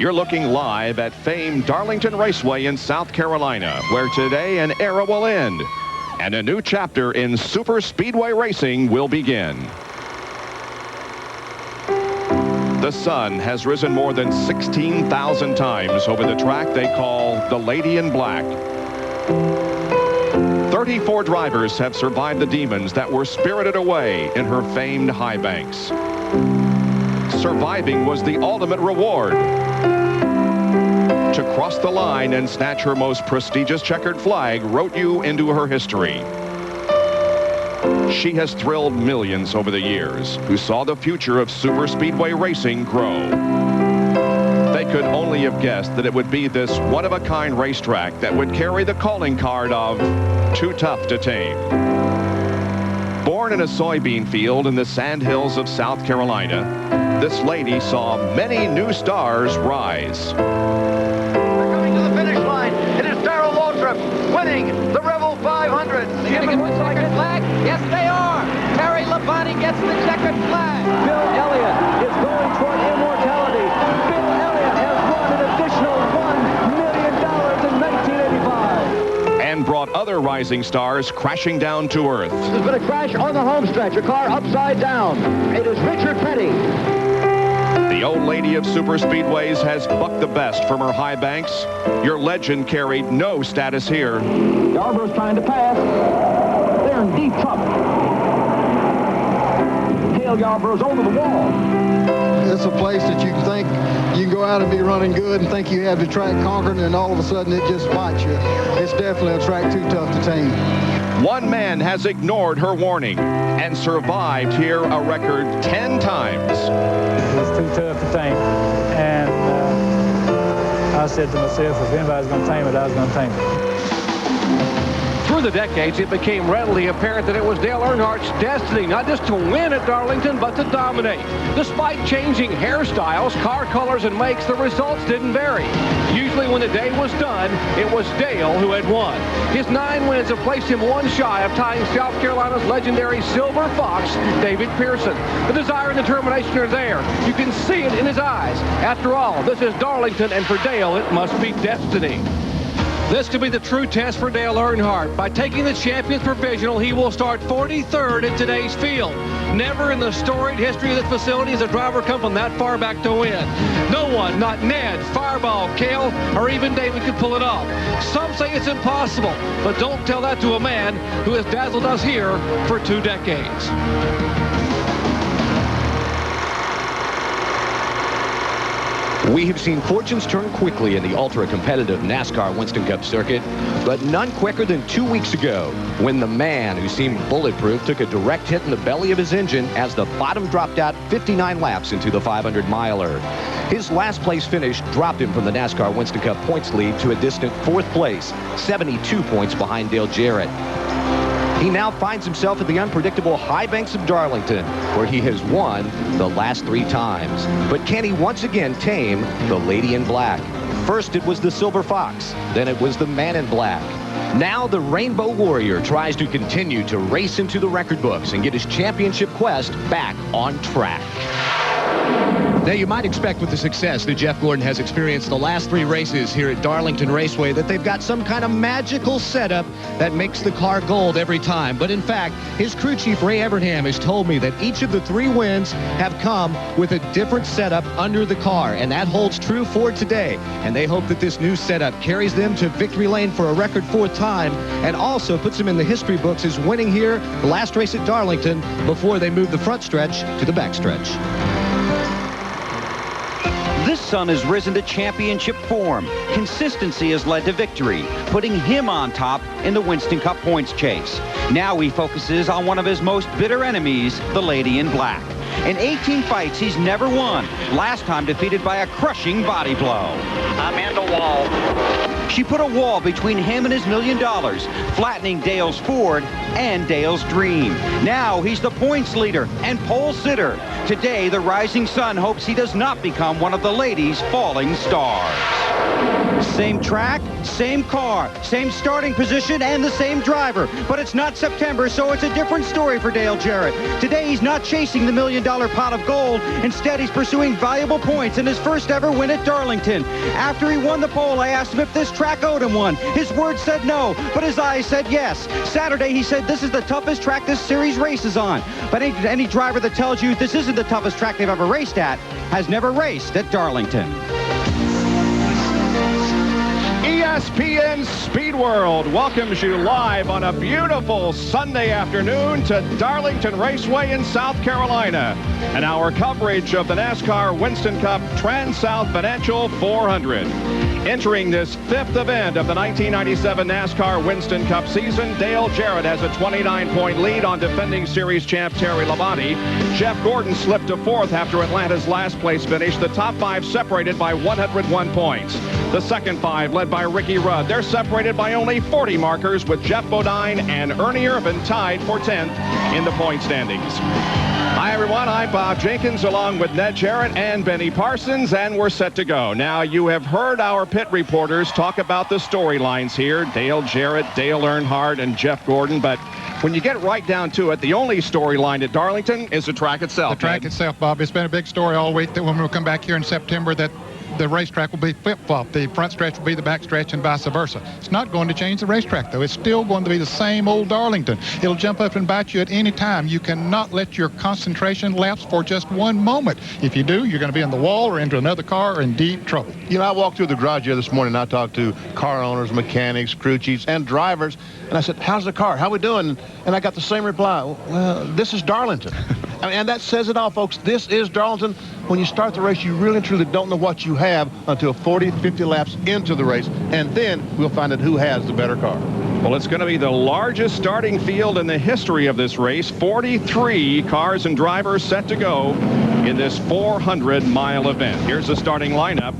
You're looking live at famed Darlington Raceway in South Carolina, where today an era will end and a new chapter in super speedway racing will begin. The sun has risen more than 16,000 times over the track they call the Lady in Black. 34 drivers have survived the demons that were spirited away in her famed high banks. Surviving was the ultimate reward. To cross the line and snatch her most prestigious checkered flag wrote you into her history. She has thrilled millions over the years who saw the future of super speedway racing grow. They could only have guessed that it would be this one-of-a-kind racetrack that would carry the calling card of too tough to tame. Born in a soybean field in the sandhills of South Carolina, this lady saw many new stars rise. Winning the Rebel 500. Checkered flag? Yes, they are. Terry Labonte gets the checkered flag. Bill Elliott is going toward immortality. Bill Elliott has won an additional $1 million in 1985. And brought other rising stars crashing down to earth. There's been a crash on the home stretch. A car upside down. It is Richard Petty. The old lady of super speedways has bucked the best from her high banks. Your legend carried no status here. Yarborough's trying to pass. They're in deep trouble. Dale Yarborough's over the wall. It's a place that you think you can go out and be running good and think you have the track conquered, and all of a sudden it just bites you. It's definitely a track too tough to tame. One man has ignored her warning and survived here a record 10 times. It's too tough to tame. And I said to myself, if anybody's going to tame it, I was going to tame it. Through the decades, it became readily apparent that it was Dale Earnhardt's destiny not just to win at Darlington, but to dominate. Despite changing hairstyles, car colors, and makes, the results didn't vary. Usually when the day was done, it was Dale who had won. His 9 wins have placed him one shy of tying South Carolina's legendary Silver Fox, David Pearson. The desire and determination are there. You can see it in his eyes. After all, this is Darlington, and for Dale, it must be destiny. This could be the true test for Dale Earnhardt. By taking the Champions Provisional, he will start 43rd in today's field. Never in the storied history of this facility has a driver come from that far back to win. No one, not Ned, Fireball, Cale, or even David could pull it off. Some say it's impossible, but don't tell that to a man who has dazzled us here for 2 decades. We have seen fortunes turn quickly in the ultra-competitive NASCAR Winston Cup circuit, but none quicker than 2 weeks ago when the man who seemed bulletproof took a direct hit in the belly of his engine as the bottom dropped out 59 laps into the 500-miler. His last place finish dropped him from the NASCAR Winston Cup points lead to a distant 4th place, 72 points behind Dale Jarrett. He now finds himself at the unpredictable high banks of Darlington, where he has won the last 3 times. But can he once again tame the Lady in Black? First it was the Silver Fox, then it was the Man in Black. Now the Rainbow Warrior tries to continue to race into the record books and get his championship quest back on track. Now, you might expect with the success that Jeff Gordon has experienced the last 3 races here at Darlington Raceway that they've got some kind of magical setup that makes the car gold every time. But in fact, his crew chief, Ray Evernham, has told me that each of the 3 wins have come with a different setup under the car, and that holds true for today. And they hope that this new setup carries them to victory lane for a record 4th time and also puts them in the history books as winning here the last race at Darlington before they move the front stretch to the back stretch. This son has risen to championship form. Consistency has led to victory, putting him on top in the Winston Cup points chase. Now he focuses on one of his most bitter enemies, the Lady in Black. In 18 fights, he's never won, last time defeated by a crushing body blow. Amanda Wall. She put a wall between him and his $1 million, flattening Dale's Ford and Dale's dream. Now he's the points leader and pole sitter. Today, the rising sun hopes he does not become one of the lady's falling stars. Same track, same car, same starting position, and the same driver. But it's not September, so it's a different story for Dale Jarrett. Today, he's not chasing the $1 million pot of gold. Instead, he's pursuing valuable points in his first ever win at Darlington. After he won the pole, I asked him if this track owed him one. His words said no, but his eyes said yes. Saturday, he said this is the toughest track this series races on. But any driver that tells you this isn't the toughest track they've ever raced at has never raced at Darlington. ESPN Speed World welcomes you live on a beautiful Sunday afternoon to Darlington Raceway in South Carolina. And our coverage of the NASCAR Winston Cup TranSouth Financial 400. Entering this fifth event of the 1997 NASCAR Winston Cup season, Dale Jarrett has a 29-point lead on defending series champ Terry Labonte. Jeff Gordon slipped to fourth after Atlanta's last place finish. The top five separated by 101 points. The second five led by Ricky Rudd. They're separated by only 40 markers, with Jeff Bodine and Ernie Irvin tied for 10th in the point standings. Hi, everyone. I'm Bob Jenkins, along with Ned Jarrett and Benny Parsons, and we're set to go. Now, you have heard our pit reporters talk about the storylines here. Dale Jarrett, Dale Earnhardt, and Jeff Gordon, but when you get right down to it, the only storyline at Darlington is the track itself. The track itself, Bob. It's been a big story all week that when we come back here in September that the racetrack will be flip-flop. The front stretch will be the back stretch and vice versa. It's not going to change the racetrack, though. It's still going to be the same old Darlington. It'll jump up and bite you at any time. You cannot let your concentration lapse for just one moment. If you do, you're going to be in the wall or into another car or in deep trouble. You know, I walked through the garage here this morning and I talked to car owners, mechanics, crew chiefs, and drivers. And I said, how's the car? How we doing? And I got the same reply. Well, this is Darlington. And that says it all, folks. This is Darlington. When you start the race, you really and truly don't know what you have until 40, 50 laps into the race. And then we'll find out who has the better car. Well, it's going to be the largest starting field in the history of this race. 43 cars and drivers set to go in this 400-mile event. Here's the starting lineup.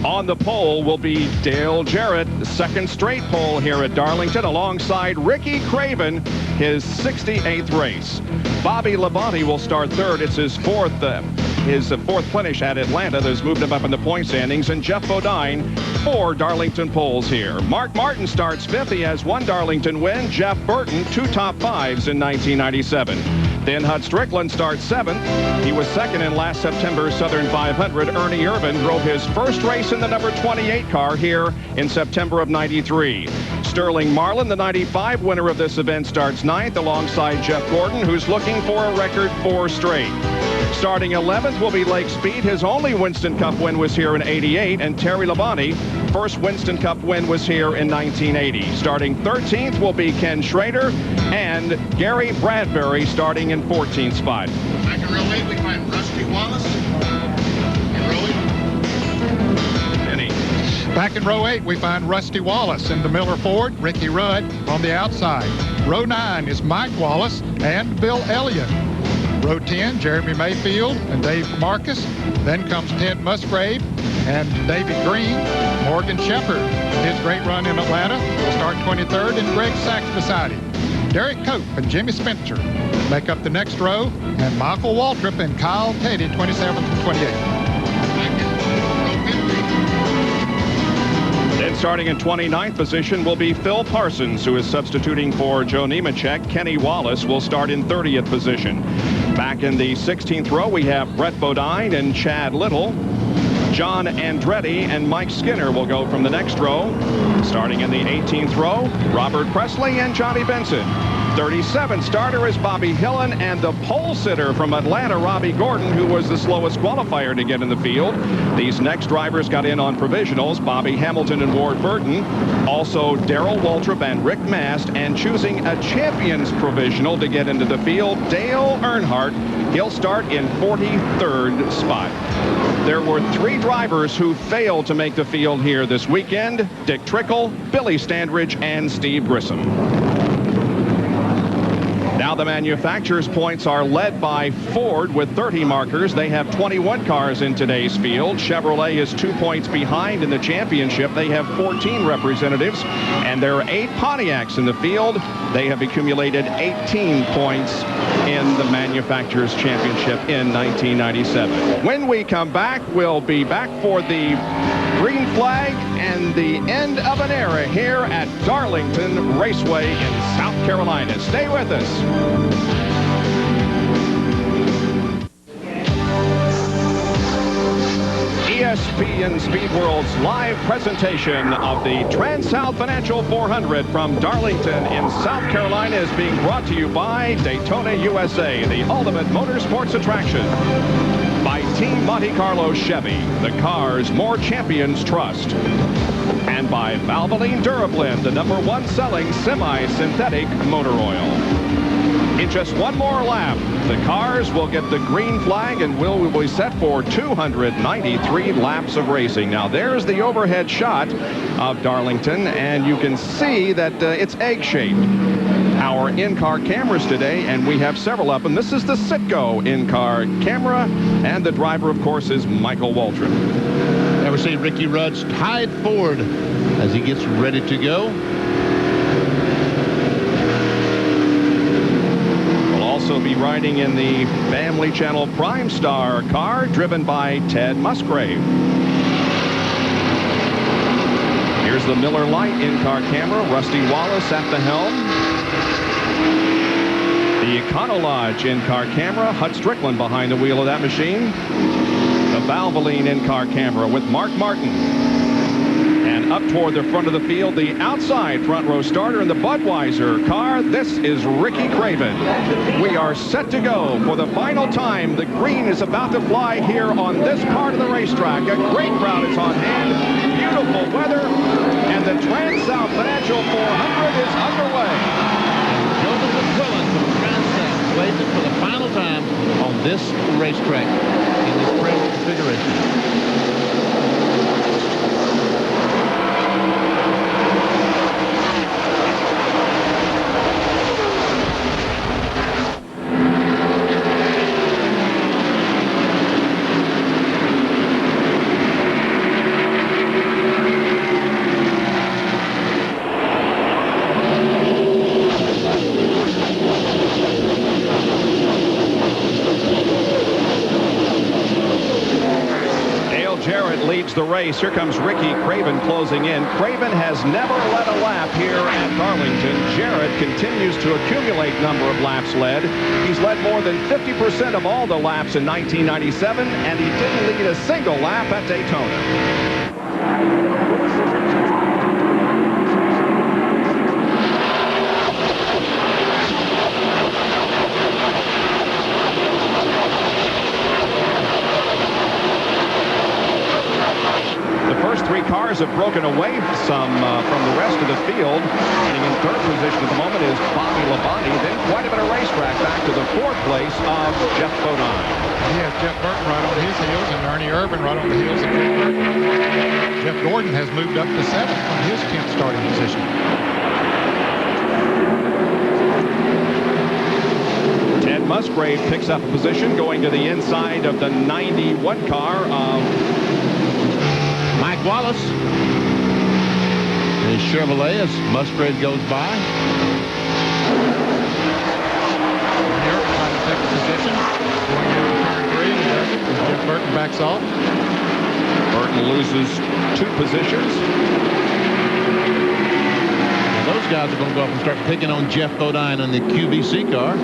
On the pole will be Dale Jarrett, the second straight pole here at Darlington, alongside Ricky Craven, his 68th race. Bobby Labonte will start third. It's his fourth finish at Atlanta that's moved him up in the point standings. And Jeff Bodine, 4 Darlington poles here. Mark Martin starts fifth. He has 1 Darlington win. Jeff Burton, 2 top fives in 1997. Then Hud Strickland starts 7th. He was second in last September's Southern 500. Ernie Irvin drove his first race in the number 28 car here in September of 93. Sterling Marlin, the 95 winner of this event, starts 9th alongside Jeff Gordon, who's looking for a record 4 straight. Starting 11th will be Lake Speed. His only Winston Cup win was here in '88, and Terry Labonte, first Winston Cup win was here in 1980. Starting 13th will be Ken Schrader, and Gary Bradbury starting in 14th spot. Back in row 8, we find Rusty Wallace. In row 8. Benny. Back in row 8, we find Rusty Wallace in the Miller Ford, Ricky Rudd on the outside. Row 9 is Mike Wallace and Bill Elliott. Row 10, Jeremy Mayfield and Dave Marcus. Then comes Ted Musgrave and David Green. Morgan Shepherd, his great run in Atlanta, will start 23rd, and Greg Sachs beside him. Derek Cope and Jimmy Spencer make up the next row, and Michael Waltrip and Kyle Teddy, 27th and 28th. Then starting in 29th position will be Phil Parsons, who is substituting for Joe Nemechek. Kenny Wallace will start in 30th position. Back in the 16th row, we have Brett Bodine and Chad Little. John Andretti and Mike Skinner will go from the next row. Starting in the 18th row, Robert Presley and Johnny Benson. 37th starter is Bobby Hillen, and the pole sitter from Atlanta, Robbie Gordon, who was the slowest qualifier to get in the field. These next drivers got in on provisionals, Bobby Hamilton and Ward Burton. Also Darrell Waltrip and Rick Mast, and choosing a champion's provisional to get into the field, Dale Earnhardt. He'll start in 43rd spot. There were 3 drivers who failed to make the field here this weekend: Dick Trickle, Billy Standridge, and Steve Grissom. Now the manufacturers' points are led by Ford with 30 markers. They have 21 cars in today's field. Chevrolet is 2 points behind in the championship. They have 14 representatives, and there are 8 Pontiacs in the field. They have accumulated 18 points in the manufacturers' championship in 1997. When we come back, we'll be back for the green flag and the end of an era here at Darlington Raceway in South Carolina. Stay with us. ESPN Speed World's live presentation of the TranSouth Financial 400 from Darlington in South Carolina is being brought to you by Daytona USA, the ultimate motorsports attraction. By Team Monte Carlo Chevy, the cars more champions trust. And by Valvoline Durablend, the #1 selling semi-synthetic motor oil. In just one more lap, the cars will get the green flag and will be set for 293 laps of racing. Now, there's the overhead shot of Darlington, and you can see that it's egg-shaped. Our in-car cameras today, and we have several of them. This is the Citgo in-car camera, and the driver, of course, is Michael Waltrip. Now we see Ricky Rudd's tied forward as he gets ready to go. Also be riding in the Family Channel Prime Star car driven by Ted Musgrave. Here's the Miller Lite in-car camera, Rusty Wallace at the helm. The Econolodge in-car camera, Hut Strickland behind the wheel of that machine. The Valvoline in-car camera with Mark Martin. And up toward the front of the field, the outside front row starter in the Budweiser car. This is Ricky Craven. We are set to go for the final time. The green is about to fly here on this part of the racetrack. A great crowd is on hand. Beautiful weather. And the TranSouth Financial 400 is underway. Joseph McQuillan from TranSouth plays it for the final time on this racetrack in this present configuration. Leads the race. Here comes Ricky Craven closing in. Craven has never led a lap here at Darlington. Jarrett continues to accumulate number of laps led. He's led more than 50% of all the laps in 1997, and he didn't lead a single lap at Daytona. Three cars have broken away some from the rest of the field. Running in third position at the moment is Bobby Labonte. Then quite a bit of racetrack back to the fourth place of Jeff Bodine. He has Jeff Burton right on his heels and Ernie Irvin right on the heels of Jeff Burton. Jeff Gordon has moved up to 7th from his 10th starting position. Ted Musgrave picks up a position going to the inside of the 91 car of Mike Wallace. His Chevrolet as Musgrave goes by. Here, trying to take a position. Going into turn 3. Jeff Burton backs off. Burton loses 2 positions. And those guys are going to go up and start picking on Jeff Bodine on the QBC car.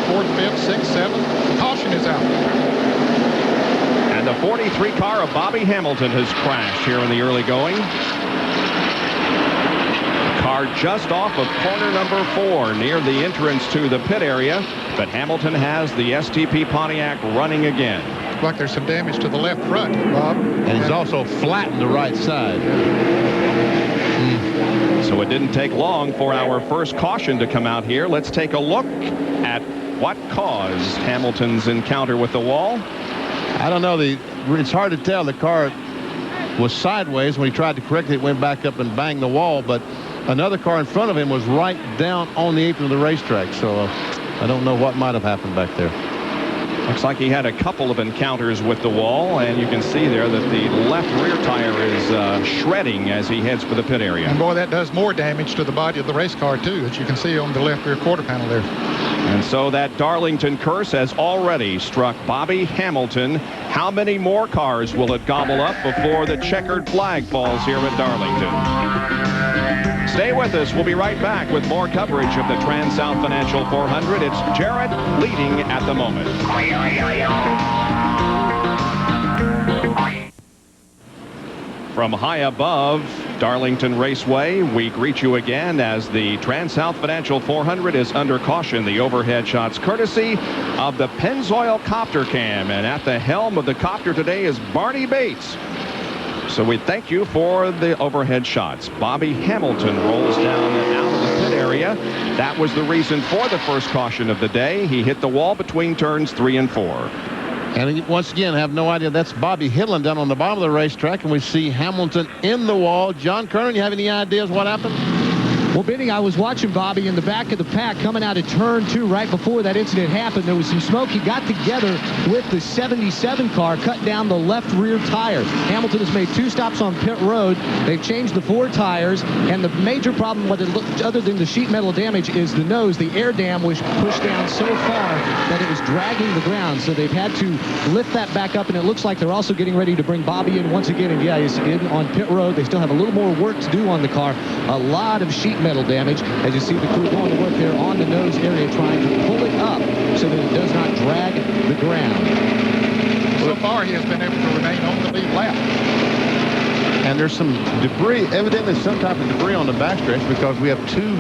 Fourth, fifth, sixth, seventh. Caution is out. And the 43 car of Bobby Hamilton has crashed here in the early going. Car just off of corner number 4 near the entrance to the pit area. But Hamilton has the STP Pontiac running again. Looks like there's some damage to the left front, Bob. And he's also flattened the right side. So it didn't take long for our first caution to come out here. Let's take a look at what caused Hamilton's encounter with the wall. I don't know. It's hard to tell. The car was sideways. When he tried to correct it, it went back up and banged the wall. But another car in front of him was right down on the apron of the racetrack. So I don't know what might have happened back there. Looks like he had a couple of encounters with the wall, and you can see there that the left rear tire is shredding as he heads for the pit area. And boy, that does more damage to the body of the race car too, as you can see on the left rear quarter panel there. And so that Darlington curse has already struck Bobby Hamilton. How many more cars will it gobble up before the checkered flag falls here at Darlington? Stay with us. We'll be right back with more coverage of the TranSouth Financial 400. It's Jarrett leading at the moment. From high above Darlington Raceway, we greet you again as the TranSouth Financial 400 is under caution. The overhead shots courtesy of the Pennzoil Copter Cam. And at the helm of the copter today is Barney Bates. So we thank you for the overhead shots. Bobby Hamilton rolls down and out of the pit area. That was the reason for the first caution of the day. He hit the wall between turns 3 and 4. And once again, I have no idea. That's Bobby Hidlin down on the bottom of the racetrack, and we see Hamilton in the wall. John Kernan, you have any ideas what happened? Well, Benny, I was watching Bobby in the back of the pack coming out of turn 2 right before that incident happened. There was some smoke. He got together with the 77 car, cut down the left rear tire. Hamilton has made 2 stops on pit road. They've changed the 4 tires, and the major problem, other than the sheet metal damage, is the nose. The air dam was pushed down so far that it was dragging the ground, so they've had to lift that back up, and it looks like they're also getting ready to bring Bobby in once again. And yeah, he's in on pit road. They still have a little more work to do on the car. A lot of sheet metal damage, as you see the crew going to work there on the nose area, trying to pull it up so that it does not drag the ground. So far, he has been able to remain on the lead lap. And there's some debris, evidently some type of debris on the backstretch, because we have 2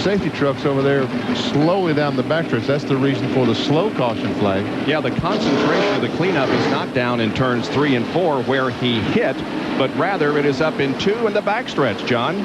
safety trucks over there slowly down the backstretch. That's the reason for the slow caution flag. Yeah, the concentration of the cleanup is not down in turns 3 and 4 where he hit, but rather it is up in 2 in the backstretch, John.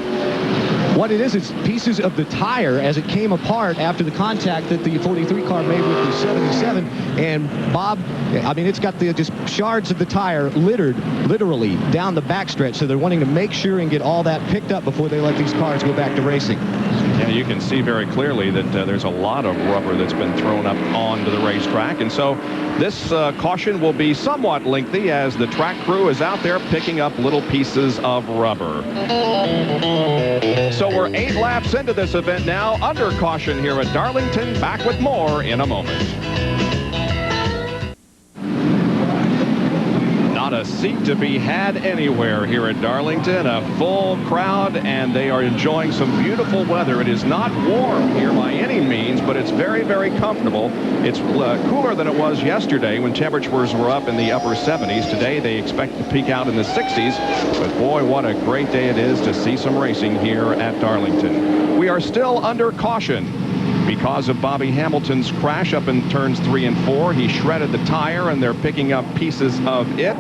What it is, it's pieces of the tire as it came apart after the contact that the 43 car made with the 77. And Bob, I mean, it's got the just shards of the tire littered literally down the backstretch. So they're wanting to make sure and get all that picked up before they let these cars go back to racing. Yeah, you can see very clearly that there's a lot of rubber that's been thrown up onto the racetrack. And so this caution will be somewhat lengthy as the track crew is out there picking up little pieces of rubber. So we're 8 laps into this event now, under caution here at Darlington. Back with more in a moment. Not a seat to be had anywhere here at Darlington. A full crowd, and they are enjoying some beautiful weather. It is not warm here by any means, but it's very, very comfortable. It's cooler than it was yesterday when temperatures were up in the upper 70s. Today they expect to peak out in the 60s. But boy, what a great day it is to see some racing here at Darlington. We are still under caution because of Bobby Hamilton's crash up in turns 3 and 4. He shredded the tire, and they're picking up pieces of it.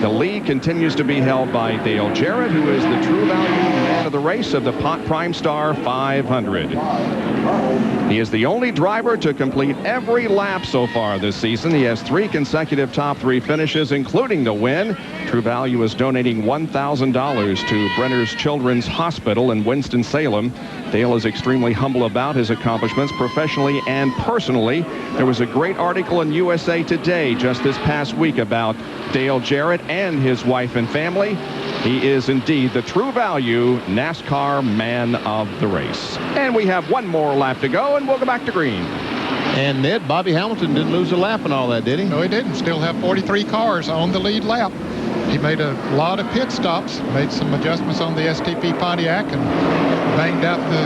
The lead continues to be held by Dale Jarrett, who is the true value man of the race of the Prime Star 500. He is the only driver to complete every lap so far this season. He has 3 consecutive top 3 finishes, including the win. True Value is donating $1,000 to Brenner's Children's Hospital in Winston-Salem. Dale is extremely humble about his accomplishments professionally and personally. There was a great article in USA Today just this past week about Dale Jarrett and his wife and family. He is indeed the true value NASCAR man of the race. And we have 1 more lap to go, and we'll go back to green. And Ned, Bobby Hamilton didn't lose a lap in all that, did he? No, he didn't. Still have 43 cars on the lead lap. He made a lot of pit stops, made some adjustments on the STP Pontiac, and banged out the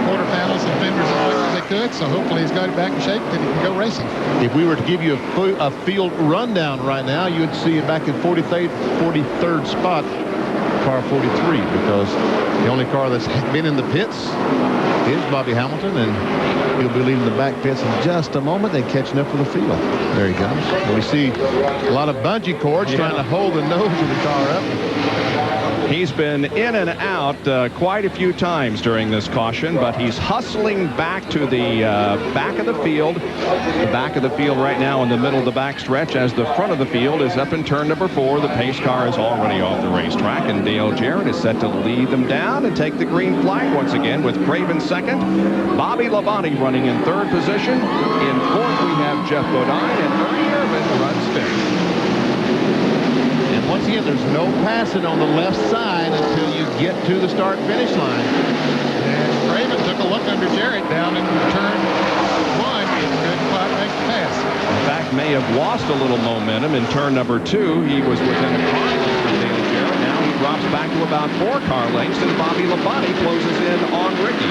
quarter panels and fenders as much as they could. So hopefully he's got it back in shape that he can go racing. If we were to give you a field rundown right now, you would see it back in 43rd spot, car 43, because the only car that's been in the pits is Bobby Hamilton, and he'll be leaving the back pits in just a moment. They're catching up for the field. There he comes. And we see a lot of bungee cords trying to hold the nose of the car up. He's been in and out quite a few times during this caution, but he's hustling back to the back of the field. The back of the field right now in the middle of the backstretch, as the front of the field is up in turn number 4. The pace car is already off the racetrack, and Dale Jarrett is set to lead them down and take the green flag once again, with Craven second. Bobby Labonte running in 3rd position. In 4th, we have Jeff Bodine, and Ernie Irvin runs 5th. Once again, there's no passing on the left side until you get to the start-finish line. And Craven took a look under Jarrett down in turn 1. He couldn't quite make the pass. In fact, may have lost a little momentum in turn number 2. He was within a car length of Dale Jarrett. Now he drops back to about 4 car lengths, and Bobby Labonte closes in on Ricky.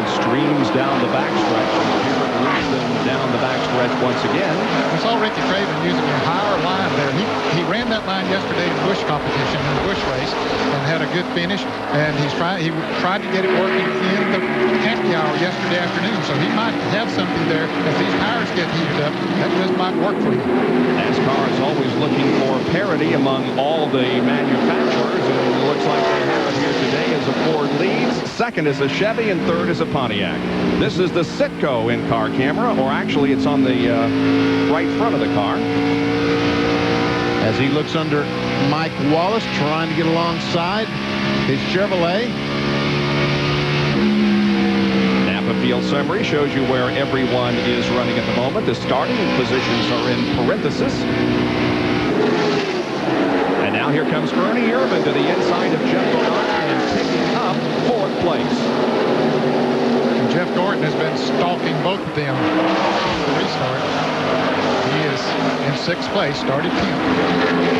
Streams down the backstretch, and Jarrett leads them down the backstretch once again. We saw Ricky Craven using a higher line there. He ran that line yesterday in Busch competition, in the Busch race, and had a good finish. And he tried to get it working in the happy hour yesterday afternoon. So he might have something there. As these tires get heated up, that just might work for him. NASCAR is always looking for parity among all the manufacturers, and it looks like they have it here today as a Ford leads. Second is a Chevy, and third is a Pontiac. This is the Citgo in-car camera, or actually it's on the right front of the car. As he looks under Mike Wallace, trying to get alongside his Chevrolet. Napa Field summary shows you where everyone is running at the moment. The starting positions are in parenthesis. And now here comes Ernie Irvin to the inside of Jeff Bodine and picking up 4th place. And Jeff Gordon has been stalking both of them since the restart. He is in 6th place, started 10th.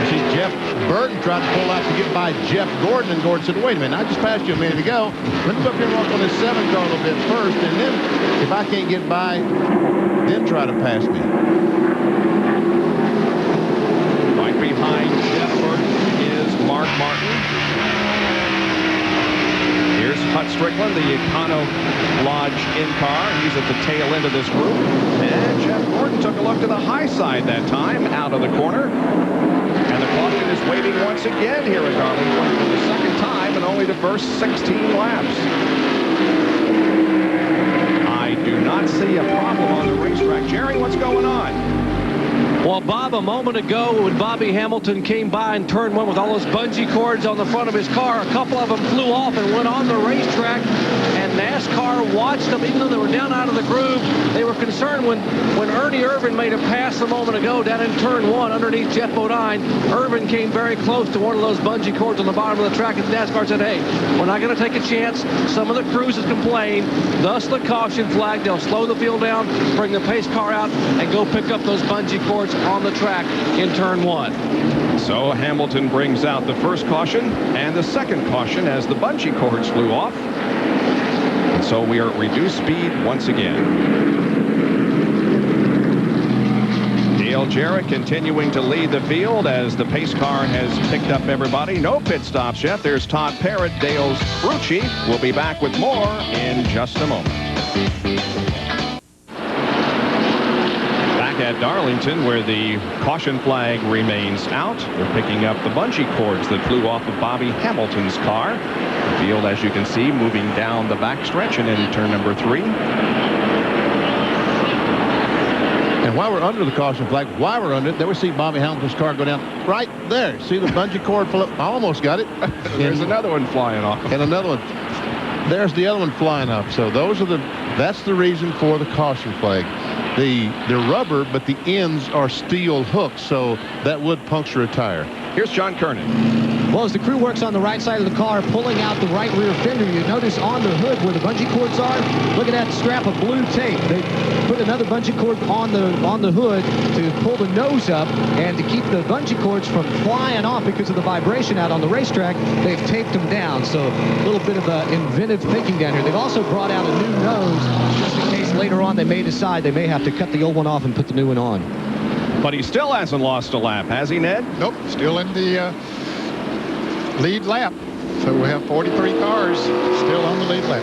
You see Jeff Burton tried to pull out to get by Jeff Gordon, and Gordon said, wait a minute, I just passed you a minute ago. Let me go up here and walk on this 7 car a little bit first, and then if I can't get by, then try to pass me. Right behind Jeff Burton is Mark Martin. Here's Hut Strickland, the Econo Lodge in-car. He's at the tail end of this group. And Jeff Gordon took a look to the high side that time, out of the corner. And the caution is waiting once again here at Darlington for the 2nd time, and only the first 16 laps. I do not see a problem on the racetrack. Jerry, what's going on? Well, Bob, a moment ago when Bobby Hamilton came by in turn 1 with all those bungee cords on the front of his car, a couple of them flew off and went on the racetrack, and NASCAR watched them. Even though they were down out of the groove, they were concerned when Ernie Irvin made a pass a moment ago down in turn 1 underneath Jeff Bodine. Irvin came very close to one of those bungee cords on the bottom of the track, and NASCAR said, hey, we're not going to take a chance. Some of the crews have complained, thus the caution flag. They'll slow the field down, bring the pace car out, and go pick up those bungee cords on the track in turn 1. So Hamilton brings out the first caution and the 2nd caution as the bungee cords flew off. And so we are at reduced speed once again. Dale Jarrett continuing to lead the field as the pace car has picked up everybody. No pit stops yet. There's Todd Parrott, Dale's crew chief. We'll be back with more in just a moment. At Darlington, where the caution flag remains out. They're picking up the bungee cords that flew off of Bobby Hamilton's car. The field, as you can see, moving down the backstretch and in turn number 3. And while we're under the caution flag, while we're under it, there we see Bobby Hamilton's car go down right there. See the bungee cord pull up? I almost got it. There's another one flying off. And another one. There's the other one flying off. So that's the reason for the caution flag. They're rubber, but the ends are steel hooks, so that would puncture a tire. Here's John Kernan. Well, as the crew works on the right side of the car, pulling out the right rear fender, you notice on the hood where the bungee cords are, look at that strap of blue tape. They put another bungee cord on the hood to pull the nose up, and to keep the bungee cords from flying off because of the vibration out on the racetrack, they've taped them down. So a little bit of inventive thinking down here. They've also brought out a new nose just in case later on they may decide they may have to cut the old one off and put the new one on. But he still hasn't lost a lap, has he, Ned? Nope, still in the lead lap. So we'll have 43 cars still on the lead lap.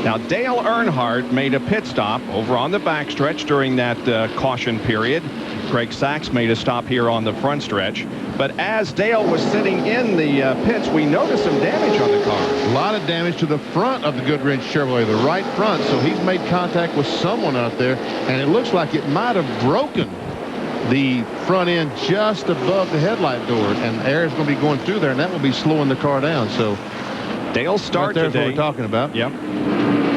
Now, Dale Earnhardt made a pit stop over on the backstretch during that caution period. Greg Sachs made a stop here on the front stretch. But as Dale was sitting in the pits, we noticed some damage on the car. A lot of damage to the front of the Goodwrench Chevrolet, the right front. So he's made contact with someone out there, and it looks like it might have broken the front end just above the headlight door, and air is going to be going through there, and that will be slowing the car down. So Dale's start right there's today. what we're talking about. Yep.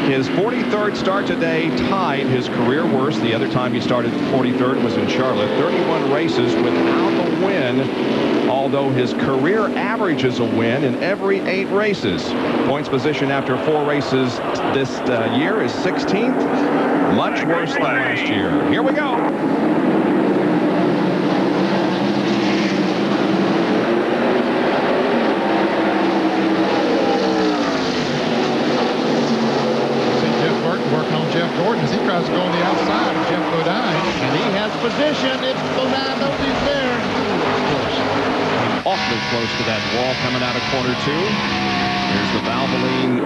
His 43rd start today tied his career worst. The other time he started 43rd was in Charlotte. 31 races without a win, although his career averages a win in every 8 races. Points position after 4 races this year is 16th. Much worse than last year. Here we go. As he tries to go on the outside of Jeff Bodine. And he has position. It's Bodine knows he's there. Close. Awfully close to that wall coming out of corner 2. Here's the Valvoline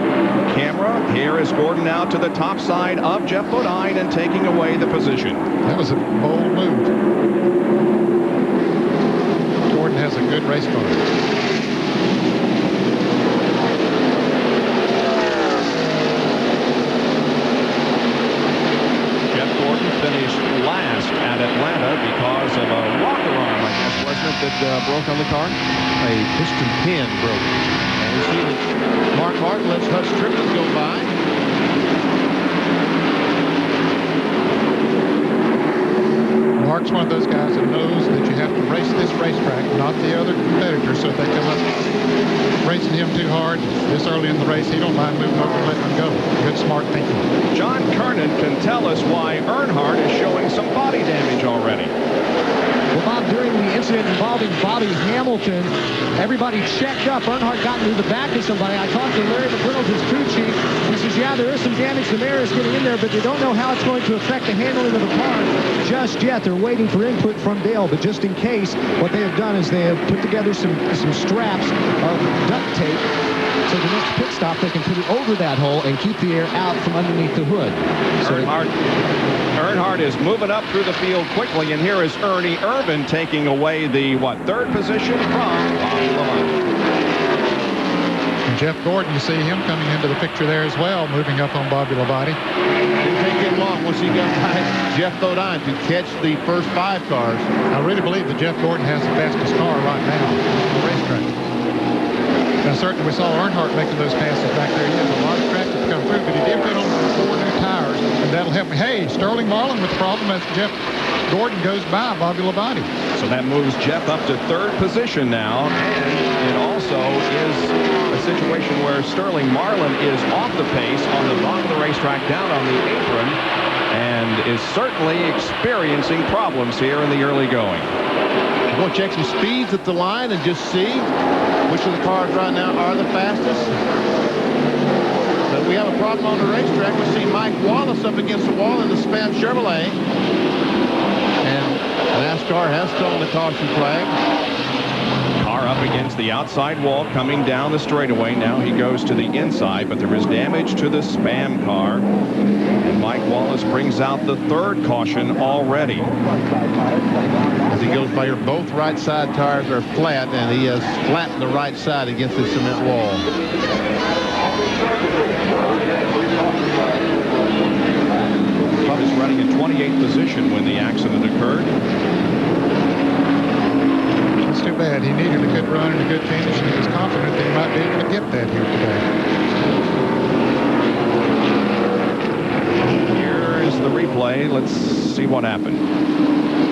camera. Here is Gordon now to the top side of Jeff Bodine and taking away the position. That was a bold move. Gordon has a good race car. Finished last at Atlanta because of a rocker arm, I guess, wasn't it, that broke on the car? A piston pin broke. And we see that Mark Martin lets Hutch Triplett go by. Mark's one of those guys that knows that you have to race this racetrack, not the other competitors, so if they come up racing him too hard this early in the race, he don't mind moving over and letting them go. Good, smart thinking. John Kernan can tell us why Earnhardt is showing some body damage already. Well, Bob, during the incident involving Bobby Hamilton, everybody checked up. Earnhardt got into the back of somebody. I talked to Larry McReynolds, his crew chief. He says, yeah, there is some damage. The mirror is getting in there, but they don't know how it's going to affect the handling of the car just yet. They're waiting for input from Dale, but just in case, what they have done is they have put together some straps of duct tape. So the next pit stop, they can put it over that hole and keep the air out from underneath the hood. So Earnhardt is moving up through the field quickly, and here is Ernie Irvan taking away the, 3rd position from Bobby Labonte. And Jeff Gordon, you see him coming into the picture there as well, moving up on Bobby Labonte. Didn't take him long once he got by Jeff Bodine to catch the first 5 cars. I really believe that Jeff Gordon has the fastest car right now on the racetrack. Now, certainly we saw Earnhardt making those passes back there. He has a lot of track to come through, but he did put on 4 new tires, and that'll help me. Hey, Sterling Marlin with the problem as Jeff Gordon goes by Bobby Labonte. So that moves Jeff up to 3rd position now, and it also is a situation where Sterling Marlin is off the pace on the bottom of the racetrack down on the apron and is certainly experiencing problems here in the early going. We'll check some speeds at the line and just see which of the cars right now are the fastest. But we have a problem on the racetrack. We see Mike Wallace up against the wall in the Spam Chevrolet. And NASCAR has thrown the caution flag. Car up against the outside wall coming down the straightaway. Now he goes to the inside, but there is damage to the Spam car. And Mike Wallace brings out the 3rd caution already. As he goes by here, both right side tires are flat, and he has flattened the right side against the cement wall. Club is running in 28th position when the accident occurred. It's too bad. He needed a good run and a good finish, and he was confident that he might be able to get that here today. Here is the replay. Let's see what happened.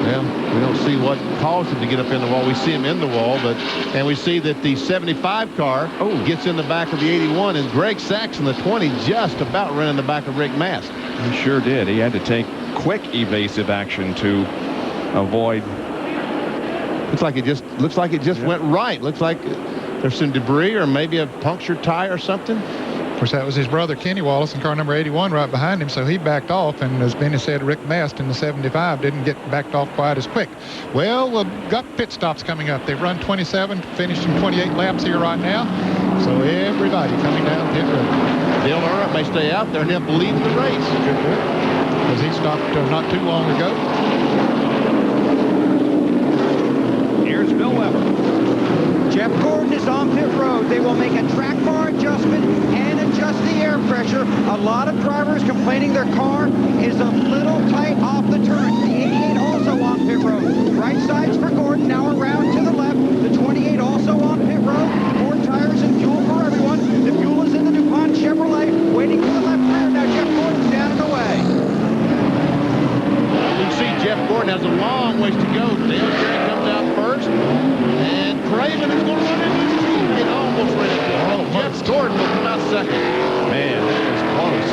Well, we don't see what caused him to get up in the wall. We see him in the wall, and we see that the 75 car gets in the back of the 81, and Greg Sachs in the 20 just about ran in the back of Rick Mast. He sure did. He had to take quick evasive action to avoid. Looks like it just went right. Looks like there's some debris or maybe a punctured tire or something. Of course, that was his brother, Kenny Wallace, in car number 81 right behind him, so he backed off, and as Benny said, Rick Mest in the 75 didn't get backed off quite as quick. Well, we've got pit stops coming up. They've run 27, finishing 28 laps here right now, so everybody coming down pit road. Dale Earnhardt may stay out there and he'll lead the race. Because he stopped not too long ago. Here's Bill Weber. Jeff Gordon is on pit road. They will make a track bar adjustment and adjust the air pressure. A lot of drivers complaining their car is a little tight off the turn. The 88 also on pit road. Right sides for Gordon, now around to the left. The 28 also on pit road. 4 tires and fuel for everyone. The fuel is in the DuPont Chevrolet, waiting for the left rear. Now Jeff Gordon's down and away. You can see Jeff Gordon has a long ways to go. Dale Jerry comes out first, and Craven is going to run into his team. It almost ran into him. Jeff Gordon will come out second. Man, that was close.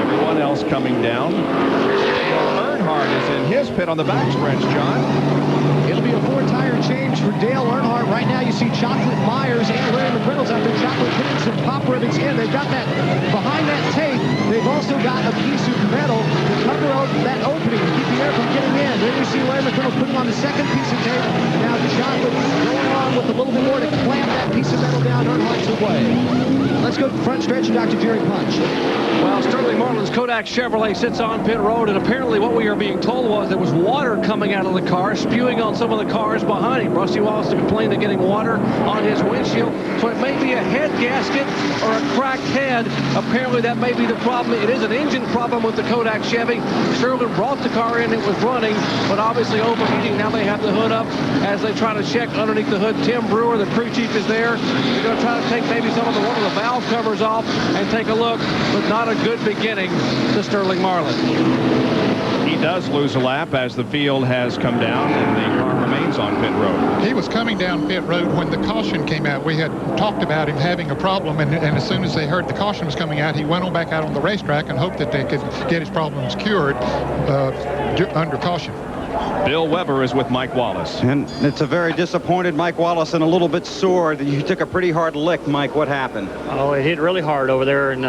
Everyone else coming down. Earnhardt is in his pit on the back stretch, John. It'll be a 4-tire change for Dale Earnhardt. Right now you see Chocolate Myers and Larry McReynolds out there. Chocolate putting some pop ribbons in. They've got that behind that tape. They've also got a piece of metal to cover that opening to keep the air from getting in. Then you see Larry McReynolds putting on the second piece of tape. And now Chocolate going on with a little bit more to clamp that piece of metal down Earnhardt's way. Let's go to the front stretch and Dr. Jerry Punch. Well, Sterling Marlin's Kodak Chevrolet sits on pit road, and apparently what we are being told was there was water coming out of the car, spewing on some of the cars behind him. Rusty Wallace complained of getting water on his windshield, so it may be a head gasket or a cracked head. Apparently that may be the problem. It is an engine problem with the Kodak Chevy. Sterling brought the car in, it was running, but obviously overheating. Now they have the hood up as they try to check underneath the hood. Tim Brewer, the crew chief, is there. They're going to try to take maybe one of the valve covers off and take a look, but not a good beginning to Sterling Marlin. He does lose a lap as the field has come down and the car remains on pit road. He was coming down pit road when the caution came out. We had talked about him having a problem, and as soon as they heard the caution was coming out, he went on back out on the racetrack and hoped that they could get his problems cured under caution. Bill Weber is with Mike Wallace. And it's a very disappointed Mike Wallace and a little bit sore. You took a pretty hard lick, Mike. What happened? Oh, it hit really hard over there, and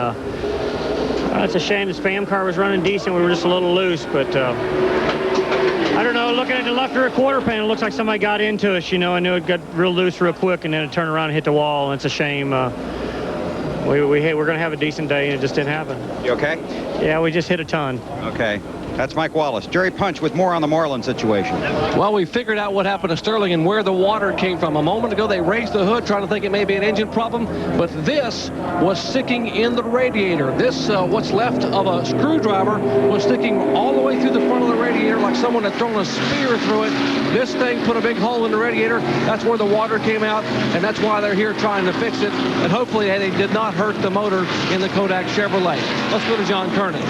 it's a shame the spam car was running decent. We were just a little loose, but I don't know. Looking at the left rear quarter panel, it looks like somebody got into us. You know, I knew it got real loose real quick, and then it turned around and hit the wall, and it's a shame. We're going to have a decent day, and it just didn't happen. You okay? Yeah, we just hit a ton. Okay. That's Mike Wallace. Jerry Punch with more on the Marlin situation. Well, we figured out what happened to Sterling and where the water came from. A moment ago, they raised the hood, trying to think it may be an engine problem, but this was sticking in the radiator. This, what's left of a screwdriver, was sticking all the way through the front of the radiator like someone had thrown a spear through it. This thing put a big hole in the radiator. That's where the water came out, and that's why they're here trying to fix it. And hopefully they did not hurt the motor in the Kodak Chevrolet. Let's go to John Kernan.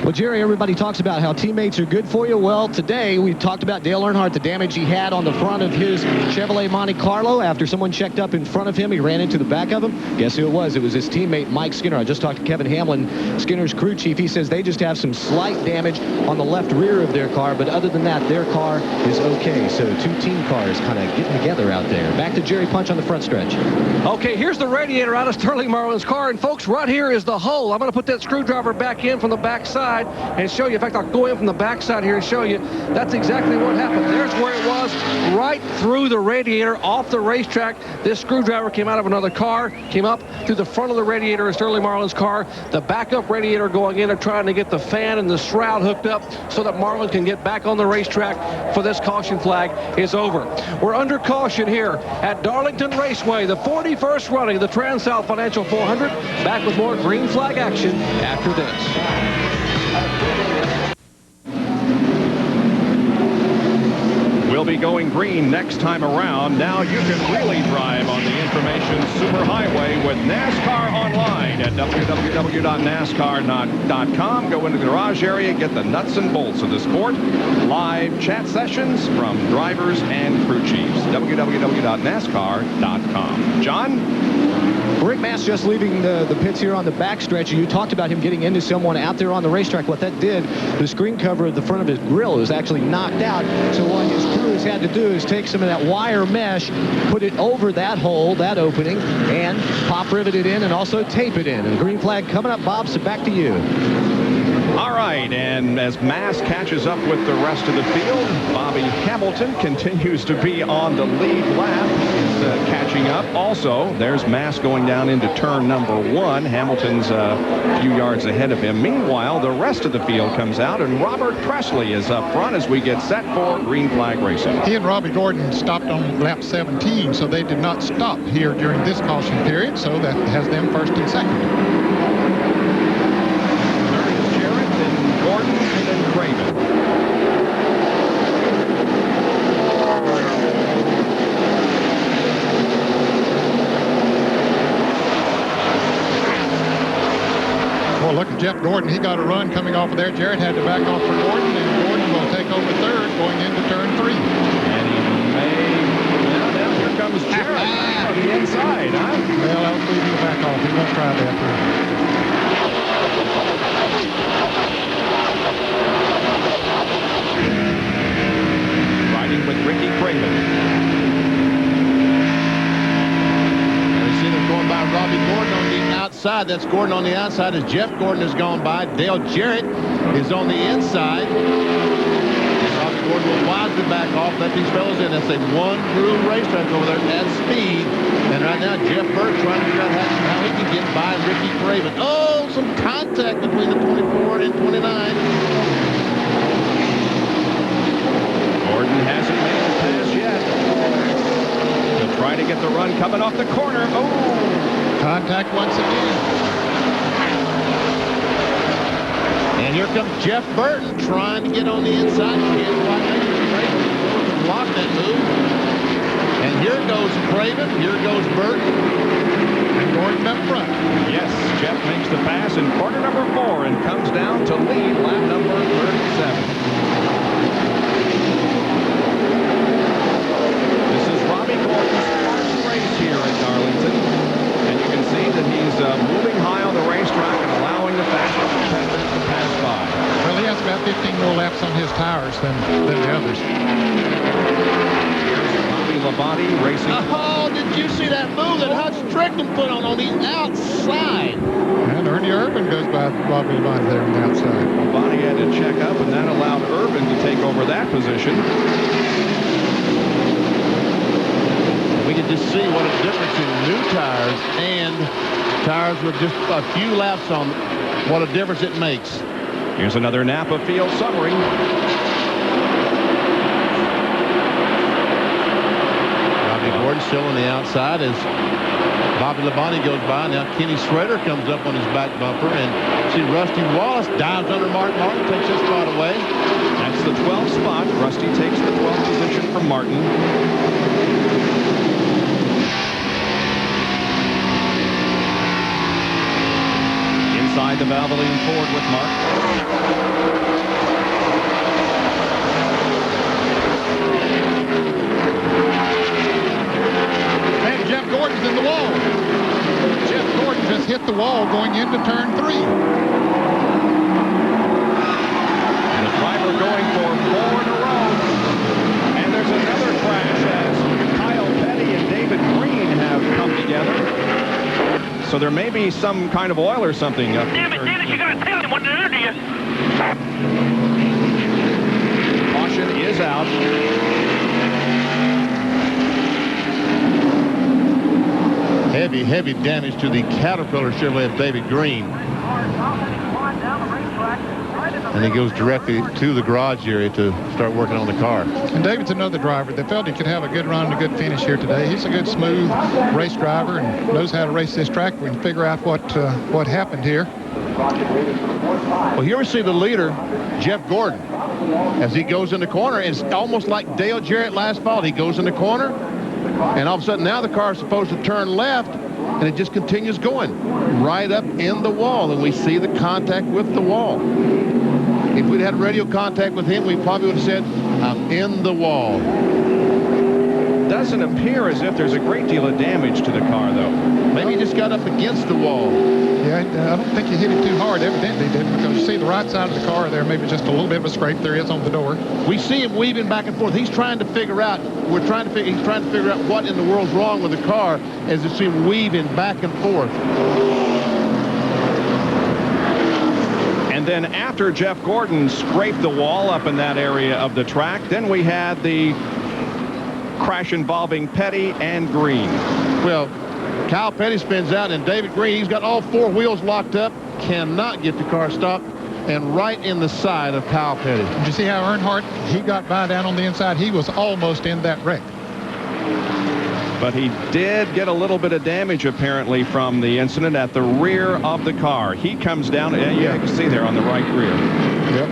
Well, Jerry, everybody talks about how teammates are good for you. Well, today we talked about Dale Earnhardt, the damage he had on the front of his Chevrolet Monte Carlo. After someone checked up in front of him, he ran into the back of him. Guess who it was? It was his teammate, Mike Skinner. I just talked to Kevin Hamlin, Skinner's crew chief. He says they just have some slight damage on the left rear of their car, but other than that, their car is okay. So 2 team cars kind of getting together out there. Back to Jerry Punch on the front stretch. Okay, here's the radiator out of Sterling Marlin's car, and folks, right here is the hole. I'm going to put that screwdriver back in from the back side and show you. In fact, I'll go in from the back side here and show you. That's exactly what happened. There's where it was, right through the radiator, off the racetrack. This screwdriver came out of another car, came up through the front of the radiator of Sterling Marlin's car. The backup radiator going in and trying to get the fan and the shroud hooked up so that Marlin can get back on the racetrack for this caution flag is over. We're under caution here at Darlington Raceway, the 41st running of the TranSouth Financial 400. Back with more green flag action after this. We'll be going green next time around. Now you can really drive on the information superhighway with NASCAR online at www.nascar.com. Go into the garage area, get the nuts and bolts of the sport. Live chat sessions from drivers and crew chiefs. www.nascar.com. John? Rick Mast just leaving the pits here on the backstretch. You talked about him getting into someone out there on the racetrack. What that did, the screen cover at the front of his grill was actually knocked out. So what his crew has had to do is take some of that wire mesh, put it over that hole, that opening, and pop rivet it in and also tape it in. And green flag coming up, Bob, so back to you. All right, and as Mass catches up with the rest of the field, Bobby Hamilton continues to be on the lead lap. He's catching up. Also, there's Mass going down into turn number 1. Hamilton's a few yards ahead of him. Meanwhile, the rest of the field comes out, and Robert Presley is up front as we get set for green flag racing. He and Robbie Gordon stopped on lap 17, so they did not stop here during this caution period, so that has them first and second. Gordon and then Craven. Well, look at Jeff Gordon. He got a run coming off of there. Jarrett had to back off for Gordon, and Gordon will take over third going into turn 3. And he may... Now here comes Jarrett on the inside, huh? Well, I'll leave him back off. He won't try that. With Ricky Craven. And we see them going by Robbie Gordon on the outside. That's Gordon on the outside as Jeff Gordon has gone by. Dale Jarrett is on the inside. And Robbie Gordon will wisely back off, let these fellows in. That's a one-groove racetrack over there at speed. And right now, Jeff Burke trying to figure out how he can get by Ricky Craven. Oh, some contact between the 24 and 29. Gordon hasn't made the pass yet. He'll try to get the run coming off the corner. Oh! Contact once again. And here comes Jeff Burton trying to get on the inside. He can't quite make it. Craven to block that move. And here goes Craven. Here goes Burton. And Gordon up front. Yes, Jeff makes the pass in corner number 4 and comes down to lead lap number 37. Here at Darlington, and you can see that he's moving high on the racetrack and allowing the fastest competitors to pass by. Well, he has about 15 more laps on his tires than the others. Here's Bobby Labonte racing. Oh, did you see that move that Hutch Strickland put on the outside? And Ernie Irvin goes by Bobby Labonte there on the outside. Labonte had to check up, and that allowed Irvin to take over that position. We can just see what a difference in new tires and tires with just a few laps on what a difference it makes. Here's another Napa field summary. Robbie Gordon still on the outside as Bobby Labonte goes by. Now Kenny Schrader comes up on his back bumper, and see Rusty Wallace dives under Martin. Martin takes his spot away. That's the 12th spot. Rusty takes the 12th position from Martin. Inside the Valvoline Ford with Mark. And Jeff Gordon's in the wall. Jeff Gordon just hit the wall going into turn 3. And the driver going for 4 in a row. And there's another crash as Kyle Petty and David Green have come together. So there may be some kind of oil or something up there. Damn it, Dennis, you gotta tell him what they're doing. Caution is out. Heavy damage to the Caterpillar Chevrolet of David Green. And he goes directly to the garage area to start working on the car. And David's another driver. They felt he could have a good run and a good finish here today. He's a good, smooth race driver and knows how to race this track. We can figure out what happened here. Well, here we see the leader, Jeff Gordon, as he goes in the corner. It's almost like Dale Jarrett last fall. He goes in the corner, and all of a sudden now the car is supposed to turn left, and it just continues going right up in the wall, and we see the contact with the wall. If we'd had radio contact with him, we probably would have said, I'm in the wall. doesn't appear as if there's a great deal of damage to the car, though. Maybe he just got up against the wall. Yeah, I don't think he hit it too hard. Evidently he didn't, because you see the right side of the car there, maybe just a little bit of a scrape there is on the door. We see him weaving back and forth. He's trying to figure out, he's trying to figure out what in the world's wrong with the car as you see him weaving back and forth. And then after Jeff Gordon scraped the wall up in that area of the track, then we had the crash involving Petty and Green. Well, Kyle Petty spins out, and David Green, he's got all four wheels locked up, cannot get the car stopped, and right in the side of Kyle Petty. Did you see how Earnhardt, he got by down on the inside? He was almost in that wreck. But he did get a little bit of damage, apparently, from the incident at the rear of the car. He comes down, and you can see there on the right rear. Yep.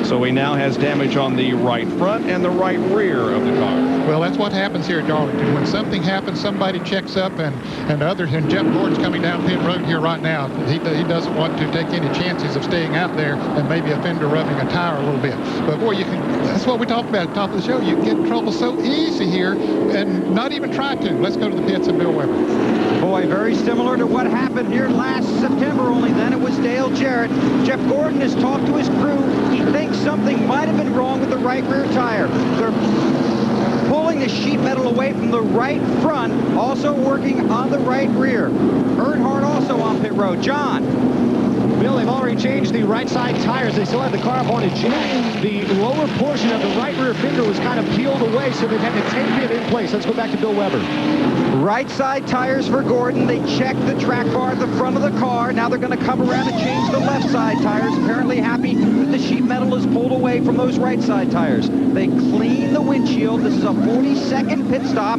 So he now has damage on the right front and the right rear of the car. Well, that's what happens here at Darlington. When something happens, somebody checks up, and others, and Jeff Gordon's coming down pit road here right now. He doesn't want to take any chances of staying out there and maybe a fender rubbing a tire a little bit. But boy, that's what we talked about at the top of the show. You can get in trouble so easy here and not even try to. Let's go to the pits and Bill Weber. Boy, very similar to what happened here last September, only then it was Dale Jarrett. Jeff Gordon has talked to his crew. He thinks something might have been wrong with the right rear tire. They're pulling the sheet metal away from the right front, also working on the right rear. Earnhardt also on pit road. John. Bill, they've already changed the right side tires. They still have the car up on a jack. The lower portion of the right rear fender was kind of peeled away, so they've had to tape it in place. Let's go back to Bill Weber. Right side tires for Gordon. They checked the track bar at the front of the car. Now they're going to come around and change the left side tires. Apparently happy that the sheet metal is pulled away from those right side tires. They clean the windshield. This is a 40-second pit stop.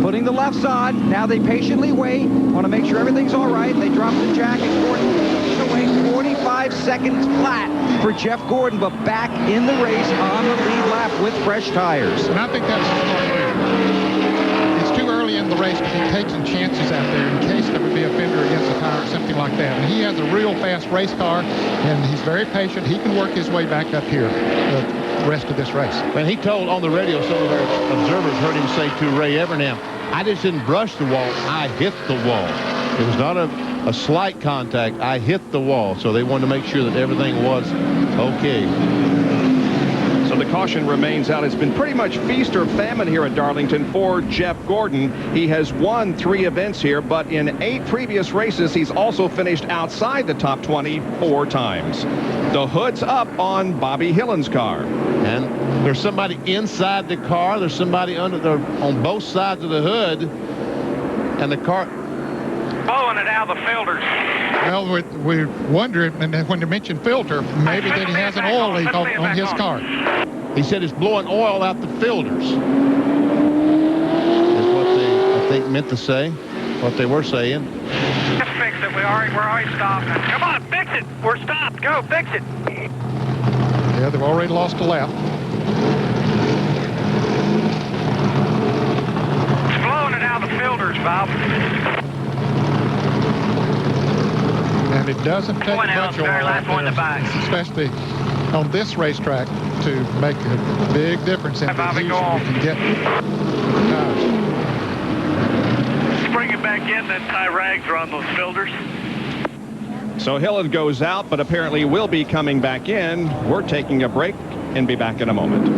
Putting the left side. Now they patiently wait. Want to make sure everything's all right. They drop the jack, and Gordon takes away 45 seconds flat for Jeff Gordon, but back in the race on the lead lap with fresh tires. And I think that's a smart move. It's too early in the race to be taking chances out there in case there would be a fender against a tire or something like that. And he has a real fast race car, and he's very patient. He can work his way back up here the rest of this race. And he told on the radio, some of our observers heard him say to Ray Evernham, I just didn't brush the wall, I hit the wall. It was not a slight contact, I hit the wall. So they wanted to make sure that everything was okay. So the caution remains out. It's been pretty much feast or famine here at Darlington for Jeff Gordon. He has won 3 events here, but in 8 previous races, he's also finished outside the top 20 4 times. The hood's up on Bobby Hillen's car. And there's somebody inside the car. There's somebody under there on both sides of the hood. And the car... blowing it out of the filters. Well, we're wondering, and when you mentioned filter, maybe that he has an oil leak on his car. He said it's blowing oil out the filters. Is what they, I think, meant to say. What they were saying. Just fix it. We're already stopped. Come on, fix it. We're stopped. Go, fix it. Yeah, they've already lost a lap. It's blowing it out of the filters, Bob. And it doesn't take much oil out there, especially on this racetrack, to make a big difference in the adhesion you can get with the tires. Bring it back in, then tie rags around those filters. So Hillen goes out, but apparently will be coming back in. We're taking a break and be back in a moment.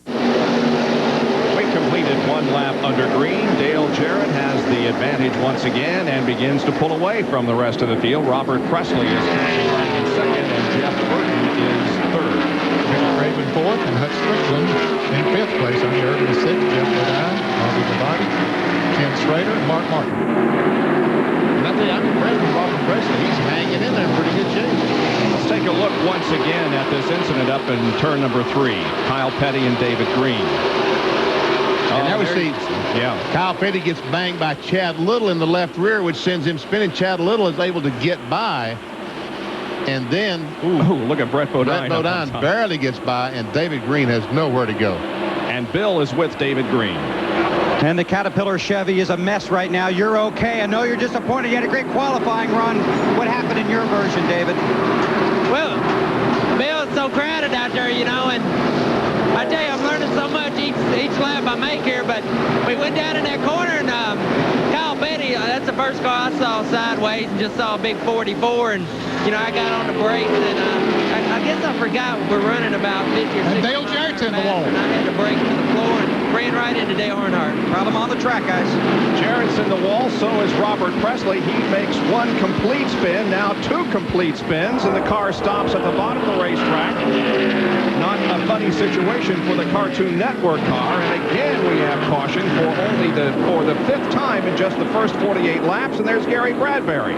We've completed 1 lap under green. Dale Jarrett has the advantage once again and begins to pull away from the rest of the field. Robert Presley is in second, and Jeff Burton is third. Raven fourth, and Hutch Strickland in 5th place. I'm here in 6th. Jeff Bodine, Bobby Labonte, Ken Schrader, and Mark Martin. And I tell you, I'm impressed with Robert Presley. He's hanging in there in pretty good shape. Let's take a look once again at this incident up in turn number 3. Kyle Petty and David Green. And there we see, yeah, Kyle Petty gets banged by Chad Little in the left rear, which sends him spinning. Chad Little is able to get by. And then, look at Brett Bodine. Brett Bodine barely gets by, and David Green has nowhere to go. And Bill is with David Green. And the Caterpillar Chevy is a mess right now. You're okay. I know you're disappointed. You had a great qualifying run. What happened in your version, David? Well, Bill, it's so crowded out there, you know, and I tell you, I'm learning so much each lap I make here, but we went down in that corner and Kyle Petty, that's the first car I saw sideways and just saw a big 44, and I got on the brakes and I guess I forgot we're running about 50 or 60 Dale Jarrett's in the wall. And I had to brake to the floor and ran right into Dale Earnhardt. Problem on the track, guys. Jarrett's in the wall, so is Robert Presley. He makes one complete spin, now two complete spins, and the car stops at the bottom of the racetrack. Not a funny situation for the Cartoon Network car, and again we have caution for the fifth time in just the first 48 laps, and there's Gary Bradbury.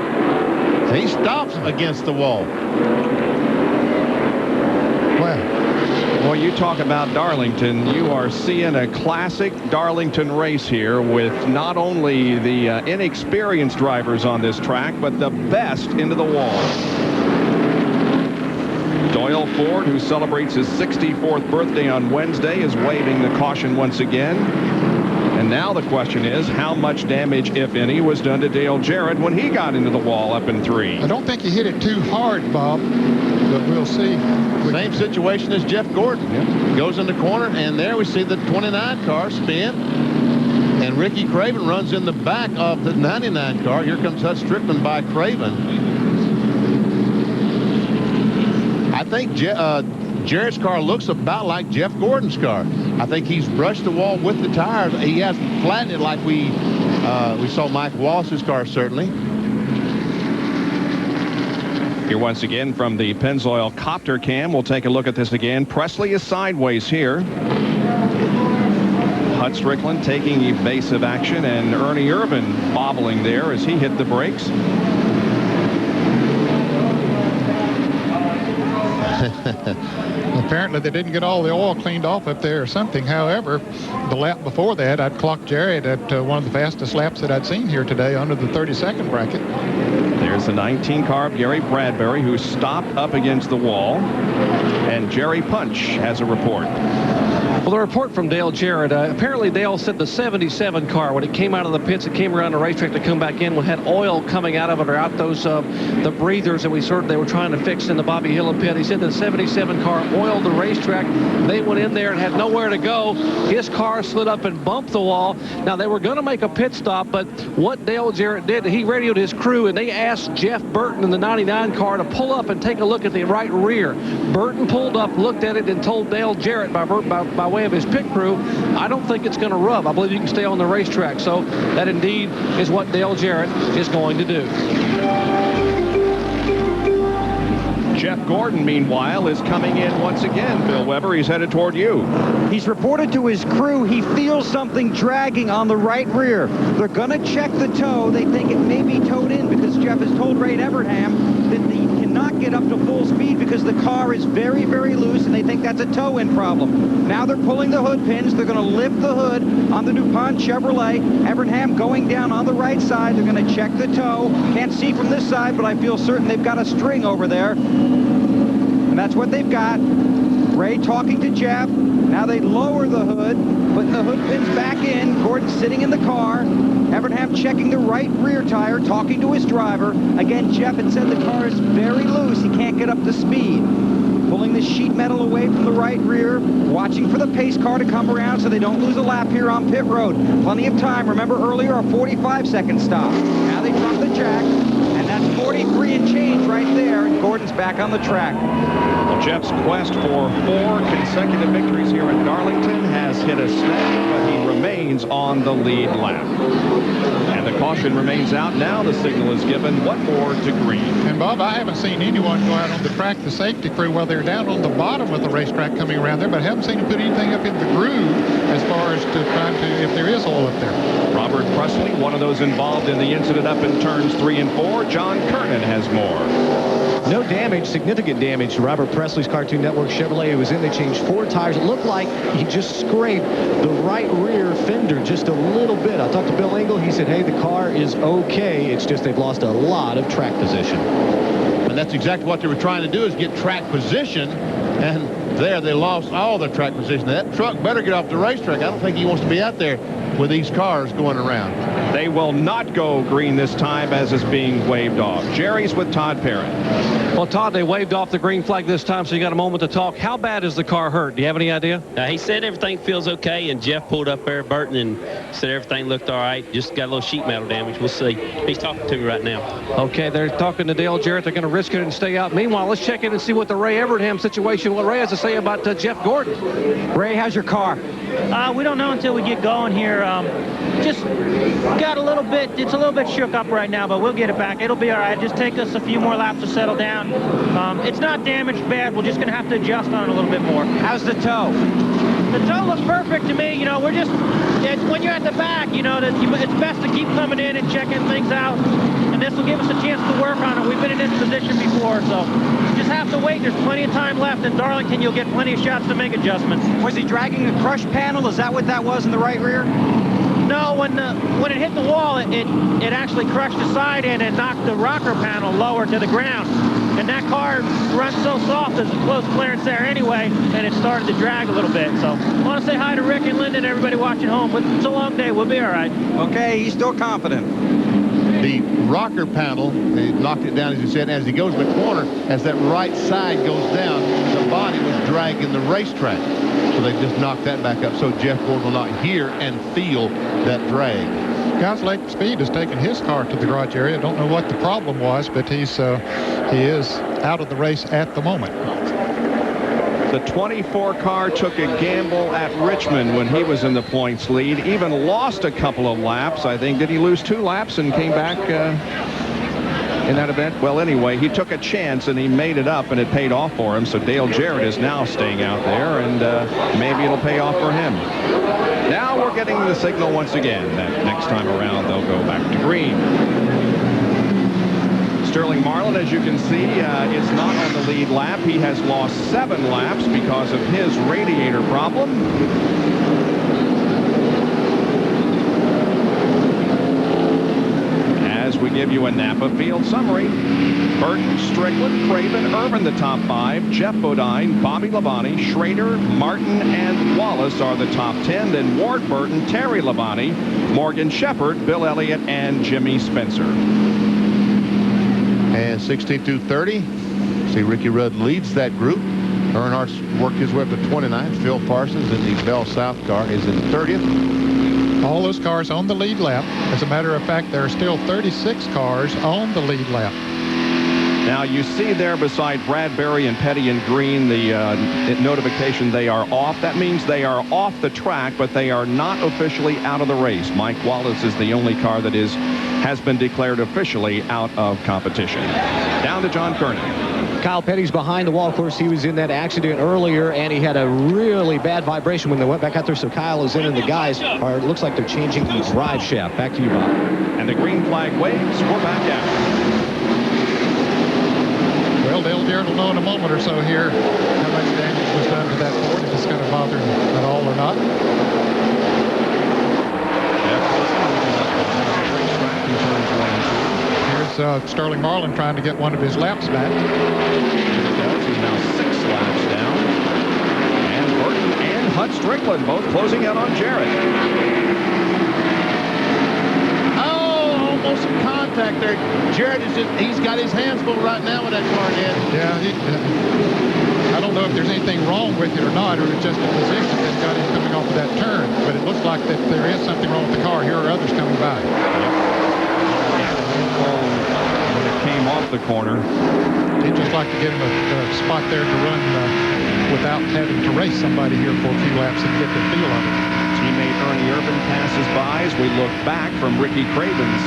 He stops against the wall. Well, you talk about Darlington. You are seeing a classic Darlington race here with not only the inexperienced drivers on this track, but the best into the wall. Doyle Ford, who celebrates his 64th birthday on Wednesday, is waving the caution once again. And now the question is, how much damage, if any, was done to Dale Jarrett when he got into the wall up in 3? I don't think he hit it too hard, Bob, but we'll see. Same situation as Jeff Gordon. Yeah. Goes in the corner, and there we see the 29 car spin. And Ricky Craven runs in the back of the 99 car. Here comes Hut Strickland by Craven. I think Jarrett's car looks about like Jeff Gordon's car. I think he's brushed the wall with the tires. He hasn't flattened it like we saw Mike Wallace's car, certainly. Here once again from the Pennzoil copter cam. We'll take a look at this again. Presley is sideways here. Hut Strickland taking evasive action, and Ernie Irvan bobbling there as he hit the brakes. Apparently they didn't get all the oil cleaned off up there or something. However, the lap before that, I'd clocked Jarrett at one of the fastest laps that I'd seen here today under the 32nd bracket. There's the 19 car of Gary Bradbury, who stopped up against the wall. And Jerry Punch has a report. Well, the report from Dale Jarrett, apparently Dale said the 77 car, when it came out of the pits, it came around the racetrack to come back in, had oil coming out of it, or out those the breathers that they were trying to fix in the Bobby Hillin pit. He said the 77 car oiled the racetrack. They went in there and had nowhere to go. His car slid up and bumped the wall. Now, they were going to make a pit stop, but what Dale Jarrett did, he radioed his crew, and they asked Jeff Burton in the 99 car to pull up and take a look at the right rear. Burton pulled up, looked at it, and told Dale Jarrett by way of his pit crew, I don't think it's going to rub. I believe you can stay on the racetrack. So that indeed is what Dale Jarrett is going to do. Jeff Gordon, meanwhile, is coming in once again. Bill Weber, he's headed toward you. He's reported to his crew he feels something dragging on the right rear. They're going to check the toe. They think it may be towed in because Jeff has told Ray Evernham that he cannot get up to full speed because the car is very, very loose, and they think that's a toe-in problem. Now they're pulling the hood pins. They're going to lift the hood on the DuPont Chevrolet. Evernham going down on the right side. They're going to check the toe. Can't see from this side, but I feel certain they've got a string over there. And that's what they've got. Ray talking to Jeff. Now they lower the hood, putting the hood pins back in. Gordon sitting in the car. Evernham checking the right rear tire, talking to his driver. Again, Jeff had said the car is very loose. He can't get up to speed. Pulling the sheet metal away from the right rear, watching for the pace car to come around so they don't lose a lap here on pit road. Plenty of time. Remember earlier, a 45-second stop. Now they drop the jack, and that's 43 and change right there, and Gordon's back on the track. Well, Jeff's quest for 4 consecutive victories here in Darlington has hit a snag, but he remains on the lead lap. And the caution remains out. Now the signal is given. 1 more to green. And, Bob, I haven't seen anyone go out on the track, the safety crew, while they're down on the bottom of the racetrack coming around there, but I haven't seen them put anything up in the groove as far as to trying to, if there is oil up there. Robert Presley, one of those involved in the incident up in turns 3 and 4. John Kernan has more. No damage, significant damage to Robert Presley's Cartoon Network Chevrolet. It was in, they changed 4 tires. It looked like he just scraped the right rear fender just a little bit. I talked to Bill Engel. He said, hey, the car is okay. It's just they've lost a lot of track position. And that's exactly what they were trying to do, is get track position. And there they lost all the track position. That truck better get off the racetrack. I don't think he wants to be out there with these cars going around. They will not go green this time, as is being waved off. Jerry's with Todd Perrin. Well, Todd, they waved off the green flag this time, so you got a moment to talk. How bad is the car hurt? Do you have any idea? He said everything feels okay, and Jeff pulled up there, Burton, and said everything looked all right. Just got a little sheet metal damage. We'll see. He's talking to me right now. Okay, they're talking to Dale Jarrett. They're going to risk it and stay out. Meanwhile, let's check in and see what the Ray Evernham situation, what Ray has to say about Jeff Gordon. Ray, how's your car? We don't know until we get going here. Just got a little bit, it's a little bit shook up right now, but we'll get it back. It'll be all right. Just take us a few more laps to settle down. It's not damaged bad. We're just going to have to adjust on it a little bit more. How's the toe? The toe looks perfect to me. You know, we're just, when you're at the back, you know, it's best to keep coming in and checking things out. And this will give us a chance to work on it. We've been in this position before, so just have to wait. There's plenty of time left. In Darlington, you'll get plenty of shots to make adjustments. Was he dragging a crush panel? Is that what that was in the right rear? No, when it hit the wall, it actually crushed the side in and knocked the rocker panel lower to the ground. And that car runs so soft, there's a close clearance there anyway, and it started to drag a little bit. So I want to say hi to Rick and Lyndon, everybody watching home. It's a long day. We'll be all right. Okay, he's still confident. The rocker panel, they knocked it down, as you said. As he goes in the corner, as that right side goes down, the body was dragging the racetrack. So they just knocked that back up so Jeff Gordon will not hear and feel that drag. Guys, Lake Speed has taken his car to the garage area. Don't know what the problem was, but he is out of the race at the moment. The 24 car took a gamble at Richmond when he was in the points lead. Even lost a couple of laps. I think, did he lose 2 laps and came back in that event? Well, anyway, he took a chance and he made it up, and it paid off for him. So Dale Jarrett is now staying out there, and maybe it'll pay off for him. Now we're getting the signal once again that next time around they'll go back to green. Sterling Marlin, as you can see, is not on the lead lap. He has lost 7 laps because of his radiator problem. As we give you a Napa field summary, Burton, Strickland, Craven, Irvin the top 5, Jeff Bodine, Bobby Labonte, Schrader, Martin, and Wallace are the top 10. Then Ward Burton, Terry Labonte, Morgan Shepherd, Bill Elliott, and Jimmy Spencer. And 16 through 30, see Ricky Rudd leads that group. Earnhardt's worked his way up to 29th. Phil Parsons in the Bell South car is in 30th. All those cars on the lead lap. As a matter of fact, there are still 36 cars on the lead lap. Now you see there beside Bradbury and Petty and Green the notification they are off. That means they are off the track, but they are not officially out of the race. Mike Wallace is the only car that has been declared officially out of competition. Down to John Kernan. Kyle Petty's behind the wall. Of course, he was in that accident earlier, and he had a really bad vibration when they went back out there. So Kyle is in, and the guys it looks like they're changing the drive shaft. Back to you, Bob. And the green flag waves. We're back out. Well, Dale Jarrett will know in a moment or so here how much damage was done to that Ford, if it's going to bother him at all or not. Here's Sterling Marlin trying to get one of his laps back. He's now 6 laps down. And Burton and Hut Strickland both closing out on Jarrett. Almost some contact there. Jarrett he's got his hands full right now with that car, Dad. Yeah, I don't know if there's anything wrong with it or not, or it's just a position that's got him coming off of that turn. But it looks like that there is something wrong with the car. Here are others coming by. When it came off the corner. He'd just like to get him a spot there to run without having to race somebody here for a few laps and get the feel of it. Teammate Ernie Irvin passes by as we look back from Ricky Craven's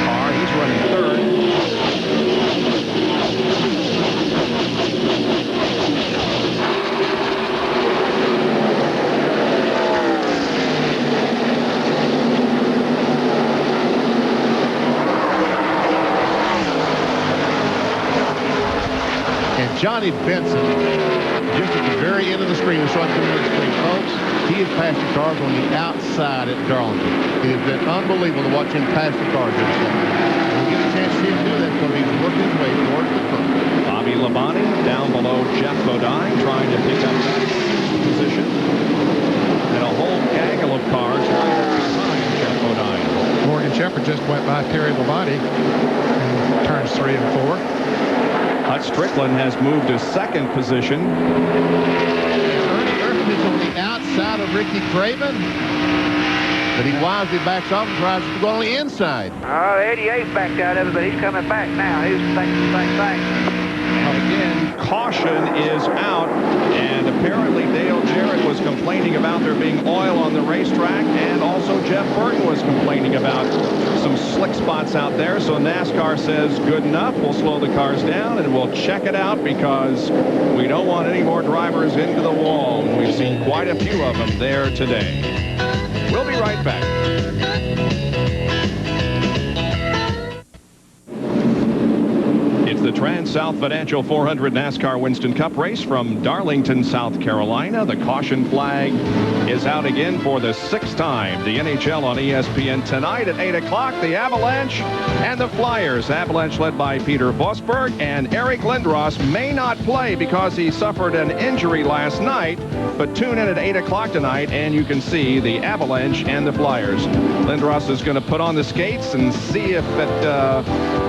car. He's running 3rd. And Johnny Benson, just at the very end of the screen, we're showing the screen, folks. He has passed the cars on the outside at Darlington. It has been unbelievable to watch him pass the cars this morning. We'll get a chance to see him do that because he's working his way towards the front. Bobby Labonte down below Jeff Bodine trying to pick up that position. And a whole gaggle of cars right behind Jeff Bodine. Morgan Shepherd driver just went by Terry Labonte in turns 3 and 4. Hut Strickland has moved to second position. Ernie Irvin is on the outside of Ricky Craven. But he wisely backs off and tries to go on the inside. 88 backed out of it, but he's coming back now. He's thinking the same thing. Again, caution is out, and apparently Dale Jarrett was complaining about there being oil on the racetrack, and also Jeff Burton was complaining about some slick spots out there. So NASCAR says good enough, we'll slow the cars down and we'll check it out because we don't want any more drivers into the wall. We've seen quite a few of them there today. We'll be right back. It's the TranSouth Financial 400 NASCAR Winston Cup race from Darlington, South Carolina. The caution flag is out again for the 6th time. The NHL on ESPN tonight at 8 o'clock. The Avalanche and the Flyers. Avalanche led by Peter Forsberg, and Eric Lindros may not play because he suffered an injury last night. But tune in at 8 o'clock tonight, and you can see the Avalanche and the Flyers. Lindros is going to put on the skates and see if it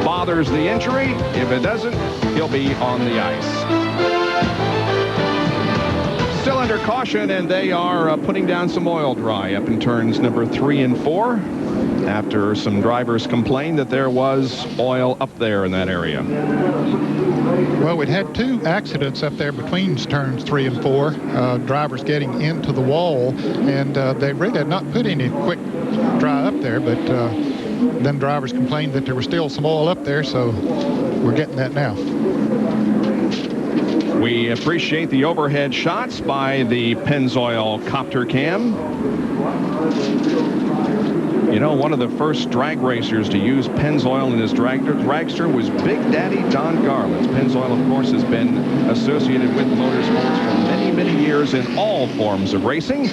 bothers the injury. If it doesn't, he'll be on the ice. Still under caution, and they are putting down some oil dry up in turns number 3 and 4 after some drivers complained that there was oil up there in that area. Well, we'd had 2 accidents up there between turns 3 and 4, drivers getting into the wall, and they really had not put any quick dry up there, but then drivers complained that there was still some oil up there, so we're getting that now. We appreciate the overhead shots by the Pennzoil Copter Cam. You know, one of the first drag racers to use Pennzoil in his dragster was Big Daddy Don Garlits. Pennzoil, of course, has been associated with motorsports for many, many years in all forms of racing,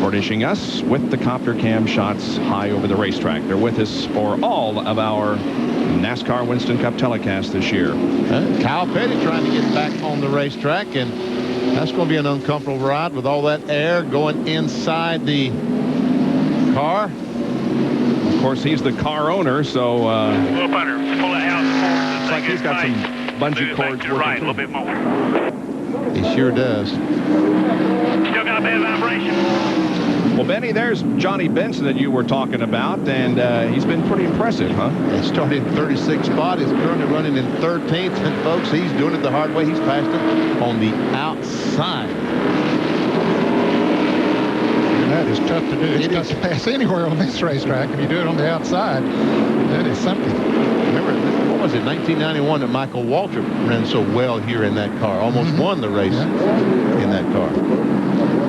furnishing us with the Copter Cam shots high over the racetrack. They're with us for all of our NASCAR Winston Cup telecast this year. Kyle Petty trying to get back on the racetrack, and that's going to be an uncomfortable ride with all that air going inside the car. Of course, he's the car owner, so Pull up under, pull it out. Looks like he's got some bungee cords working. Right, a little bit more. He sure does. Still got a bit of vibration. Well, Benny, there's Johnny Benson that you were talking about, and he's been pretty impressive, huh? He started in 36th spot. He's currently running in 13th, and folks, he's doing it the hard way. He's passed it on the outside. That is tough to do. It's tough to pass anywhere on this racetrack. If you do it on the outside, that is something. Remember, what was it, 1991 that Michael Walter ran so well here in that car. Almost won the race in that car.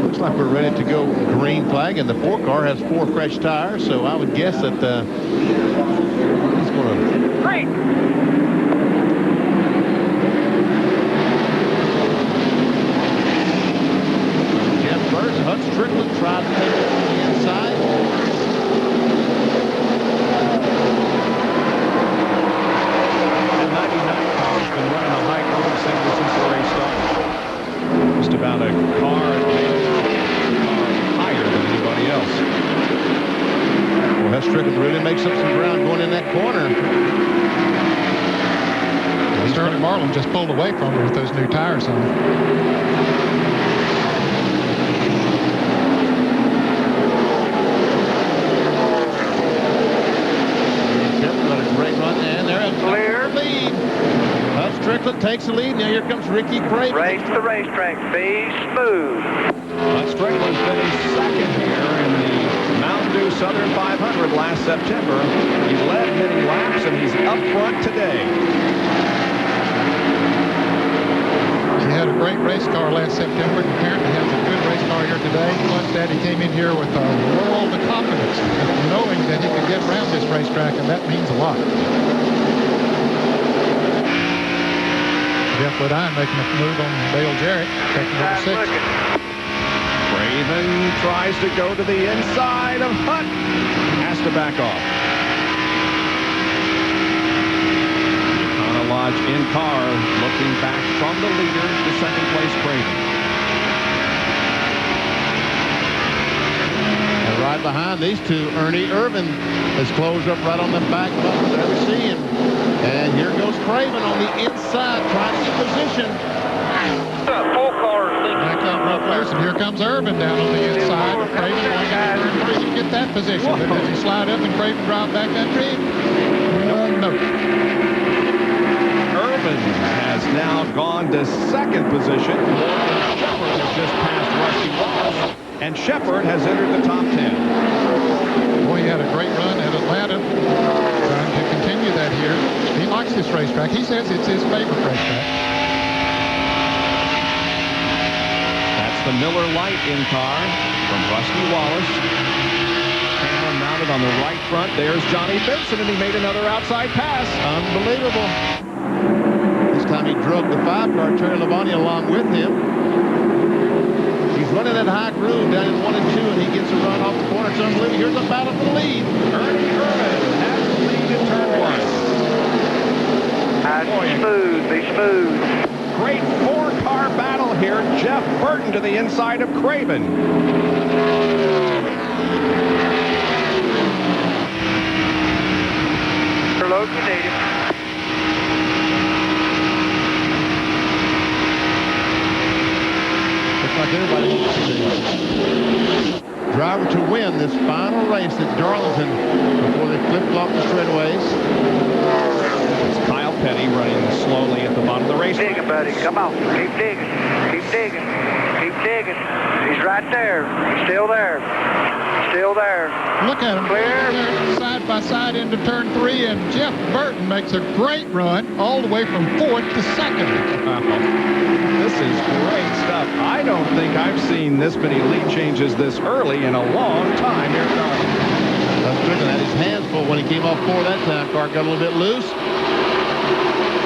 Looks like we're ready to go green flag, and the 4 car has 4 fresh tires, so I would guess that he's going to... Green! First, Hut Strickland tried to take it on the inside. And 99 car's been running a high growth single since the race started. Just about a car higher than anybody else. Well, Hut Strickland really makes up some ground going in that corner. Sterling Marlin just pulled away from her with those new tires on. Strickland takes the lead. Now here comes Ricky Craven. Race to the racetrack. Be smooth. Strickland finished second here in the Mountain Dew Southern 500 last September. He led many laps, and he's up front today. He had a great race car last September, and apparently has a good race car here today. Plus, Daddy came in here with a world of confidence, knowing that he could get around this racetrack, and that means a lot. Jeff Ledine making a move on Dale Jarrett, taking number 6. Craven tries to go to the inside of Hutt. Has to back off. Econo Lodge in car, looking back from the leader to second place Craven. right behind these two, Ernie Irvin has closed up right on the back bumper there we see him. And here goes Craven on the inside trying to get position. Full car Back up real close, and here comes Irvin down on the inside. Craven going into turn 3 to get that position. But does he slide up and Craven drop back country? No. Irvin has now gone to second position. Shepard has just passed Rusty Wallace, and Shepard has entered the top 10. Boy, he had a great run at Atlanta. Trying to continue that here. He likes this racetrack. He says it's his favorite racetrack. That's the Miller Lite in car from Rusty Wallace. Camera mounted on the right front. There's Johnny Benson, and he made another outside pass. Unbelievable. This time he drove the 5-car, Terry Labonte, along with him. He's running that high groove down in 1 and 2, and he gets a run off the corner. It's unbelievable. Here's a battle for the lead. Ernie Irvin has the lead in turn 1. Be smooth. Great 4-car battle here. Jeff Burton to the inside of Craven. Load you need it. Looks like everybody wants to. Driver to win this final race at Darlington before they flip-flop the straightaways. It's Kyle Petty running slowly at the bottom of the race. Keep digging, buddy. Come on. Keep digging. Keep digging. Keep digging. He's right there. He's still there. Still there. Look at him. Clear. They're side by side into turn 3, and Jeff Burton makes a great run all the way from 4th to 2nd. This is great stuff. I don't think I've seen this many lead changes this early in a long time here at Darlington. That's Strickland had his hands full when he came off 4 that time. Car got a little bit loose.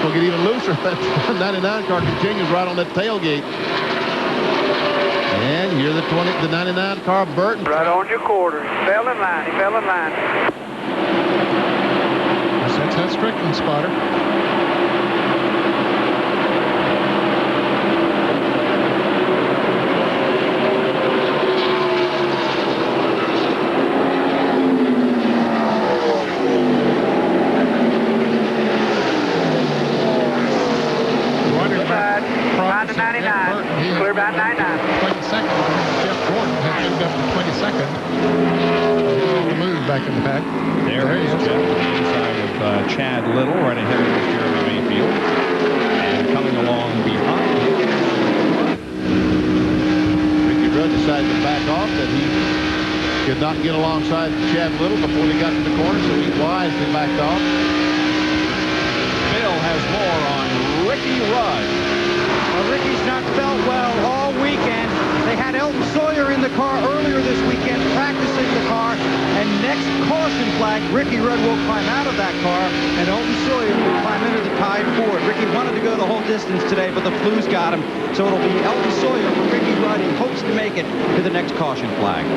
Will get even looser. That 99 car continues right on that tailgate. And here's the 99 car, Burton. Right on your quarter. He fell in line. He fell in line. That's that Strickland spotter. Clear about 99. 22nd. Jeff Gordon had moved up to 22nd. He'll move back in the pack. There he is. Jeff on the inside of Chad Little, right ahead of Jeremy Mayfield. And coming along behind him. Ricky Rudd decided to back off, that he could not get alongside Chad Little before they got to the corner, so he wisely backed off. Bill has more on Ricky Rudd. Well, Ricky's not felt well all weekend. They had Elton Sawyer in the car earlier this weekend practicing the car, and next caution flag, Ricky Rudd will climb out of that car, and Elton Sawyer will climb into the tied Ford. Ricky wanted to go the whole distance today, but the flu's got him, so it'll be Elton Sawyer for Ricky Rudd. He hopes to make it to the next caution flag.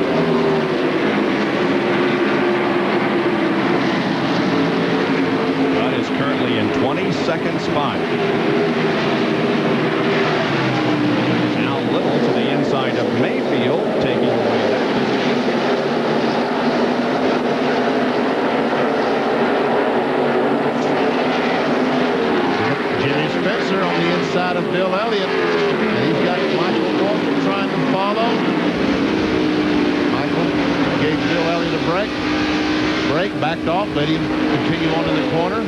Rudd is currently in 22nd spot. Little to the inside of Mayfield, taking away that position. Jimmy Spencer on the inside of Bill Elliott, and he's got Michael Walker trying to follow. Michael gave Bill Elliott a break, backed off, let him continue on in the corner.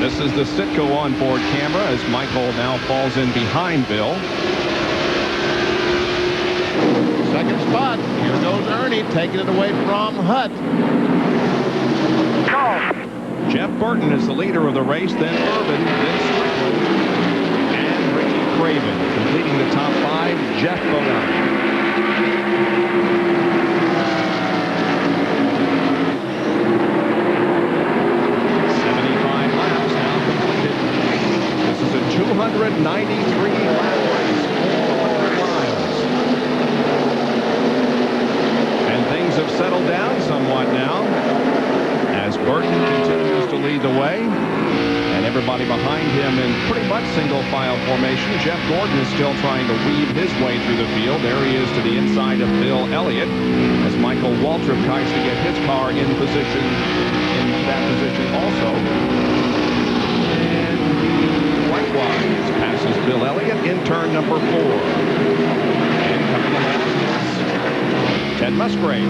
This is the Citgo onboard camera as Michael now falls in behind Bill. Second spot. Here goes Ernie taking it away from Hutt. Jeff Burton is the leader of the race, then Irvin, then Strickland, and Ricky Craven. Completing the top 5, Jeff Burton. 75 laps now completed. This is a 293 lap race, 400 miles. Things have settled down somewhat now as Burton continues to lead the way, and everybody everybody behind him in pretty much single file formation. Jeff Gordon is still trying to weave his way through the field. There he is to the inside of Bill Elliott as Michael Waltrip tries to get his car in position, in that position also. And likewise passes Bill Elliott in turn number 4. And coming ahead is Ted Musgrave.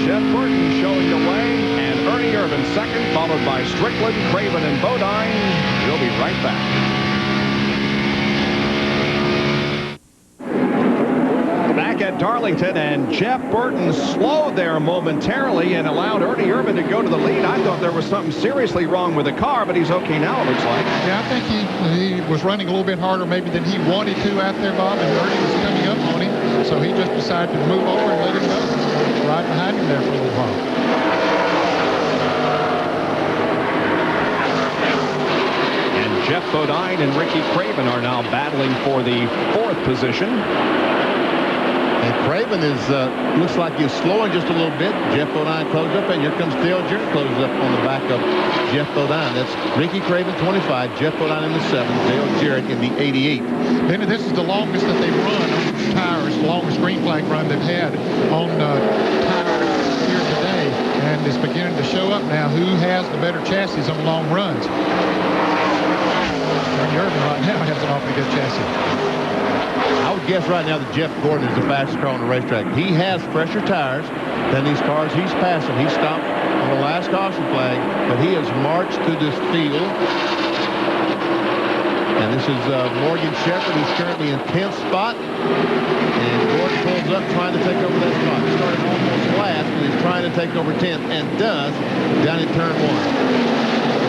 Jeff Burton showing the way, and Ernie Irvan second, followed by Strickland, Craven, and Bodine. We'll be right back. Back at Darlington, and Jeff Burton slowed there momentarily and allowed Ernie Irvan to go to the lead. I thought there was something seriously wrong with the car, but he's okay now, it looks like. Yeah, I think he was running a little bit harder maybe than he wanted to out there, Bob, and Ernie was coming up on him, so he just decided to move over and let him go. Right behind him there for a little while. And Jeff Bodine and Ricky Craven are now battling for the 4th position. And Craven is looks like he's slowing just a little bit. Jeff Bodine closes up, and here comes Dale Jarrett closes up on the back of Jeff Bodine. That's Ricky Craven 25, Jeff Bodine in the 7, Dale Jarrett in the 88. Then this is the longest that they've run on tires, the longest green flag run they've had on tires here today, and it's beginning to show up now who has the better chassis on long runs. Ernie Irvan right now has an awfully good chassis. I would guess right now that Jeff Gordon is the fastest car on the racetrack. He has fresher tires than these cars he's passing. He stopped on the last caution flag, but he has marched to this field. And this is Morgan Shepherd, who's currently in 10th spot. And Gordon pulls up trying to take over that spot. He started almost last, but he's trying to take over 10th, and does down in turn 1.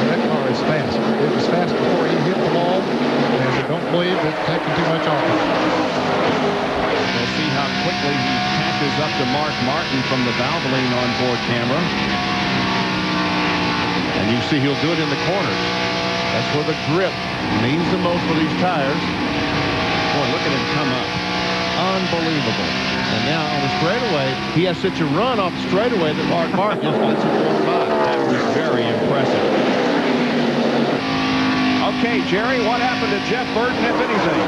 That car is fast. It was fast before he hit the wall, and I don't believe it's taking too much off it. We'll see how quickly he catches up to Mark Martin from the Valvoline onboard camera. And you see he'll do it in the corners. That's where the grip means the most for these tires. Boy, look at him come up. Unbelievable. And now on the straightaway, he has such a run off the straightaway that Mark Martin just lets him go by. That was very impressive. Okay, Jerry, what happened to Jeff Burton, if anything?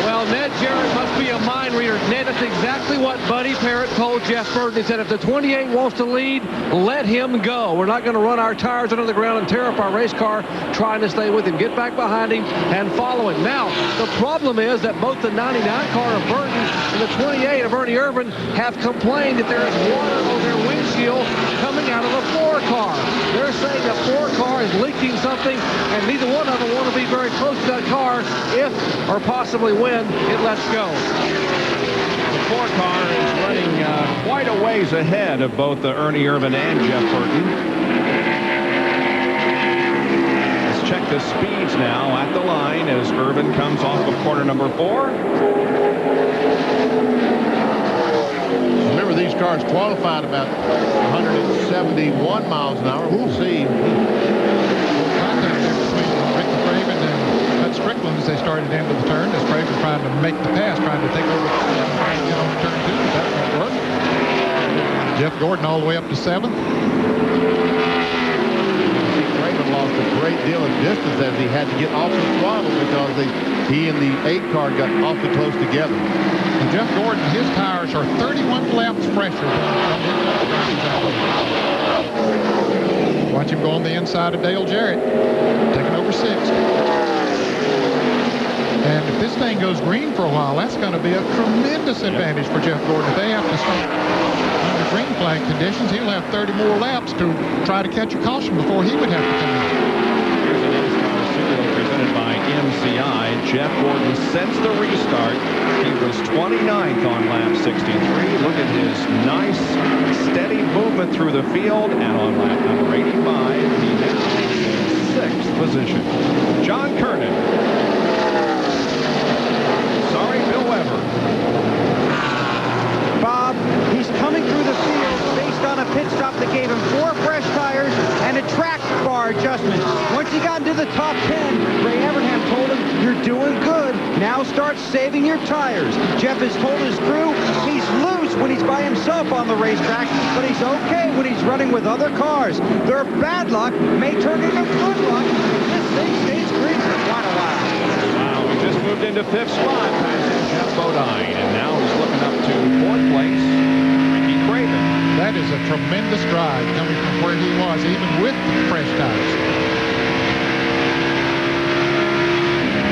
Well, Ned Jarrett must be a mind reader. Ned, that's exactly what Buddy Parrott told Jeff Burton. He said, if the 28 wants to lead, let him go. We're not going to run our tires under the ground and tear up our race car trying to stay with him. Get back behind him and follow him. Now, the problem is that both the 99 car of Burton and the 28 of Ernie Irvan have complained that there is water on their windshield coming out of the 4 car. They're saying the 4 car is leaking something, and neither one of them want to be very close to that car if, or possibly when, it lets go. The 4 car is running quite a ways ahead of both Ernie Irvan and Jeff Burton. Let's check the speeds now at the line as Irvan comes off of corner number 4. Remember, these cars qualified about 171 miles an hour. We'll see. Strickland as they started into the turn. As Craven trying to make the pass, trying to take over turn 2. That won't work. Jeff Gordon all the way up to 7th. Craven lost a great deal of distance as he had to get off the throttle because he and the 8 car got awfully close together. And Jeff Gordon, his tires are 31 laps fresher than his other drivers out there. Watch him go on the inside of Dale Jarrett, taking over 6th. And if this thing goes green for a while, that's going to be a tremendous advantage for Jeff Gordon. If they have to start under green flag conditions, he'll have 30 more laps to try to catch a caution before he would have to come in. Here's an NASCAR serial presented by MCI. Jeff Gordon since the restart, he was 29th on lap 63. Look at his nice, steady movement through the field. And on lap number 85, he now is in 6th position. John Kernan. Bill Weber. Bob, he's coming through the field based on a pit stop that gave him 4 fresh tires and a track bar adjustment. Once he got into the top 10, Ray Evernham told him, you're doing good. Now start saving your tires. Jeff has told his crew he's loose when he's by himself on the racetrack, but he's okay when he's running with other cars. Their bad luck may turn into good luck if this thing stays green for quite a while. Wow, we just moved into 5th spot, passing Jeff Bodine, and now he's looking up to 4th place, Ricky Craven. That is a tremendous drive coming from where he was, even with the fresh tires.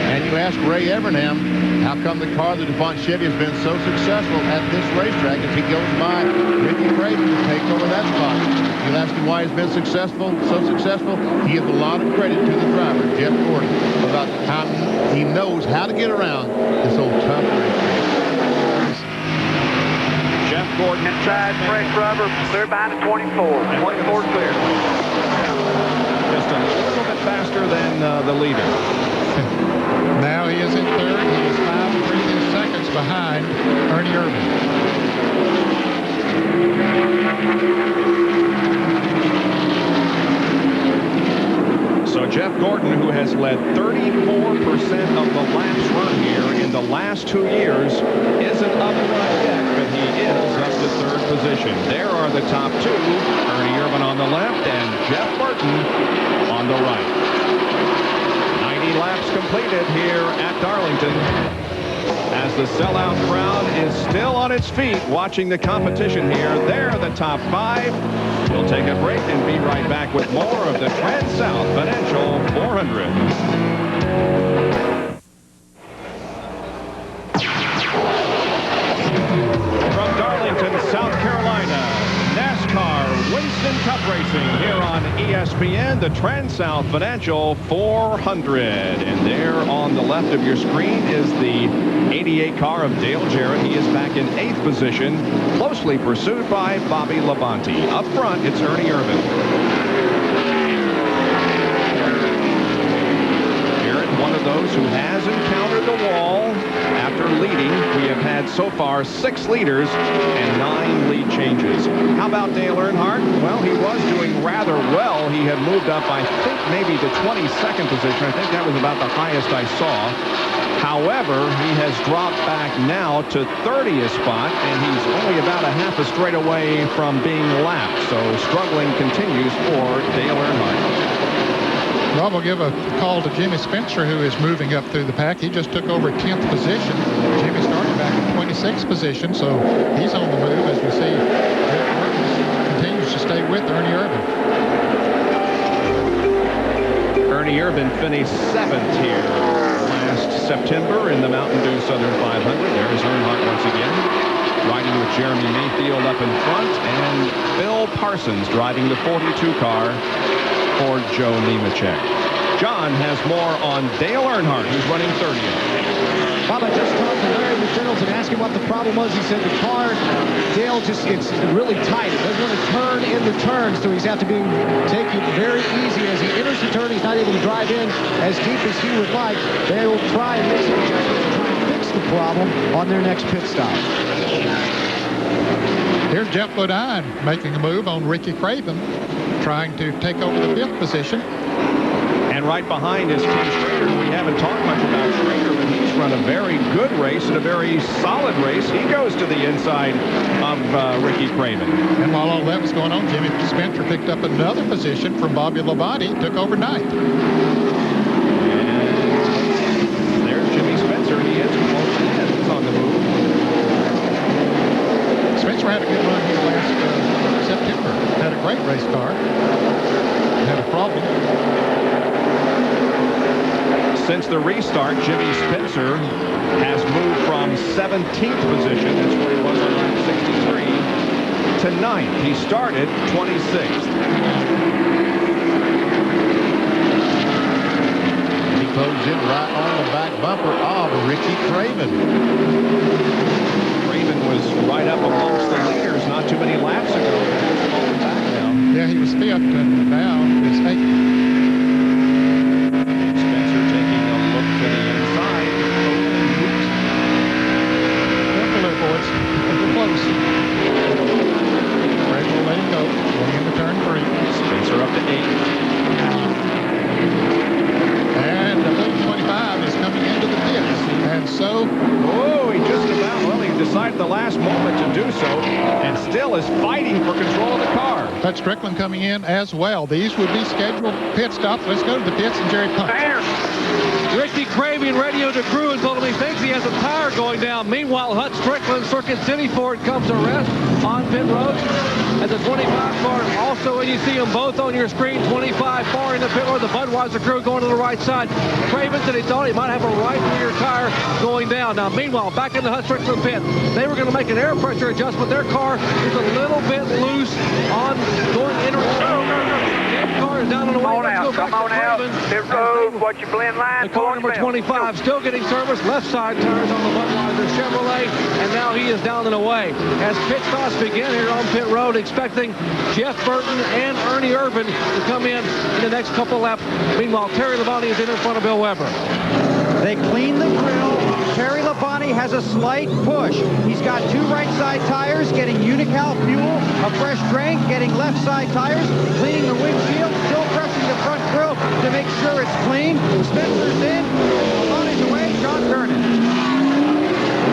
And you ask Ray Evernham, how come the car, the DuPont Chevy, has been so successful at this racetrack as he goes by Ricky Craven to take over that spot? You'll ask him why he's been successful, so successful. He gives a lot of credit to the driver, Jeff Gordon, about how he knows how to get around this old tough racetrack. Jeff Gordon inside, fresh rubber, clear behind the 24. 24 clear. Just a little bit faster than the leader. Now he is in 3rd. He is 5 3 seconds behind Ernie Irvin. So Jeff Gordon, who has led 34% of the laps run here in the last 2 years, isn't up front yet, but he is up to 3rd position. There are the top 2, Ernie Irvin on the left and Jeff Burton on the right. 90 laps completed here at Darlington as the sellout crowd is still on its feet watching the competition here. They're the top 5. We'll take a break and be right back with more of the TranSouth Financial 400. From Darlington, South Carolina, NASCAR Winston Cup Racing here on ESPN, the TranSouth Financial 400. And there on the left of your screen is the 88 car of Dale Jarrett. He is back in 8th position, closely pursued by Bobby Labonte. Up front, it's Ernie Irvin. Jarrett, one of those who has encountered the wall. After leading, we have had so far 6 leaders and 9 lead changes. How about Dale Earnhardt? Well, he was doing rather well. He had moved up, I think, maybe to 22nd position. I think that was about the highest I saw. However, he has dropped back now to 30th spot, and he's only about a half a straight away from being lapped. So struggling continues for Dale Earnhardt. Rob will give a call to Jimmy Spencer, who is moving up through the pack. He just took over 10th position. Jimmy started back in 26th position, so he's on the move as we see continues to stay with Ernie Irvin. Ernie Irvin finished 7th here last September in the Mountain Dew Southern 500. There's Earnhardt once again, riding with Jeremy Mayfield up in front, and Bill Parsons driving the 42 car for Joe Nemechek. John has more on Dale Earnhardt, who's running 30th. Bob, I just talked to Larry McReynolds and asked him what the problem was. He said the car, Dale, it's really tight. It doesn't want to turn in the turns, so he's have to take it very easy. As he enters the turn, he's not able to drive in as deep as he would like. They will try and make some adjustments to try and fix the problem on their next pit stop. Here's Jeff Bodine making a move on Ricky Craven, trying to take over the 5th position. And right behind is Tim Schrader. We haven't talked much about Schrader, but he's run a very good race and a very solid race. He goes to the inside of Ricky Craven. And while all that was going on, Jimmy Spencer picked up another position from Bobby Labonte, took over 9th. And there's Jimmy Spencer. He is close ahead. He's on the move. Spencer had a good run here last September. Had a great race car. Had a problem. Since the restart, Jimmy Spencer has moved from 17th position, that's where he was on lap 63, to 9th. He started 26th. He goes in right on the back bumper of Ricky Craven. Craven was right up amongst the leaders not too many laps ago. He's falling back now. Yeah, he was 5th, and now is 8th. Spencer taking a look to the inside. Careful there, boys. They're close. Craven will let him go. Going into turn 3. Spencer up to 8th. And the 25 is coming into the pits. And Strickland coming in as well. These would be scheduled pit stops. Let's go to the pits and Jerry Punch. Ricky Craven radioed to crew and told him he thinks he has a tire going down. Meanwhile, Hut Strickland, Circuit City Ford, comes to rest on pit road. As the 25 car also, and you see them both on your screen, 25 far in the pit road. The Budweiser crew going to the right side. Craven said he thought he might have a right rear tire going down. Now, meanwhile, back in the Hut Strickland pit, they were going to make an air pressure adjustment. Their car is a little bit loose on going in. Car is down and away. Come on out. Pit road, watch your blend line. The car number 25 still getting service. Left side tires on the Budweiser Chevrolet, and now he is down and away. As pit stops begin here on pit road, expecting Jeff Burton and Ernie Irvin to come in the next couple laps. Meanwhile, Terry Labonte is in front of Bill Weber. They clean the grill. Terry Labonte has a slight push. He's got two right side tires, getting Unical fuel, a fresh drain, getting left side tires, cleaning the windshield, still pressing the front grill to make sure it's clean. Spencer's in, Labonte's away, John Kernan.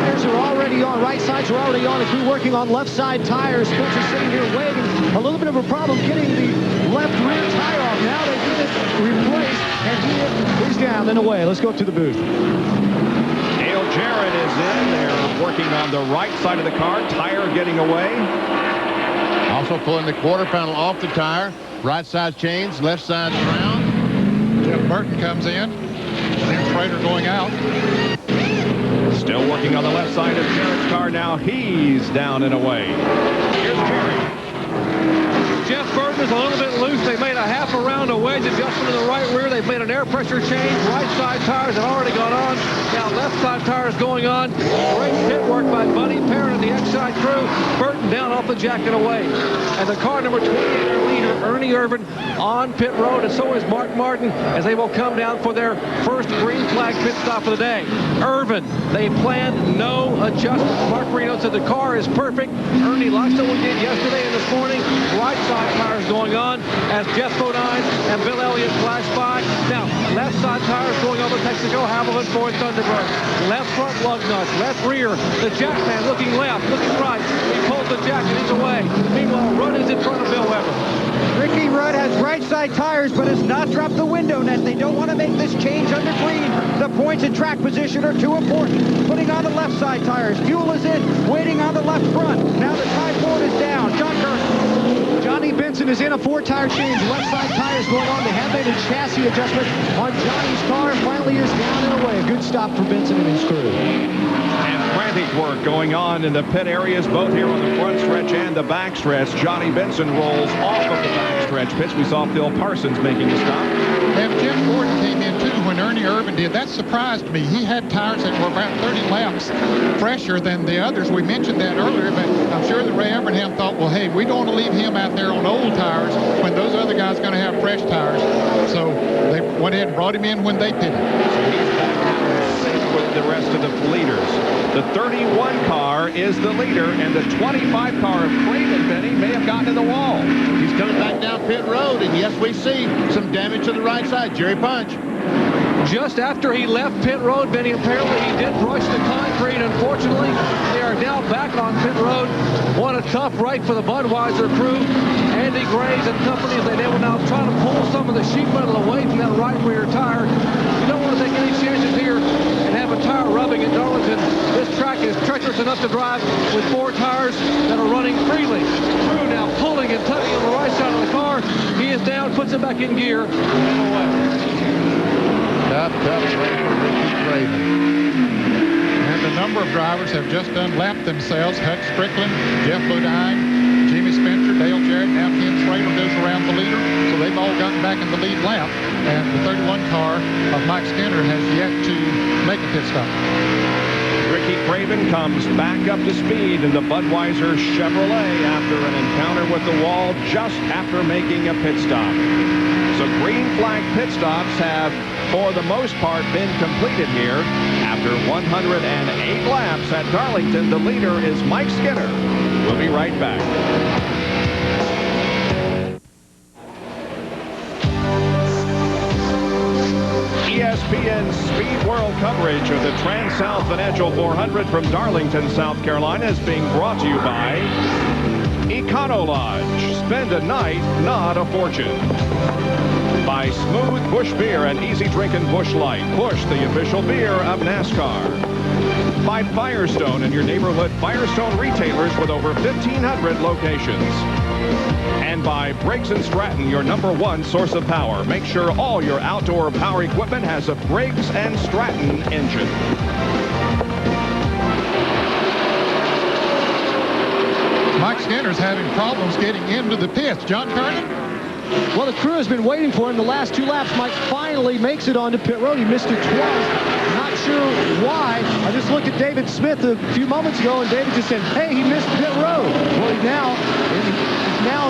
Tires are already on, right sides are already on. The crew working on left side tires. Spencer sitting here waiting. A little bit of a problem getting the left rear tire off. Now they get it replaced, and he is down and away. Let's go up to the booth. Dale Jarrett is in. They're working on the right side of the car. Tire getting away. Also pulling the quarter panel off the tire. Right side chains, left side round. Jeff Burton comes in. Jim Schrader going out. Still working on the left side of Jarrett's car now. He's down and away. Here's Jerry. Jeff Burton is a little bit loose. They made a half a round of wedge adjustment in the right rear. They've made an air pressure change. Right side tires have already gone on. Now left side tires going on. Great pit work by Buddy Perrin and the X-side crew. Burton down off the jack and away. And the car number 28, their leader, Ernie Irvin, on pit road, and so is Mark Martin, as they will come down for their first green flag pit stop of the day. Irvin, they planned no adjustments. Mark Marino said the car is perfect. Ernie likes what we did yesterday and this morning. Right side tires going on as Jeff Bodine and Bill Elliott flash by. Now, left side tires going over Texaco, Hamilton, Ford, Thunderbird. Left front lug nuts, left rear. The jack man looking left, looking right. He pulls the jack and he's away. Meanwhile, Rudd is in front of Bill Weber. Ricky Rudd has right side tires, but has not dropped the window net. They don't want to make this change under green. The points and track position are too important. Putting on the left side tires. Fuel is in, waiting on the left front. Now the tie Ford is down. John Kernan. Johnny Benson is in a four-tire change. Left side tires going on. They have made a chassis adjustment on Johnny's car. Finally is down and away. A good stop for Benson and his crew. And frantic work going on in the pit areas, both here on the front stretch and the back stretch. Johnny Benson rolls off of the back stretch pits. We saw Phil Parsons making a stop. And Jim Gordon came in too when Ernie Irvin did. That surprised me. He had tires that were about 30 laps fresher than the others. We mentioned that earlier, but I'm sure that Ray Abraham thought, well, hey, we don't want to leave him out there on old tires when those other guys are going to have fresh tires. So they went ahead and brought him in when they pitted. So he's back now safe with the rest of the leaders. The 31 car is the leader, and the 25 car of Craven Benny may have gotten in the wall. He's coming back down pit road, and yes, we see some damage to the right side. Jerry Punch. Just after he left pit road, Benny, apparently he did brush the concrete. Unfortunately, they are now back on pit road. What a tough right for the Budweiser crew. Andy Graves and company, they will now try to pull some of the sheet metal away from that right rear tire. You don't want to take any chances here and have a tire rubbing at Darlington. This track is treacherous enough to drive with four tires that are running freely. Crew now pulling and tugging on the right side of the car. He is down, puts it back in gear, and away. Tough race for Ricky Craven. And a number of drivers have just unlapped themselves. Hut Strickland, Jeff Bodine, Jimmy Spencer, Dale Jarrett, now Ken Schrader goes around the leader. So they've all gotten back in the lead lap. And the 31 car of Mike Skinner has yet to make a pit stop. Ricky Craven comes back up to speed in the Budweiser Chevrolet after an encounter with the wall just after making a pit stop. So green flag pit stops have, for the most part, been completed here. After 108 laps at Darlington, the leader is Mike Skinner. We'll be right back. ESPN Speed World coverage of the TranSouth Financial 400 from Darlington, South Carolina is being brought to you by Econo Lodge. Spend a night, not a fortune. By Smooth Bush Beer and Easy Drinking Bush Light. Bush, the official beer of NASCAR. By Firestone and your neighborhood Firestone retailers with over 1,500 locations. And by Briggs & Stratton, your #1 source of power. Make sure all your outdoor power equipment has a Briggs & Stratton engine. Mike Skinner's having problems getting into the pits. John Kernan? Well, the crew has been waiting for him the last 2 laps. Mike finally makes it onto pit road. He missed it twice. Not sure why. I just looked at David Smith a few moments ago, and David just said, hey, he missed pit road. Well, he now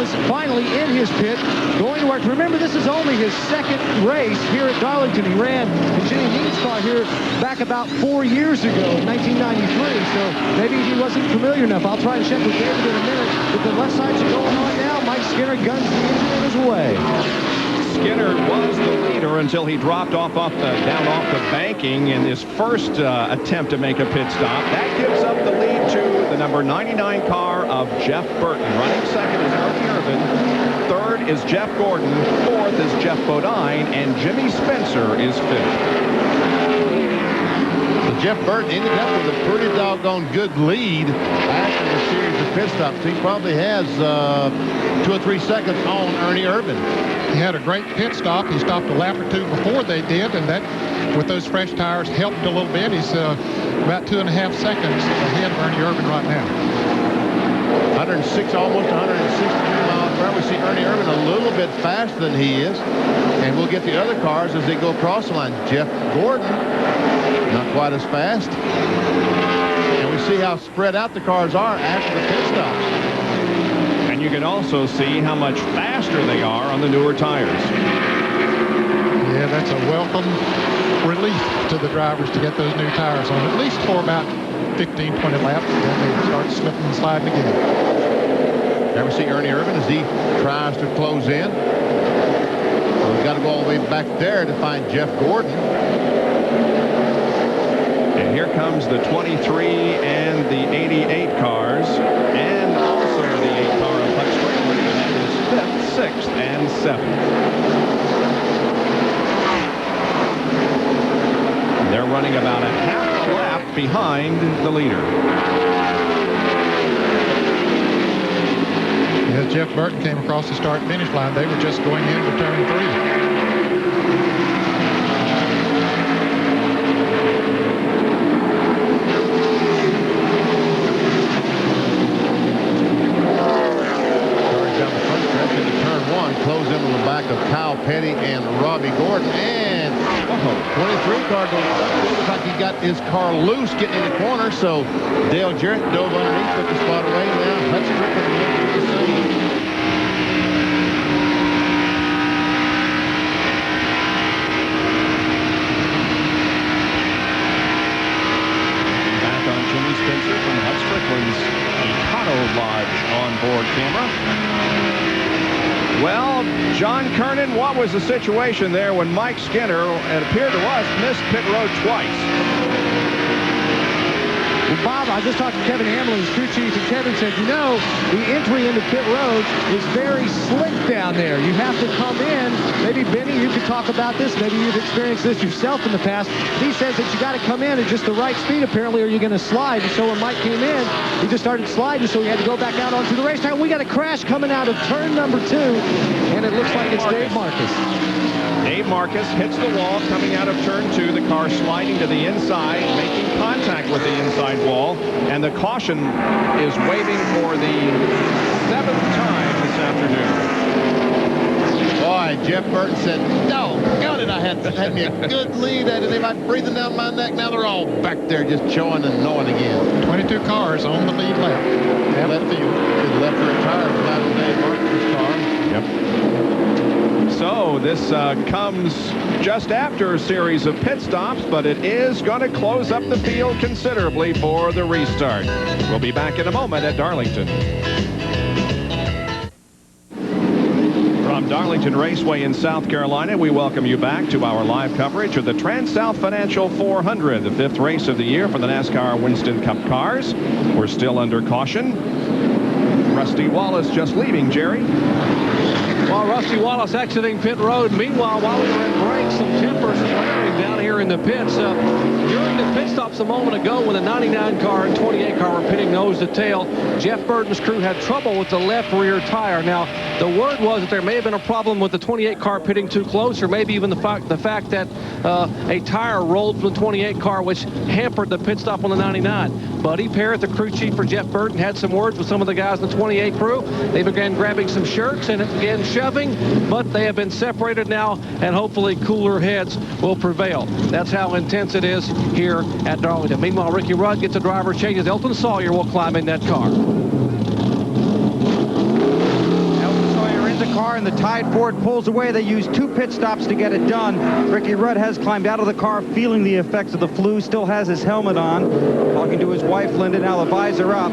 is finally in his pit, going to work. Remember, this is only his second race here at Darlington. He ran the Jimmy Means car here back about 4 years ago, in 1993, so maybe he wasn't familiar enough. I'll try and check with David in a minute. But the left sides are going on now. Mike Skinner guns the engine in his way. Skinner was the leader until he dropped down off the banking in his first attempt to make a pit stop. That gives up the lead to the number 99 car of Jeff Burton. Running second is Ernie Irvin. Third is Jeff Gordon. Fourth is Jeff Bodine. And Jimmy Spencer is fifth. Jeff Burton ended up with a pretty doggone good lead after the series of pit stops. He probably has 2 or 3 seconds on Ernie Irvin. He had a great pit stop. He stopped a lap or 2 before they did, and that, with those fresh tires, helped a little bit. He's about 2.5 seconds ahead of Ernie Irvin right now. 106, almost 163 miles per hour. We see Ernie Irvin a little bit faster than he is, and we'll get the other cars as they go across the line. Jeff Gordon, not quite as fast. And we see how spread out the cars are after the pit stops. And you can also see how much faster they are on the newer tires. Yeah, that's a welcome relief to the drivers to get those new tires on, at least for about 15, 20 laps. Then they start slipping and sliding again. There we see Ernie Irvin as he tries to close in. So we've got to go all the way back there to find Jeff Gordon. And here comes the 23 and the 88 cars, and also the 8 car of Hutch Strickland. That is 5th, 6th, and 7th. They're running about a half lap behind the leader. As Jeff Burton came across the start-finish line, they were just going into turn 3. Close into the back of Kyle Petty and Robbie Gordon. And 23 car looks like he got his car loose getting in the corner. So Dale Jarrett dove underneath, took the spot away. Now Hutch Strickland looking the same. Back on Jimmy Spencer from Hutch Strickland's Econo Lodge onboard camera. Well, John Kernan, what was the situation there when Mike Skinner, it appeared to us, missed pit road twice? Well, Bob, I just talked to Kevin Hamlin, his crew chief, and Kevin said, you know, the entry into pit road is very slick down there. You have to come in. Maybe, Benny, you could talk about this. Maybe you've experienced this yourself in the past. He says that you got to come in at just the right speed, apparently, or you're going to slide. And so when Mike came in, he just started sliding, so he had to go back out onto the racetrack. We got a crash coming out of turn number 2, and it looks like it's Dave Marcus. Dave Marcus hits the wall coming out of turn 2. The car sliding to the inside, making contact with the inside wall. And the caution is waving for the 7th time this afternoon. Boy, Jeff Burton said, doggone it, I had me a good lead. I didn't like breathing down my neck. Now they're all back there just chewing and gnawing again. 22 cars on the lead lap. Left field. His left rear tire was out of Dave Marcus' car. Yep. So this comes just after a series of pit stops, but it is going to close up the field considerably for the restart. We'll be back in a moment at Darlington. From Darlington Raceway in South Carolina, we welcome you back to our live coverage of the TranSouth Financial 400, the 5th race of the year for the NASCAR Winston Cup cars. We're still under caution. Rusty Wallace just leaving, Jerry. Well, Rusty Wallace exiting pit road. Meanwhile, while we were at break, some tempers flaring down here in the pits. During the pit stops a moment ago when the 99 car and 28 car were pitting nose to tail, Jeff Burton's crew had trouble with the left rear tire. Now, the word was that there may have been a problem with the 28 car pitting too close, or maybe even the fact that a tire rolled from the 28 car, which hampered the pit stop on the 99. Buddy Parrott, the crew chief for Jeff Burton, had some words with some of the guys in the 28 crew. They began grabbing some shirts and it began shoving, but they have been separated now, and hopefully cooler heads will prevail. That's how intense it is here at Darlington. Meanwhile, Ricky Rudd gets a driver changes. Elton Sawyer will climb in that car. The car and the Tide Ford pulls away. They use 2 pit stops to get it done. Ricky Rudd has climbed out of the car feeling the effects of the flu, still has his helmet on, talking to his wife Linda, now the visor up.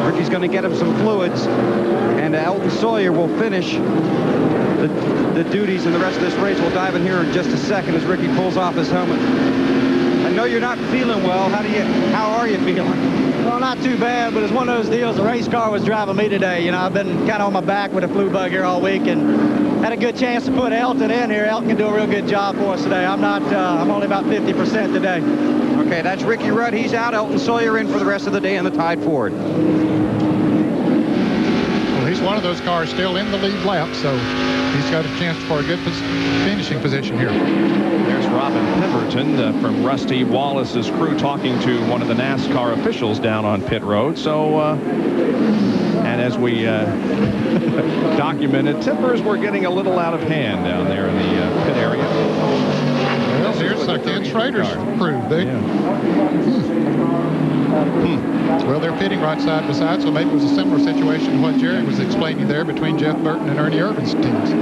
Ricky's going to get him some fluids, and Elton Sawyer will finish the duties in the rest of this race. We'll dive in here in just a second as Ricky pulls off his helmet. I know you're not feeling well. How are you feeling? Well, not too bad, but it's one of those deals. The race car was driving me today. You know, I've been kind of on my back with a flu bug here all week, and had a good chance to put Elton in here. Elton can do a real good job for us today. I'm only about 50% today. Okay, that's Ricky Rudd. He's out. Elton Sawyer in for the rest of the day in the Tide Ford. Well, he's one of those cars still in the lead lap, so he's got a chance for a good finishing position here. There's Robin Pemberton from Rusty Wallace's crew talking to one of the NASCAR officials down on pit road. So, and as we documented, tempers were getting a little out of hand down there in the pit area. Well, here's Ken Schrader's crew. Well, they're pitting right side by side, so maybe it was a similar situation to what Jerry was explaining there between Jeff Burton and Ernie Irvin's teams.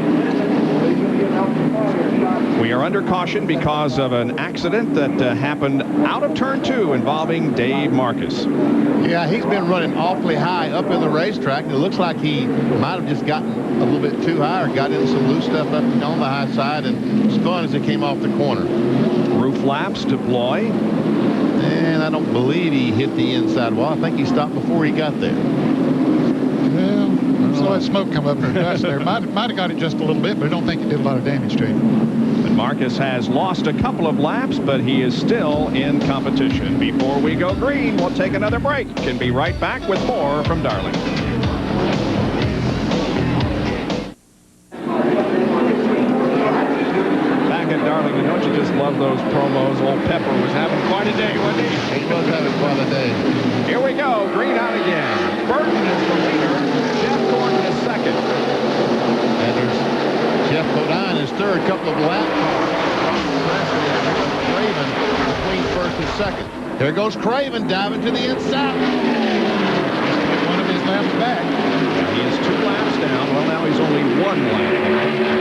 We are under caution because of an accident that happened out of turn 2 involving Dave Marcus. Yeah, he's been running awfully high up in the racetrack. It looks like he might have just gotten a little bit too high or got into some loose stuff up on the high side and spun as it came off the corner. Roof flaps deploy. And I don't believe he hit the inside wall. I think he stopped before he got there. Well, so that smoke come up and dust there. Might have got it just a little bit, but I don't think it did a lot of damage to him. But Marcus has lost a couple of laps, but he is still in competition. Before we go green, we'll take another break and be right back with more from Darlington. Darlington, don't you just love those promos? Old Pepper was having quite a day, wasn't he? He was having quite a day. Here we go, green out again. Burton is the leader. Jeff Gordon is second. And there's Jeff Bodine is third. Couple of lap cars. Craven between first and second. There goes Craven diving to the inside. One of his laps back. He is 2 laps down. Well, now he's only 1 lap down.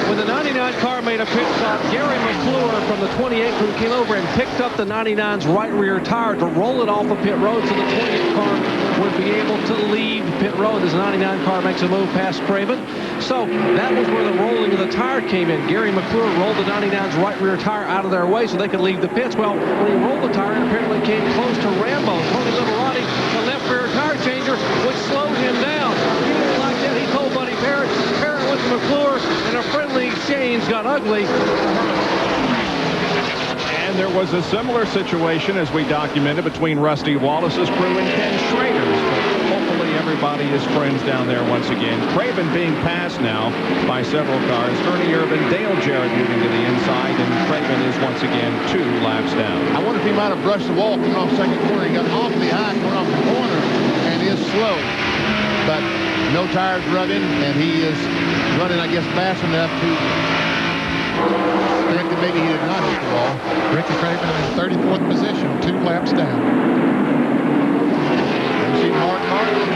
When the 99 car made a pit stop, Gary McClure from the 28 crew came over and picked up the 99's right rear tire to roll it off the pit road so the 28 car would be able to leave pit road as the 99 car makes a move past Craven. So that was where the rolling of the tire came in. Gary McClure rolled the 99's right rear tire out of their way so they could leave the pits. Well, when he rolled the tire, it apparently came close to Rambo. Tony Liberati, the left rear tire changer, which slowed him down. He didn't like that. He told Buddy Parrott. Parrott went to McClure, and a friendly exchange got ugly. And there was a similar situation, as we documented, between Rusty Wallace's crew and Ken Schrader's. But hopefully everybody is friends down there once again. Craven being passed now by several cars. Ernie Irvin, Dale Jarrett moving to the inside, and Craven is once again 2 laps down. I wonder if he might have brushed the wall coming off second corner. He got awfully high coming off the corner and is slow. But no tires rubbing, and he is running, I guess, fast enough to think that maybe he did not hit the wall. Ricky Craven in 34th position, 2 laps down. You see Mark Marlin.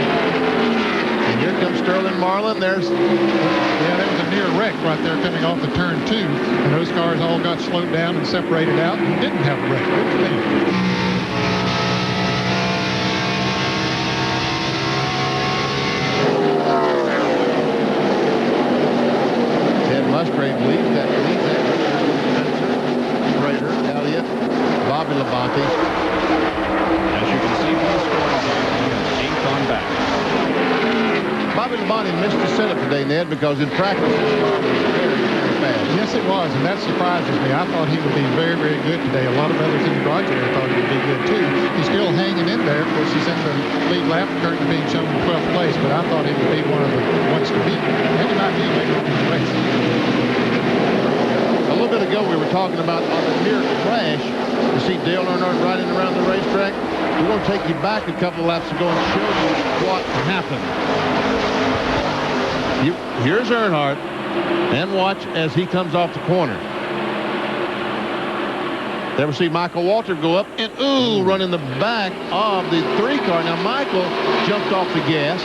And here comes Sterling Marlin. There's... Yeah, there was a near wreck right there coming off the turn 2. And those cars all got slowed down and separated out and didn't have a wreck. Labonte. As you can see from the scoring card, 8th on back. Bobby Labonte missed the setup today, Ned, because in practice his car was very, very fast. Yes, it was, and that surprises me. I thought he would be very, very good today. A lot of others in the garage area thought he would be good, too. He's still hanging in there. Of course, he's in the lead lap, currently being shown in 12th place, but I thought he would be one of the ones to beat. And he might be later on in the race. A little bit ago, we were talking about on the near crash. You see Dale Earnhardt riding around the racetrack. We're going to take you back a couple of laps ago and show you what happened. Here's Earnhardt, and watch as he comes off the corner. There we see Michael Waltrip go up and run in the back of the 3 car. Now Michael jumped off the gas,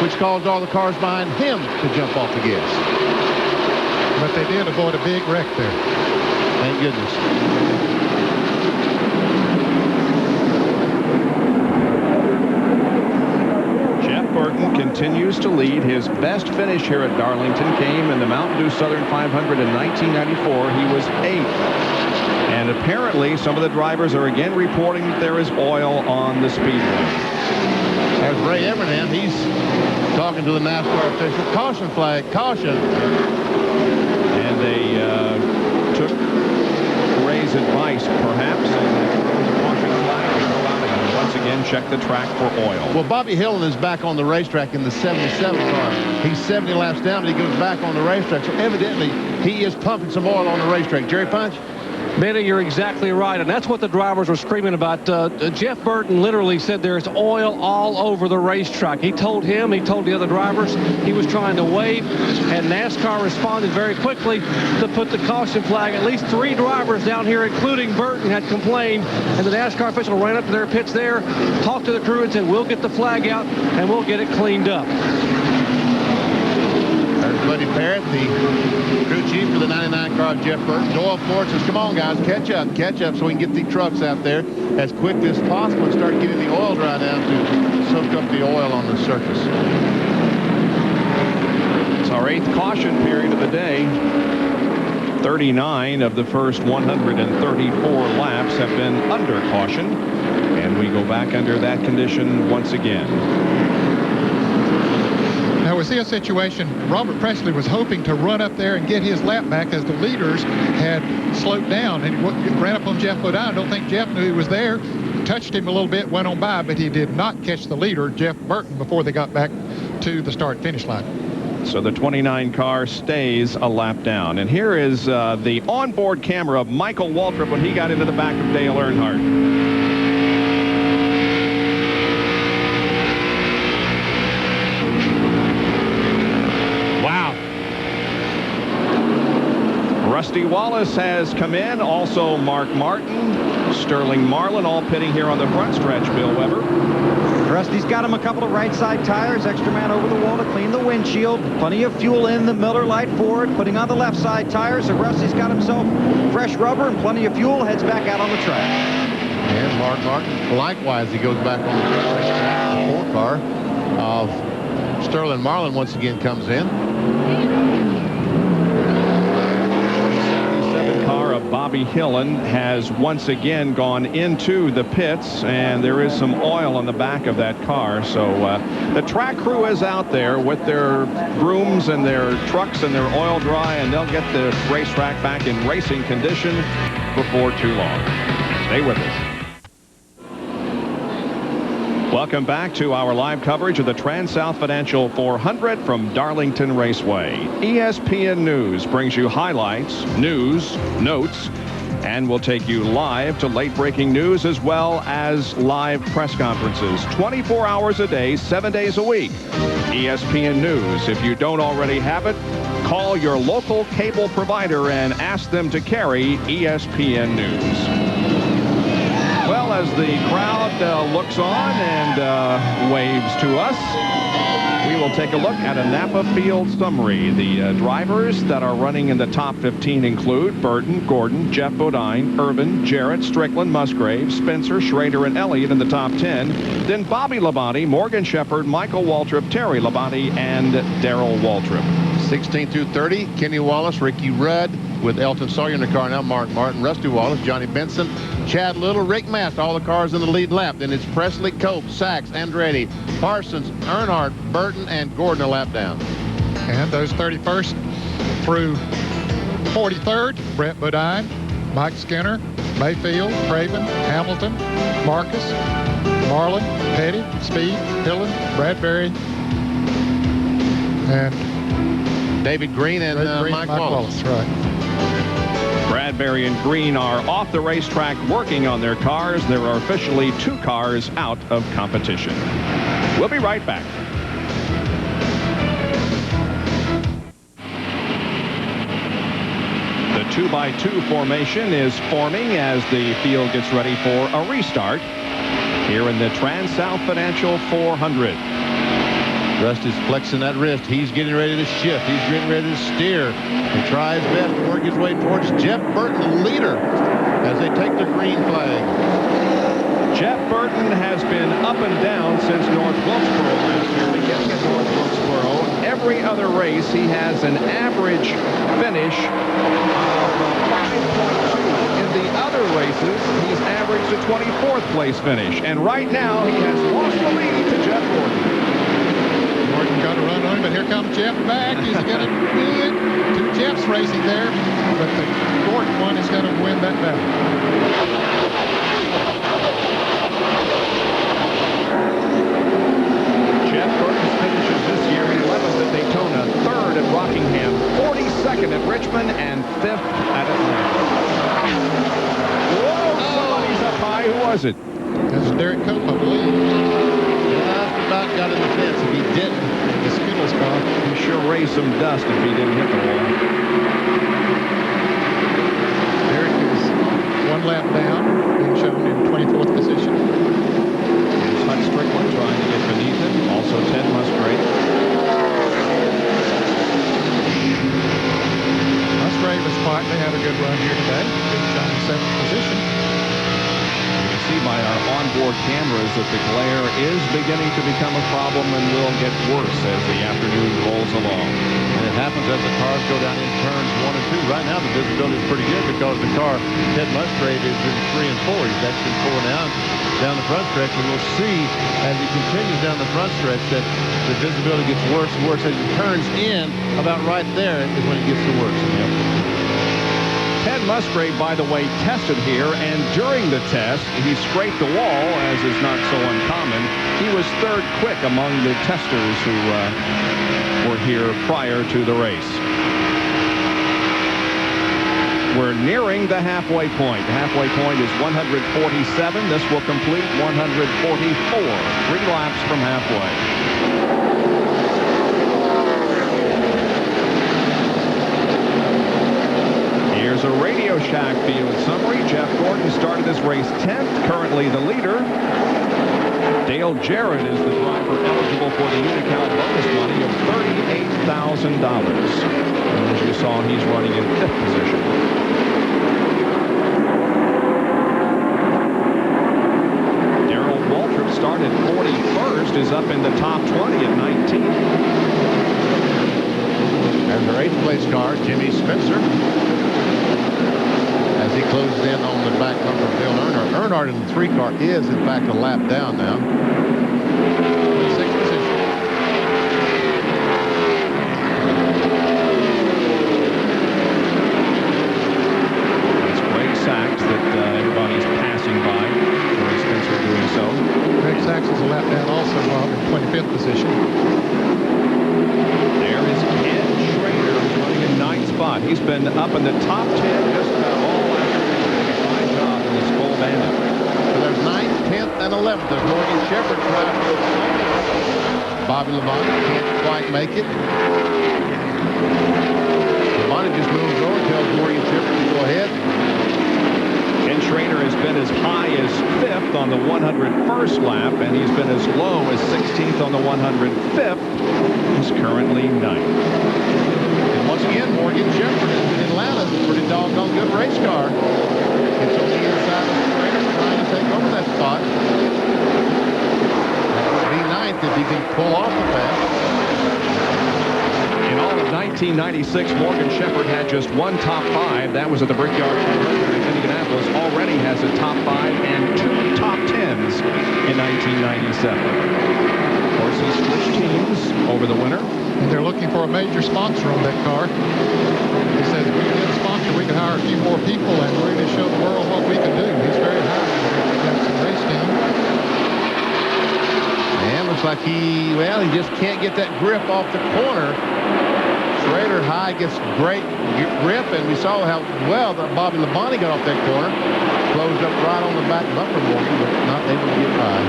which caused all the cars behind him to jump off the gas. But they did avoid a big wreck there. Thank goodness. Burton continues to lead. His best finish here at Darlington came in the Mountain Dew Southern 500 in 1994. He was 8th. And apparently some of the drivers are again reporting that there is oil on the speedway. There's Ray Evernham. He's talking to the NASCAR official. Caution flag, caution. And they took Ray's advice, perhaps, and caution flag to go out and once again check the track for oil. Well, Bobby Hillin is back on the racetrack in the 77 car. He's 70 laps down, but he goes back on the racetrack. So evidently, he is pumping some oil on the racetrack. Jerry Punch? Benny, you're exactly right, and that's what the drivers were screaming about. Jeff Burton literally said there's oil all over the racetrack. He told the other drivers he was trying to wave, and NASCAR responded very quickly to put the caution flag. At least 3 drivers down here, including Burton, had complained, and the NASCAR official ran up to their pits there, talked to the crew, and said, we'll get the flag out, and we'll get it cleaned up. Buddy Parrott, the crew chief for the 99 car of Jeff Burton. Doyle Ford says, come on, guys, catch up so we can get the trucks out there as quickly as possible and start getting the oil dry down to soak up the oil on the surface. It's our 8th caution period of the day. 39 of the first 134 laps have been under caution, and we go back under that condition once again. Now we see a situation, Robert Presley was hoping to run up there and get his lap back as the leaders had slowed down, and he ran up on Jeff Bodine. I don't think Jeff knew he was there, touched him a little bit, went on by, but he did not catch the leader, Jeff Burton, before they got back to the start-finish line. So the 29 car stays a lap down. And here is the onboard camera of Michael Waltrip when he got into the back of Dale Earnhardt. Rusty Wallace has come in. Also Mark Martin, Sterling Marlin, all pitting here on the front stretch. Bill Weber. Rusty's got him a couple of right side tires. Extra man over the wall to clean the windshield. Plenty of fuel in the Miller Lite Ford. Putting on the left side tires. So Rusty's got himself fresh rubber and plenty of fuel. Heads back out on the track. And Mark Martin, likewise, he goes back on the racetrack. The 4 car of Sterling Marlin once again comes in. Bobby Hillin has once again gone into the pits, and there is some oil on the back of that car. So the track crew is out there with their brooms and their trucks and their oil dry, and they'll get the racetrack back in racing condition before too long. Stay with us. Welcome back to our live coverage of the TranSouth Financial 400 from Darlington Raceway. ESPN News brings you highlights, news, notes, and we'll take you live to late-breaking news as well as live press conferences. 24 hours a day, 7 days a week. ESPN News. If you don't already have it, call your local cable provider and ask them to carry ESPN News. Well, as the crowd looks on and waves to us, we will take a look at a Napa Field summary. The drivers that are running in the top 15 include Burton, Gordon, Jeff Bodine, Irvin, Jarrett, Strickland, Musgrave, Spencer, Schrader, and Elliott in the top 10. Then Bobby Labonte, Morgan Shepherd, Michael Waltrip, Terry Labonte, and Darrell Waltrip. 16 through 30, Kenny Wallace, Ricky Rudd with Elton Sawyer in the car now, Mark Martin, Rusty Wallace, Johnny Benson, Chad Little, Rick Mast, all the cars in the lead lap. Then it's Presley, Cope, Sachs, Andretti, Parsons, Earnhardt, Burton, and Gordon a lap down. And those 31st through 43rd, Brett Bodine, Mike Skinner, Mayfield, Craven, Hamilton, Marcus, Marlin, Petty, Speed, Hillen, Bradbury, and David Green and Mike Wallace. Right. Bradbury and Green are off the racetrack working on their cars. There are officially 2 cars out of competition. We'll be right back. The 2x2 formation is forming as the field gets ready for a restart here in the TranSouth Financial 400. Rusty's flexing that wrist. He's getting ready to shift. He's getting ready to steer and try his best to work his way towards Jeff Burton, the leader, as they take the green flag. Jeff Burton has been up and down since North Wilkesboro last year. Beginning at North Wilkesboro, every other race he has an average finish of 5.2. In the other races, he's averaged a 24th place finish. And right now, he has lost the lead to Jeff Gordon. Gordon got a run on him, but here comes Jeff back. He's going to do it. 2 Jeffs racing there, but the Gordon one is going to win that battle. Jeff Burton finishes this year 11th at Daytona, 3rd at Rockingham, 42nd at Richmond, and 5th at Atlanta. Whoa, somebody's up high. Who was it? That's Derek Cope, I believe. Just about got in the fence. If he didn't, the Skittles car. He sure raised some dust if he didn't hit the wall. Derek is 1 lap down, being shown in 24th position. Here's Huck Strickland trying to get beneath him. Also Ted Musgrave. Musgrave was quietly had a good run here today, being shown in 7th position. See by our onboard cameras that the glare is beginning to become a problem and will get worse as the afternoon rolls along. And it happens as the cars go down in turns 1 and 2. Right now the visibility is pretty good because the car, Ted Musgrave, is in 3 and 4. He's actually 4 now down the front stretch, and we'll see as he continues down the front stretch that the visibility gets worse and worse as he turns in. About right there is when it gets the worst. Ted Musgrave, by the way, tested here, and during the test, he scraped the wall, as is not so uncommon. He was 3rd quick among the testers who were here prior to the race. We're nearing the halfway point. The halfway point is 147. This will complete 144. 3 laps from halfway. Here's a Radio Shack field summary. Jeff Gordon started this race 10th, currently the leader. Dale Jarrett is the driver eligible for the Unocal bonus money of $38,000. And as you saw, he's running in 5th position. Darrell Waltrip started 41st, is up in the top 20 at 19. There's our 8th place car, Jimmy Spencer. As he closes in on the back bumper of Bill Earnhardt. Earnhardt in the 3 car is, in fact, a lap down now. 6th position. It's Greg Sachs that everybody's passing by. Corey Spencer doing so. Greg Sachs is a lap down also while in 25th position. There is Ken Schrader running in 9th spot. He's been up in the top 10 just about all afternoon. Fine job in this full bandit. So there's 9th, 10th, and 11th. There's Morgan Shepherd trying to go. Bobby Labonte can't quite make it. Labonte just moves over, tells Morgan Shepherd to go ahead. Ken Schrader has been as high as 5th on the 101st lap, and he's been as low as 16th on the 105th. He's currently 9th. And once again, Morgan Shepherd in Atlanta is a pretty doggone good race car. It's on the inside of Schrader trying to take over that spot. That would be 9th if he can pull off the pass. In all of 19 1996, Morgan Shepherd had just one top 5. That was at the Brickyard in Indianapolis. Already has a top 5 and 2 top 10s in 1997. Of course, he switched teams over the winter. And they're looking for a major sponsor on that car. He says, if we could get a sponsor, we could hire a few more people and really show the world what we can do. He's very high on the Jackson race team. And looks like he just can't get that grip off the corner. Schrader high gets great grip, and we saw how well that Bobby Labonte got off that corner. Closed up right on the back bumper, Morgan, but not able to get by.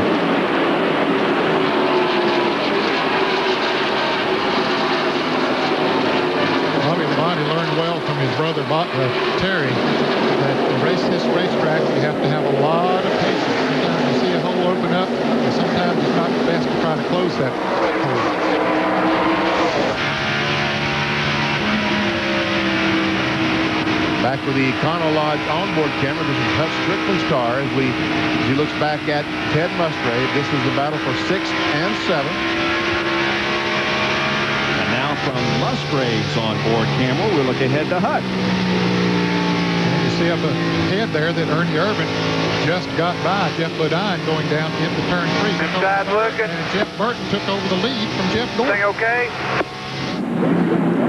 He learned well from his brother Terry that to race this racetrack you have to have a lot of patience. Sometimes you see a hole open up, and sometimes it's not the best to try to close that hole. Back with the Econo Lodge onboard camera. This is Hutch Strickland's car as he looks back at Ted Musgrave. This is the battle for 6th and 7th. From Musgrave's onboard camera, we'll look ahead to Hut. And you see up ahead there that Ernie Irvin just got by Jeff Bodine going down into turn 3. Inside looking. And Jeff Burton took over the lead from Jeff Gordon. Thing okay?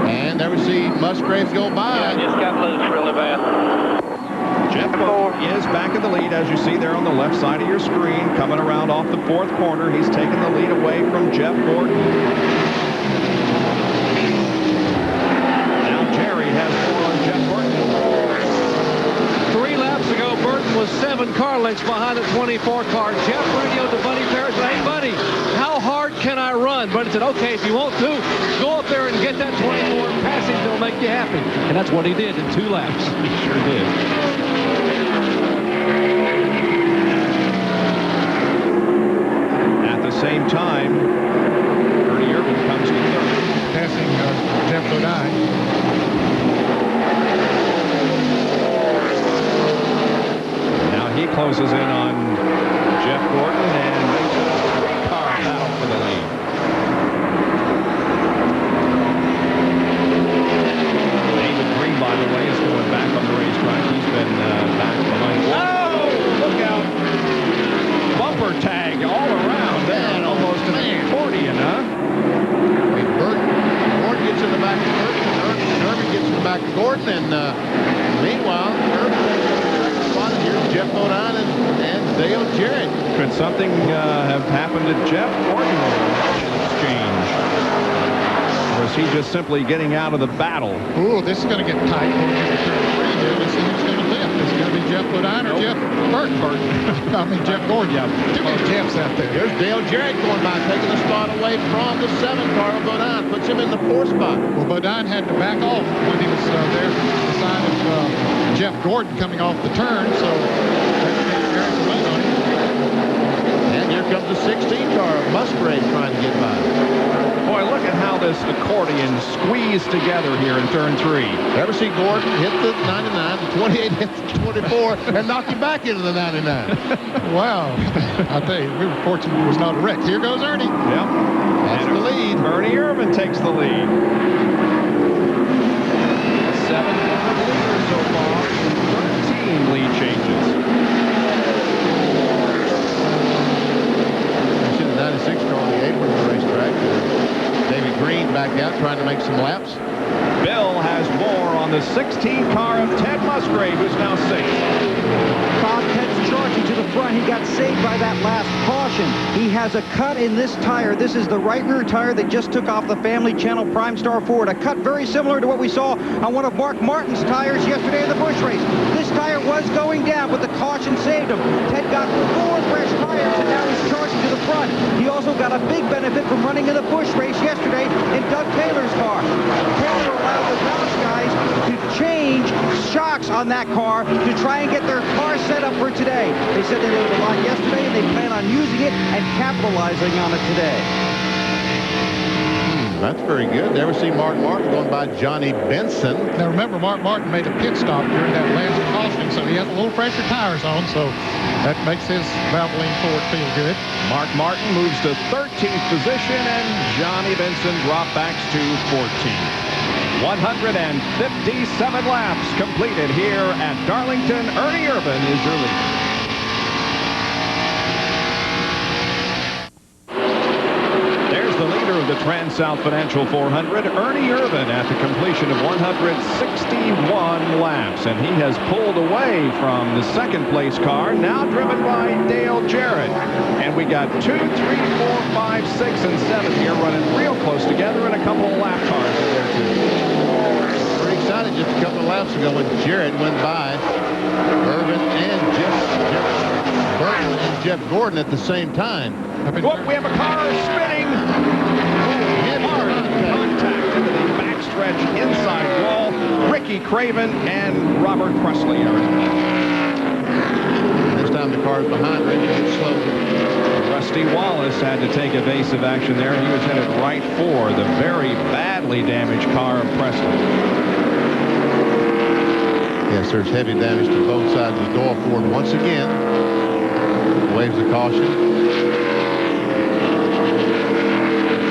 And there we see Musgrave go by. Yeah, just got loose really bad. Jeff Burton is back in the lead, as you see there on the left side of your screen, coming around off the 4th corner. He's taking the lead away from Jeff Gordon. Was 7 car lengths behind the 24 car. Jeff radioed to Buddy Parrish, hey buddy, how hard can I run? Buddy said, okay, if you want to, go up there and get that 24 and pass him, it'll make you happy. And that's what he did in 2 laps. He sure did. At the same time, Ernie Irvin comes to 3rd. Passing Jeff Bodine. He closes in on Jeff Gordon and makes a 3-car battle for the lead. David Green, by the way, is going back on the racetrack. He's been back behind. Oh, look out. Bumper tag all around there. Almost an accordion, huh? Gordon gets in the back of Irvin. Irvin gets in the back of Gordon, and meanwhile, Irvin here's Jeff Bodine and Dale Jarrett. Could something have happened to Jeff Gordon in the exchange? Or is he just simply getting out of the battle? Ooh, this is going to get tight going into turn 3 here. Let's see who's going to lift. Is it going to be Jeff Bodine or Jeff Burton? I mean, Jeff Gordon. Yeah. Too many Jeffs out there. Here's Dale Jarrett going by, taking the spot away from the 7 car of Bodine. Puts him in the 4 spot. Well, Bodine had to back off when he was there beside of Jeff Gordon coming off the turn, so Jarrett's away on him. And here comes the 16 car of Musgrave trying to get by. Boy, look at how this accordion squeezed together here in turn 3. Ever see Gordon hit the 99, the 28 hit the 24, and knock him back into the 99? Wow. I tell you, we were fortunate it was not a wreck. Here goes Ernie. Yep. That's the lead. Ernie Irvin takes the lead. 7 leaders so far. 13 lead changes. I see the 96 car on the apron of the racetrack. David Green back out trying to make some laps. Bill has more on the 16 car of Ted Musgrave, who's now 6th. Bob, Ted's charging to the front. He got saved by that last caution. He has a cut in this tire. This is the right rear tire that just took off the Family Channel Prime Star Ford. A cut very similar to what we saw on one of Mark Martin's tires yesterday in the Busch race. This tire was going down, but the caution saved him. Ted got 4 fresh tires, and now he's charging to the front. He also got a big benefit from running in the Busch race yesterday in Doug Taylor's car. Taylor allowed the Roush guys to change shocks on that car to try and get their car set up for today. They said they learned a lot yesterday, and they plan on using it and capitalizing on it today. That's very good. There we see Mark Martin going by Johnny Benson. Now remember, Mark Martin made a pit stop during that last caution, so he has a little fresher tires on, so that makes his Valvoline Ford feel good. Mark Martin moves to 13th position, and Johnny Benson drop backs to 14th. 157 laps completed here at Darlington. Ernie Irvan is your leader. There's the leader of the TranSouth Financial 400, Ernie Irvan, at the completion of 161 laps. And he has pulled away from the second place car, now driven by Dale Jarrett. And we got 2, 3, 4, 5, 6, and 7 here running real close together, and a couple of lap cars in there too. Pretty excited just a couple of laps ago when Jarrett went by Irvan and Burton and Jeff Gordon at the same time. Look, we have a car spinning. Hard contact into the backstretch inside wall. Ricky Craven and Robert Presley are in there. This time the car is behind Ricky. It's slow. Rusty Wallace had to take evasive action there. He was headed right for the very badly damaged car of Presley. Yes, there's heavy damage to both sides of the door. Ford once again waves the caution.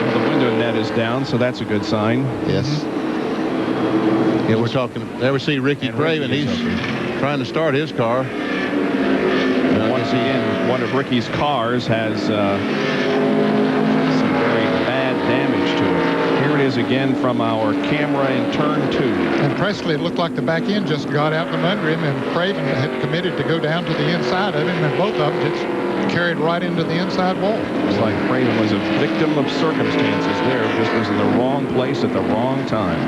Well, the window net is down, so that's a good sign. Yes. Yeah, we're talking. Ever see Ricky Craven? He's trying to start his car. Once again, one of Ricky's cars has some very bad damage to it. Here it is again from our camera in turn 2. And Presley, it looked like the back end just got out from under him, and Craven had committed to go down to the inside of him, and both of them just carried right into the inside wall. It's like Craven was a victim of circumstances there, just was in the wrong place at the wrong time.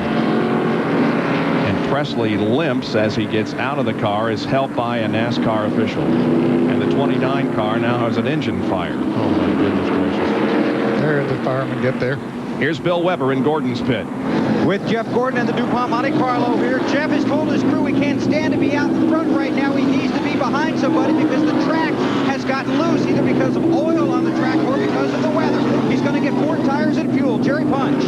And Presley limps as he gets out of the car, is helped by a NASCAR official. And the 29 car now has an engine fire. Oh my goodness gracious. There the firemen get there. Here's Bill Weber in Gordon's pit. With Jeff Gordon and the DuPont Monte Carlo here. Jeff has told his crew he can't stand to be out in front right now. He needs to be behind somebody because the track has gotten loose, either because of oil on the track or because of the weather. He's going to get 4 tires and fuel. Jerry Punch.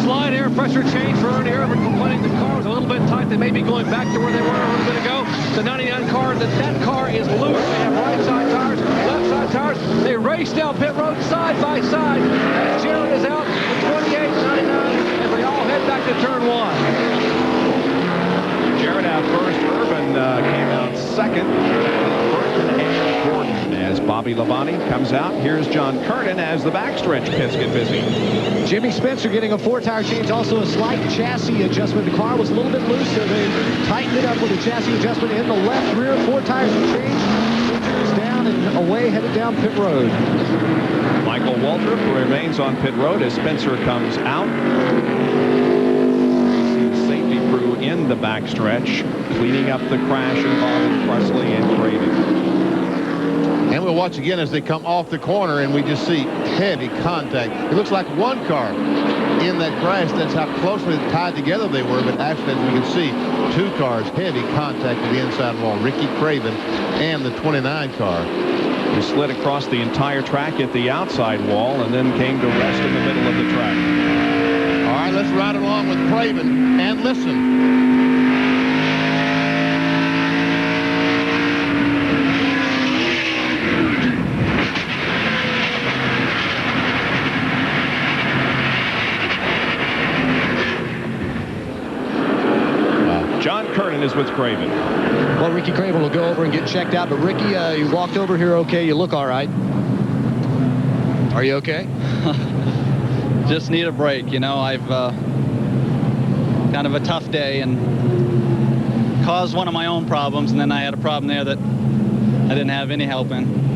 Slight air pressure change for Ernie Irvan, complaining the car was a little bit tight. They may be going back to where they were a little bit ago. The 99 car, that car is loose. They have right side tires, left side tires. They race down pit road side by side. As Jared is out in 28, 99, as they all head back to turn 1. Jared out first. Irvan came out second. Burton and Gordon. As Bobby Labonte comes out, here's John Kernan as the backstretch pits get busy. Jimmy Spencer getting a 4-tire change, also a slight chassis adjustment. The car was a little bit loose, so they tightened it up with a chassis adjustment in the left rear. 4 tires to change. Spencer is down and away, headed down pit road. Michael Waltrip remains on pit road as Spencer comes out. Safety crew in the backstretch, cleaning up the crash involving Presley and Craven. And we'll watch again as they come off the corner, and we just see heavy contact. It looks like one car in that crash. That's how closely tied together they were. But actually, as we can see, 2 cars, heavy contact with the inside wall. Ricky Craven and the 29 car. He slid across the entire track at the outside wall and then came to rest in the middle of the track. All right, let's ride along with Craven and listen. John Kernan is with Craven. Well, Ricky Craven will go over and get checked out, but Ricky, you walked over here okay. You look all right. Are you okay? Just need a break. You know, I've kind of a tough day and caused one of my own problems, and then I had a problem there that I didn't have any help in.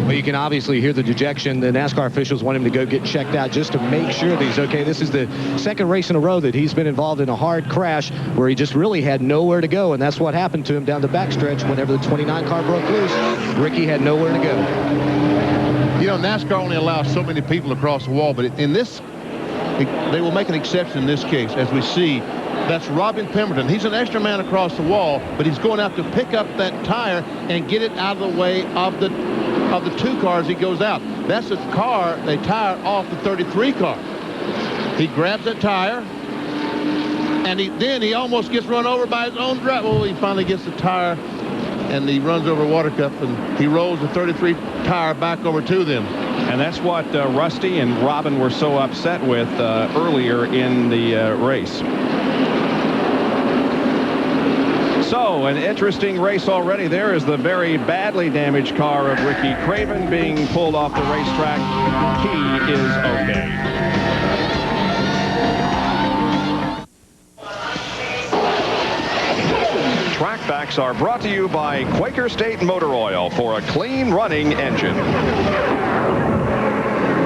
Well, you can obviously hear the dejection. The NASCAR officials want him to go get checked out just to make sure that he's okay. This is the second race in a row that he's been involved in a hard crash where he just really had nowhere to go, and that's what happened to him down the backstretch whenever the 29 car broke loose. Ricky had nowhere to go. You know, NASCAR only allows so many people across the wall, but in this, they will make an exception in this case, as we see. That's Robin Pemberton. He's an extra man across the wall, but he's going out to pick up that tire and get it out of the way of the 2 cars he goes out. That's the car, they tire off the 33 car. He grabs that tire, and then he almost gets run over by his own driver. Well, he finally gets the tire, and he runs over a water cup, and he rolls the 33 tire back over to them. And that's what Rusty and Robin were so upset with earlier in the race. So, an interesting race already. There is the very badly damaged car of Ricky Craven being pulled off the racetrack. He is okay. Trackbacks are brought to you by Quaker State Motor Oil for a clean running engine.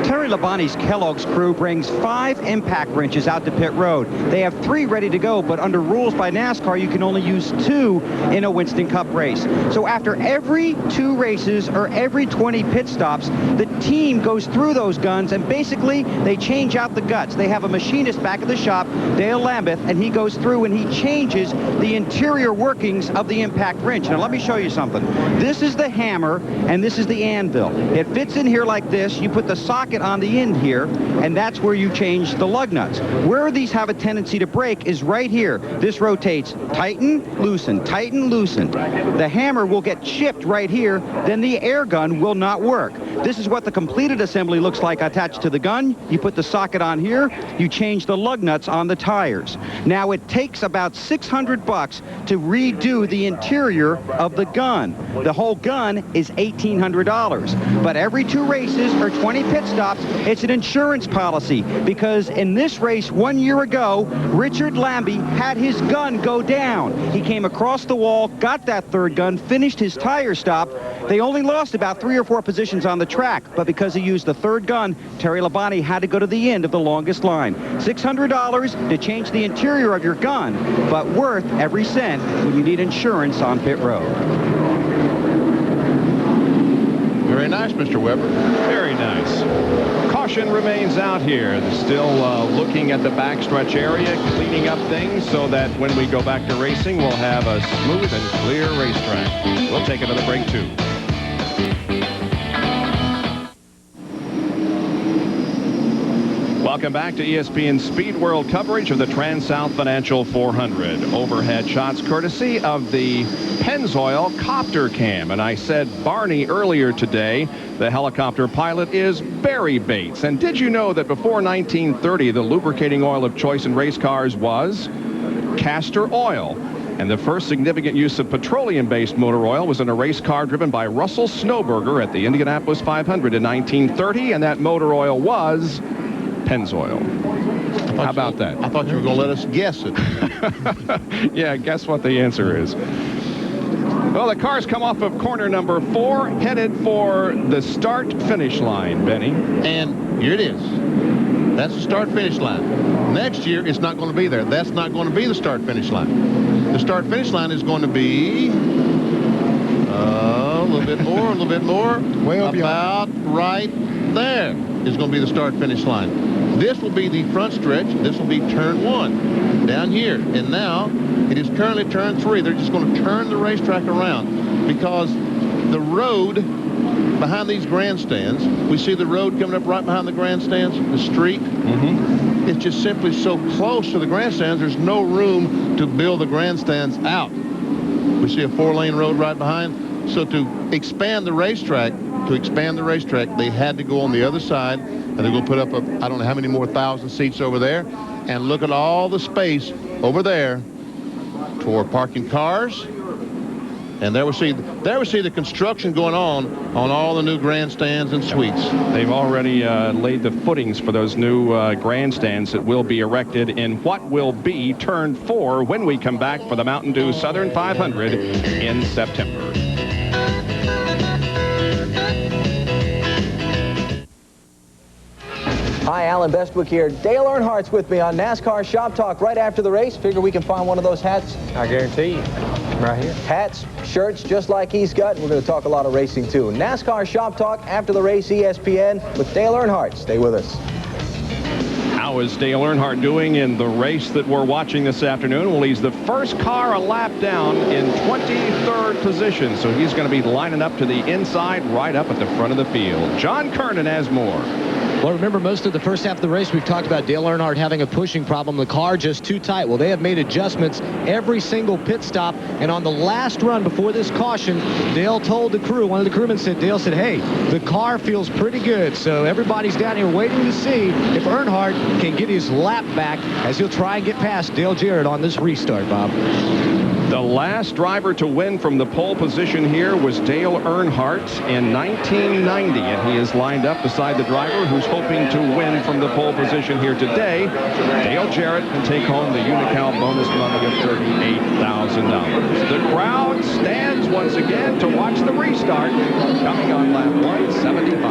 Terry Labonte's Kellogg's crew brings 5 impact wrenches out to pit road. They have 3 ready to go, but under rules by NASCAR, you can only use 2 in a Winston Cup race. So after every 2 races or every 20 pit stops, the team goes through those guns and basically they change out the guts. They have a machinist back at the shop, Dale Lambeth, and he goes through and he changes the interior workings of the impact wrench. Now let me show you something. This is the hammer and this is the anvil. It fits in here like this. You put the socket on the end here, and that's where you change the lug nuts. Where these have a tendency to break is right here. This rotates, tighten, loosen, tighten, loosen. The hammer will get chipped right here, then the air gun will not work. This is what the completed assembly looks like attached to the gun. You put the socket on here, you change the lug nuts on the tires. Now it takes about $600 to redo the interior of the gun. The whole gun is $1,800. But every 2 races or 20 pit stops, it's an insurance policy, because in this race 1 year ago, Richard Lambie had his gun go down. He came across the wall, got that 3rd gun, finished his tire stop. They only lost about 3 or 4 positions on the track, but because he used the 3rd gun, Terry Labonte had to go to the end of the longest line. $600 to change the interior of your gun, but worth every cent when you need insurance on pit road. Very nice, Mr. Weber. Very nice. Caution remains out here. They're still looking at the backstretch area, cleaning up things so that when we go back to racing, we'll have a smooth and clear racetrack. We'll take another break, too. Welcome back to ESPN Speed World coverage of the TranSouth Financial 400. Overhead shots courtesy of the Pennzoil Copter Cam. And I said Barney earlier today, the helicopter pilot is Barry Bates. And did you know that before 1930, the lubricating oil of choice in race cars was castor oil? And the first significant use of petroleum-based motor oil was in a race car driven by Russell Snowberger at the Indianapolis 500 in 1930, and that motor oil was Pennzoil. How about that? I thought you were going to let us guess it. Yeah, guess what the answer is. Well, the cars come off of corner number 4, headed for the start-finish line, Benny. And here it is. That's the start-finish line. Next year, it's not going to be there. That's not going to be the start-finish line. The start-finish line is going to be a little bit more, a little bit more. Well, about right there is going to be the start-finish line. This will be the front stretch. This will be turn 1 down here. And now it is currently turn 3. They're just going to turn the racetrack around because the road behind these grandstands, we see the road coming up right behind the grandstands, the street. It's just simply so close to the grandstands, there's no room to build the grandstands out. We see a 4-lane road right behind. So to expand the racetrack, they had to go on the other side, and they're going to put up I don't know how many more 1,000 seats over there. And look at all the space over there for parking cars. And there we see the construction going on all the new grandstands and suites. They've already laid the footings for those new grandstands that will be erected in what will be turn 4 when we come back for the Mountain Dew Southern 500 in September. Hi, Alan Bestwick here. Dale Earnhardt's with me on NASCAR Shop Talk right after the race. Figure we can find one of those hats. I guarantee you. Right here. Hats, shirts, just like he's got. We're going to talk a lot of racing, too. NASCAR Shop Talk after the race, ESPN, with Dale Earnhardt. Stay with us. How is Dale Earnhardt doing in the race that we're watching this afternoon? Well, he's the first car a lap down in 23rd position, so he's going to be lining up to the inside right up at the front of the field. John Kernan has more. Well, remember, most of the first half of the race, we've talked about Dale Earnhardt having a pushing problem, the car just too tight. Well, they have made adjustments every single pit stop, and on the last run before this caution, Dale told the crew, one of the crewmen said, Dale said, hey, the car feels pretty good, so everybody's down here waiting to see if Earnhardt can get his lap back as he'll try and get past Dale Jarrett on this restart, Bob. The last driver to win from the pole position here was Dale Earnhardt in 1990, and he is lined up beside the driver who's hoping to win from the pole position here today. Dale Jarrett can take home the Unocal bonus money of $38,000. The crowd stands once again to watch the restart coming on lap 175.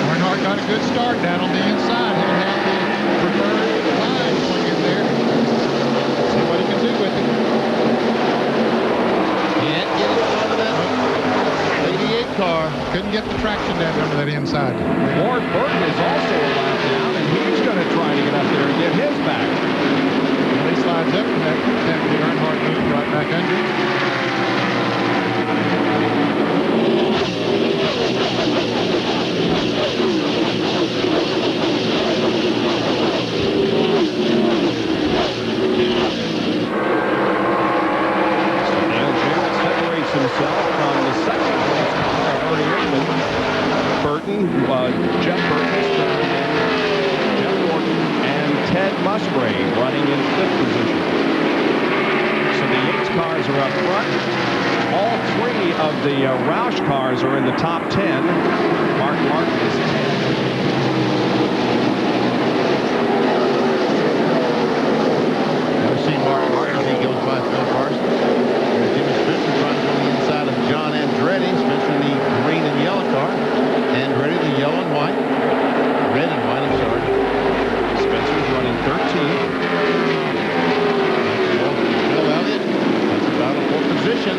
Earnhardt got a good start down on the inside. He'll have the preferred line going in there. See what he can do with it. Can't get it out of that 88 car. Couldn't get the traction down under that inside. Ward Burton is also a lap down, and he's going to try to get up there and get his back. When he slides up from that, the Earnhardt moved right back under it. Himself from the second place car of Ernie Irvin. Burton, Jeff Burton, Jeff Gordon, and Ted Musgrave running in fifth position. So the Yates cars are up front. All three of the Roush cars are in the top 10. Mark Martin is 10th. Never seen Mark Martin as he goes by Phil Parsons. Jimmy Spencer runs on the inside of John Andretti. Spencer in the green and yellow car. Andretti the yellow and white. Red and white, I'm sorry. Spencer's running 13th. Bill Elliott. That's about a fourth position.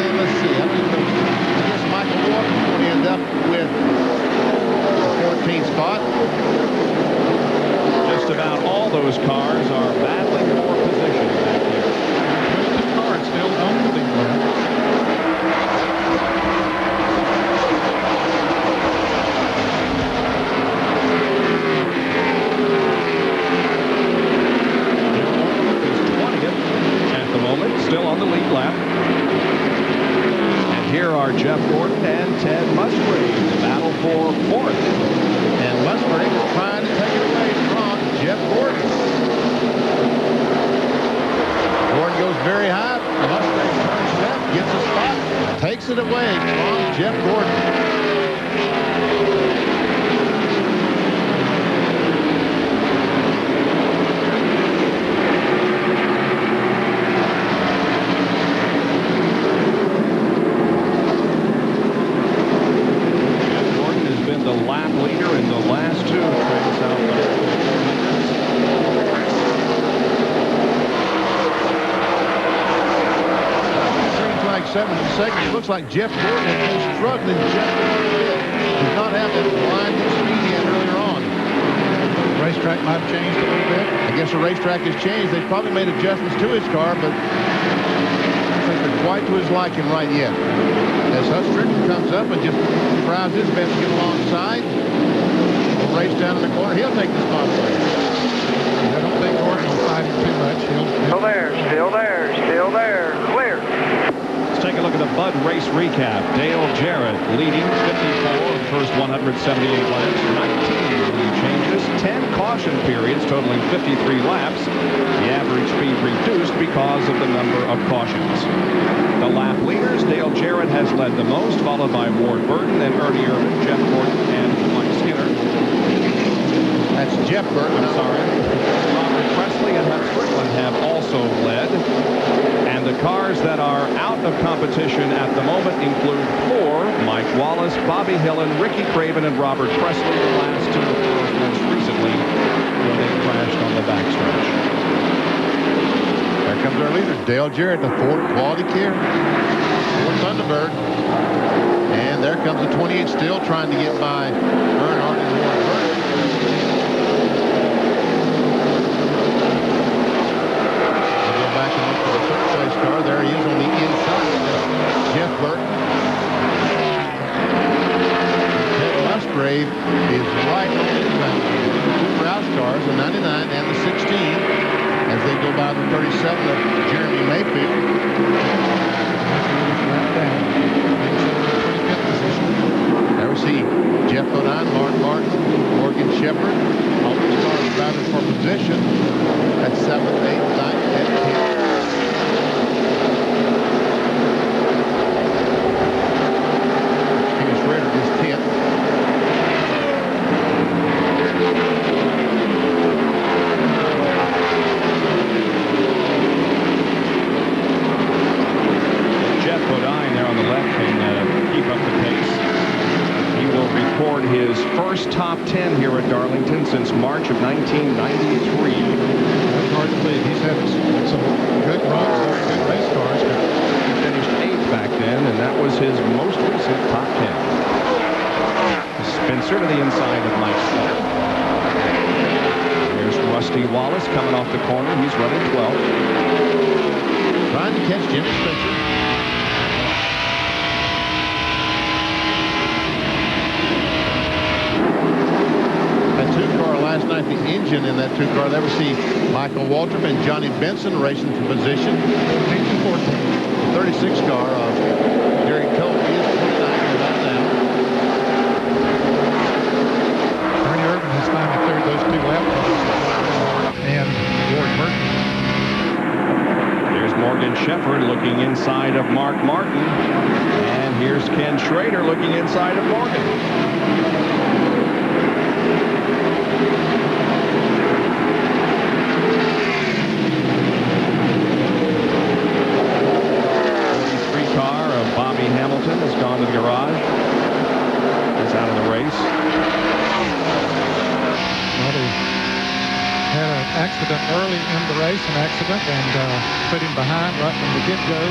And let's see. I guess Michael Walker's going to end up with the 14th spot. Just about all those cars are battling for position back here. The car is still on the lead lap. Is 20th at the moment, still on the lead lap. And here are Jeff Gordon and Ted Musgrave, the battle for fourth. And Musgrave is trying to take it away from Jeff Gordon. Gordon goes very high. Musgrave turns left, gets a spot, takes it away from Jeff Gordon. Jeff Gordon has been the lap leader in the last two TranSouth Financial. Like 7 seconds. It looks like Jeff Gordon has been struggling just a little bit. Does not have that blinding speed he had earlier on. The racetrack might have changed a little bit. I guess the racetrack has changed. They've probably made adjustments to his car, but I don't think they're quite to his liking right yet. As Hus Strickland comes up and just tries his best to get alongside, will race down in the corner. He'll take the spot away. I don't think Gordon will fight him too much. Still there, still there, still there. Clear. Let's take a look at the Bud race recap. Dale Jarrett leading 54 of the first 178 laps, 19 lead changes, 10 caution periods totaling 53 laps. The average speed reduced because of the number of cautions. The lap leaders, Dale Jarrett has led the most, followed by Ward Burton, then Ernie Irvin, Jeff Gordon, and Mike Skinner. That's Jeff Burton. I'm sorry. Robert Presley and Hut Strickland have also led. And the cars that are out of competition at the moment include 4, Mike Wallace, Bobby Hillin, Ricky Craven, and Robert Presley, the last two of course most recently when they crashed on the backstretch. There comes our leader, Dale Jarrett, the Ford Quality Care, Ford Thunderbird. And there comes the 28 still trying to get by Earnhardt and Ward Burton. We'll go back and look for the third place car. There he is is right on the track. Two Roush cars, the 99 and the 16, as they go by the 37 of Jeremy Mayfield. There we see Jeff Bodine, Mark Martin, Morgan Shepherd. All these cars driving for position at 7th, 8th, 9th, and 10th. Schrader is 10th. Jeff Bodine there on the left can keep up the pace. He will record his first top 10 here at Darlington since March of 1993. That's hard to believe. He's had some good runs, very good race cars. But he finished 8th back then, and that was his most recent top 10. Spencer to the inside of Mike Slater. Here's Rusty Wallace coming off the corner. He's running 12th. Trying to catch Jimmy Spencer. That 2-car last night, the engine in that 2-car, there we see Michael Waltrip and Johnny Benson racing for position. 14 and 14. The 36 car of Gary Cole is 29 right now. Ernie Irvin has finally cleared those two lap cars and Ward Burton. There's Morgan Shepherd looking inside of Mark Martin. And here's Ken Schrader looking inside of Morgan. Bobby Hamilton has gone to the garage. He's out of the race. Well, he had an accident early in the race, and put him behind right from the get-go.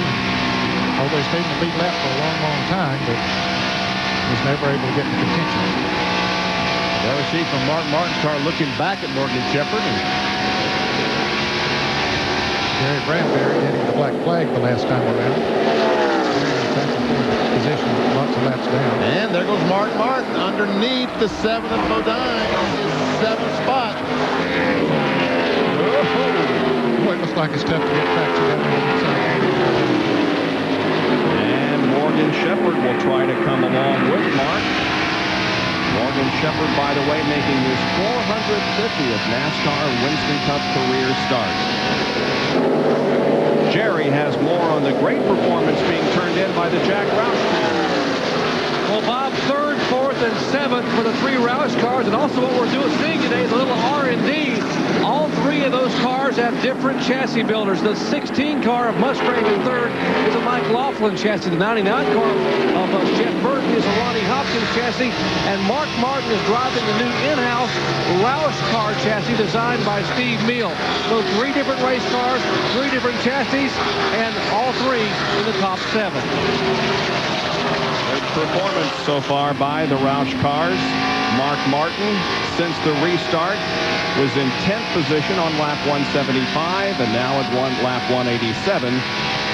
Although he stayed in the lead lap for a long, long time, but was never able to get in contention. There we see from Mark Martin's car looking back at Morgan Shepherd. And Gary Bradbury getting the black flag the last time around. Position, lots of laps down. And there goes Mark Martin underneath the 7 of Bodine, his 7th spot. Boy, it looks like it's tough to get traction down there. And Morgan Shepherd will try to come along with Mark. Morgan Shepherd, by the way, making his 450th NASCAR Winston Cup career start. Jerry has more on the great performance being turned in by the Jack Roush. Well, Bob, 3rd, 4th, and 7th for the 3 Roush cars, and also what we're seeing today is a little R&D. All 3 of those cars have different chassis builders. The 16 car of Mustang in 3rd is a Mike Laughlin chassis. The 99 car of Jeff Burton is a Ronnie Hopkins chassis, and Mark Martin is driving the new in-house Roush car chassis designed by Steve Meal. So 3 different race cars, 3 different chassis, and all 3 in the top 7. Good performance so far by the Roush cars. Mark Martin, since the restart, was in 10th position on lap 175, and now at lap 187,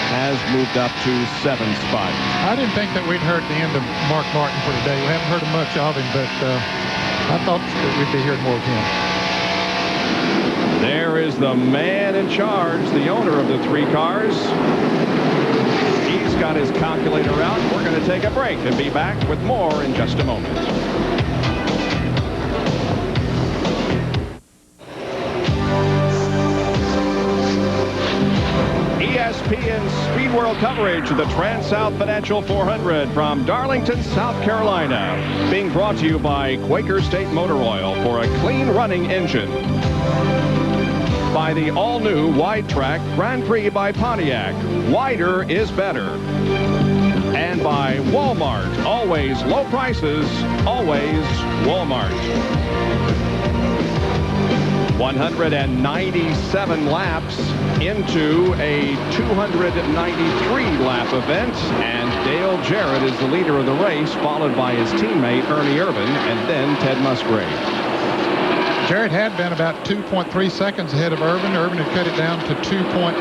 has moved up to 7th spot. I didn't think that we'd heard the end of Mark Martin for today. We haven't heard much of him, but I thought that we'd be hearing more of him. There is the man in charge, the owner of the 3 cars. He's got his calculator out. We're going to take a break and be back with more in just a moment. ESPN Speed World coverage of the TranSouth Financial 400 from Darlington, South Carolina. Being brought to you by Quaker State Motor Oil for a clean running engine. By the all-new Wide Track Grand Prix by Pontiac. Wider is better. And by Walmart. Always low prices, always Walmart. 197 laps into a 293-lap event, and Dale Jarrett is the leader of the race, followed by his teammate Ernie Irvin and then Ted Musgrave. Jarrett had been about 2.3 seconds ahead of Irvin. Irvin had cut it down to 2 seconds,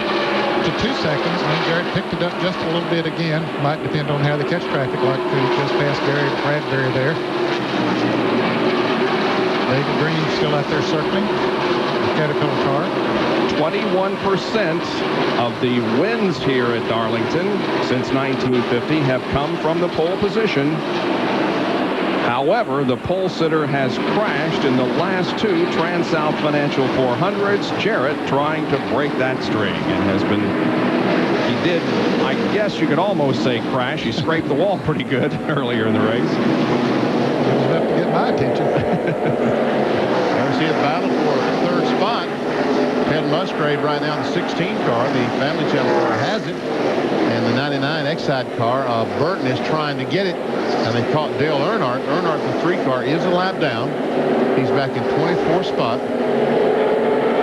and then Jarrett picked it up just a little bit again. Might depend on how they catch traffic, like just past Gary Bradbury there. David Green still out there circling the Caterpillar car. 21% of the wins here at Darlington since 1950 have come from the pole position. However, the pole sitter has crashed in the last two TranSouth Financial 400s. Jarrett trying to break that string and has been, he did, I guess you could almost say crash. He scraped the wall pretty good earlier in the race. It was enough to get my attention. There's see a battle for third spot. Ted Musgrave right now in the 16 car. The Family Channel car has it. And the 99 Exide car, Burton is trying to get it. And they caught Dale Earnhardt. Earnhardt, the 3 car, is a lap down. He's back in 24th spot.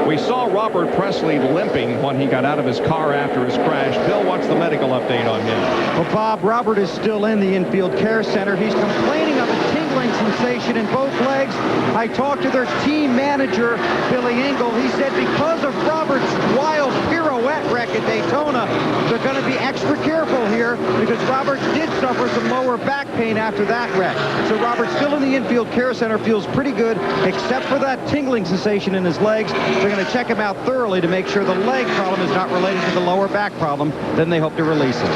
We saw Robert Presley limping when he got out of his car after his crash. Bill, what's the medical update on him? Well, Bob, Robert is still in the infield care center. He's complaining of a tingling sensation in both legs. I talked to their team manager, Billy Engel. He said because of Robert's wild pirouette wreck at Daytona, they're going to be extra careful here because Robert did suffer some lower back pain after that wreck. So Robert's still in the infield care center, feels pretty good, except for that tingling sensation in his legs. They're going to check him out thoroughly to make sure the leg problem is not related to the lower back problem. Then they hope to release him.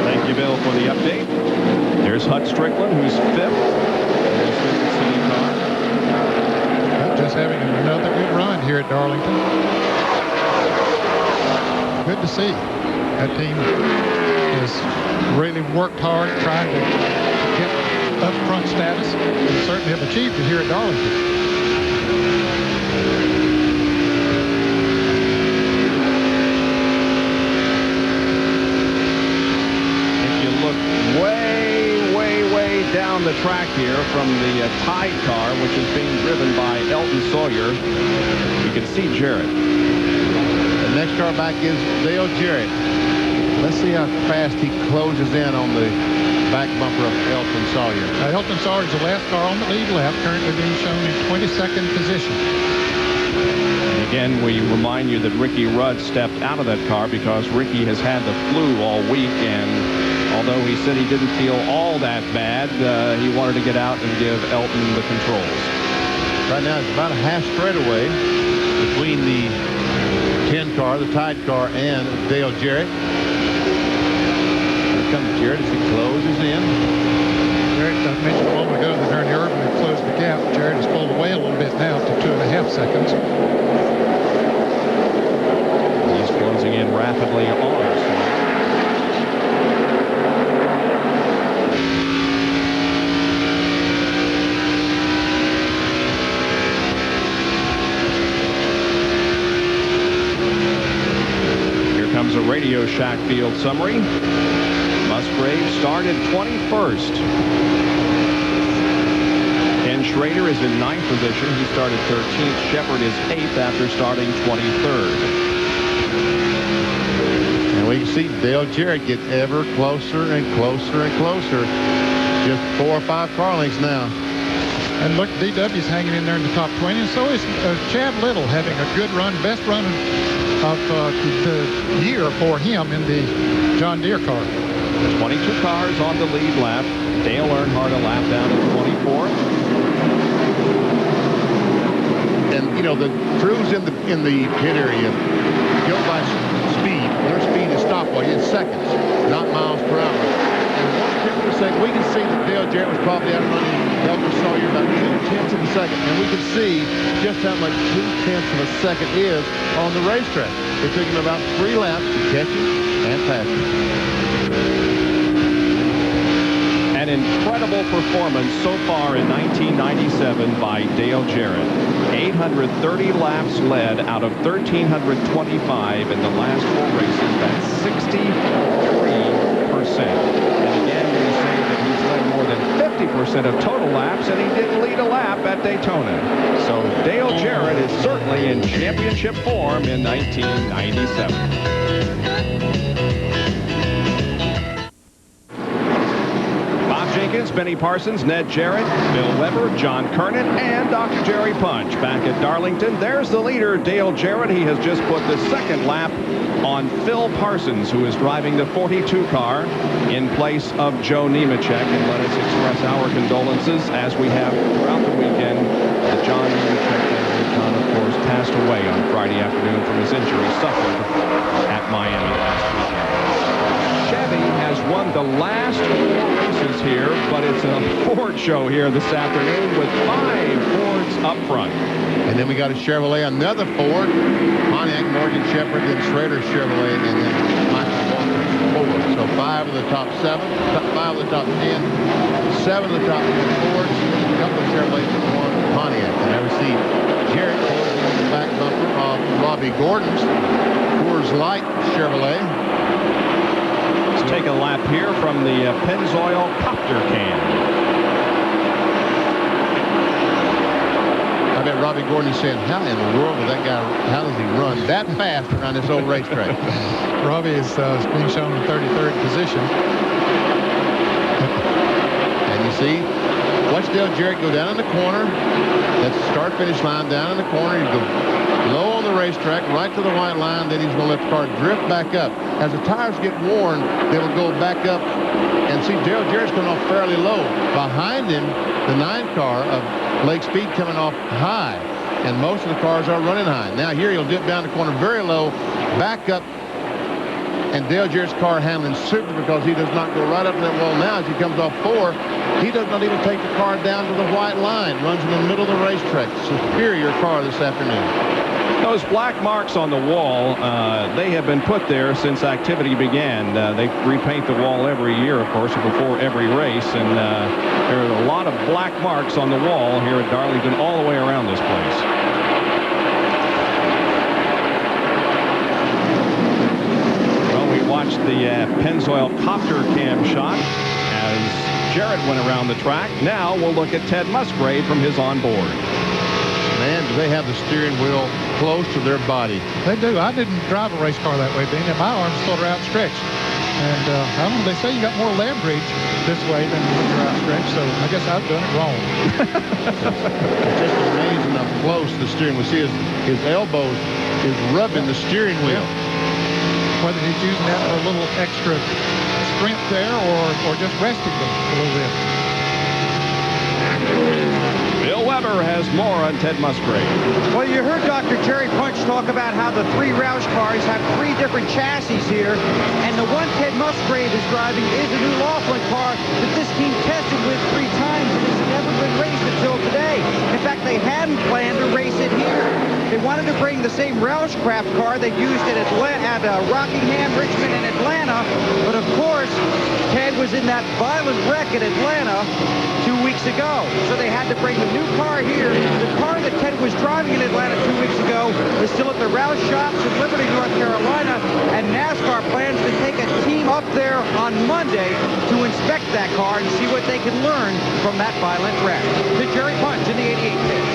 Thank you, Bill, for the update. There's Hut Strickland, who's 5th. Just having another good run here at Darlington. Good to see. That team has really worked hard trying to get up front status and certainly have achieved it here at Darlington. Down the track here from the Tide car, which is being driven by Elton Sawyer. You can see Jarrett. The next car back is Dale Jarrett. Let's see how fast he closes in on the back bumper of Elton Sawyer. Elton Sawyer is the last car on the lead lap, currently being shown in 22nd position. And again, we remind you that Ricky Rudd stepped out of that car because Ricky has had the flu all week, and although he said he didn't feel all that bad, he wanted to get out and give Elton the controls. Right now, it's about a half straightaway between the 10 car, the Tide car, and Dale Jarrett. Here comes Jarrett as he closes in. Jarrett, I mentioned a moment ago that Ernie Irvin had closed the gap. Jarrett has pulled away a little bit now to 2.5 seconds. He's closing in rapidly on us. A Radio Shack field summary. Musgrave started 21st. Ken Schrader is in 9th position. He started 13th. Shepard is 8th after starting 23rd. And we can see Dale Jarrett get ever closer and closer and closer. Just 4 or 5 car lengths now. And look, DW's hanging in there in the top 20, and so is Chad Little having a good run, best run of the year for him in the John Deere car. 22 cars on the lead lap. Dale Earnhardt a lap down at 24th. And you know the crews in the pit area go by speed. Their speed is stopwatch. It's seconds, not miles per hour. And 1/10 of a second, we can see that Dale Jarrett was probably outrunning Elton Sawyer about 2/10 of a second, and we can see just how much 2/10 of a second is on the racetrack. It took him about 3 laps to catch him and pass him. An incredible performance so far in 1997 by Dale Jarrett. 830 laps led out of 1,325 in the last 4 races. That's 63%. And again, we say that he's led more than 50% of total laps, and he didn't lead a lap at Daytona. So Dale Jarrett is certainly in championship form in 1997. Jenkins, Benny Parsons, Ned Jarrett, Bill Weber, John Kernan, and Dr. Jerry Punch. Back at Darlington, there's the leader, Dale Jarrett. He has just put the second lap on Phil Parsons, who is driving the 42 car in place of Joe Nemechek. And let us express our condolences, as we have throughout the weekend, John, of course, passed away on Friday afternoon from his injury suffered at Miami last weekend. Chevy has won the last 4 races here, but it's a Ford show here this afternoon with 5 Fords up front. And then we got a Chevrolet, another Ford, Pontiac, Morgan Shepherd, then Schrader Chevrolet, and then Michael Walker Ford. So 5 of the top 7, 5 of the top 10, 7 of the top 10 Fords, a couple of Chevrolets, and 1 Pontiac. And there we see Jarrett holding on the back bumper of Robbie Gordon's Coors Light Chevrolet. Let's take a lap here from the Pennzoil Copter Cam. I bet Robbie Gordon is saying, how in the world does that guy, how does he run that fast around this old racetrack? Robbie is being shown in 33rd position. And you see, watch Dale Jarrett go down in the corner. That's the start-finish line down in the corner. He goes low on the racetrack, right to the white line. Then he's going to let the car drift back up. As the tires get worn, they will go back up. And see, Dale Jarrett's coming off fairly low. Behind him, the 9 car of Lake Speed coming off high, and most of the cars are running high. Now here he'll dip down the corner very low, back up, and Dale Jarrett's car handling super because he does not go right up to that wall now as he comes off 4. He does not even take the car down to the white line, runs in the middle of the racetrack. Superior car this afternoon. Those black marks on the wall, they have been put there since activity began. They repaint the wall every year, of course, before every race, and there are a lot of black marks on the wall here at Darlington all the way around this place. Well, we watched the Pennzoil Copter Cam shot as Jarrett went around the track. Now we'll look at Ted Musgrave from his onboard. Man, do they have the steering wheel close to their body. They do. I didn't drive a race car that way, Dean, and my arms sort of outstretched. And I don't know, they say you got more leverage this way than when you're outstretched, so I guess I've done it wrong. It's just amazing how close the steering wheel. See, his elbows is rubbing the steering wheel. Whether he's using that for a little extra strength there or just resting them a little bit. Bill Weber has more on Ted Musgrave. Well, you heard Dr. Jerry Punch talk about how the 3 Roush cars have 3 different chassis here, and the one Ted Musgrave is driving is a new Laughlin car that this team tested with 3 times and has never been raced until today. In fact, they hadn't planned to race it here. They wanted to bring the same Roushcraft car they used at Rockingham, Richmond, and Atlanta, but of course, Ted was in that violent wreck at Atlanta 2 weeks ago, so they had to bring the new car here. The car that Ted was driving in Atlanta 2 weeks ago is still at the Roush shops in Liberty, North Carolina, and NASCAR plans to take a team up there on Monday to inspect that car and see what they can learn from that violent wreck. To Jerry Punch in the 88 pit.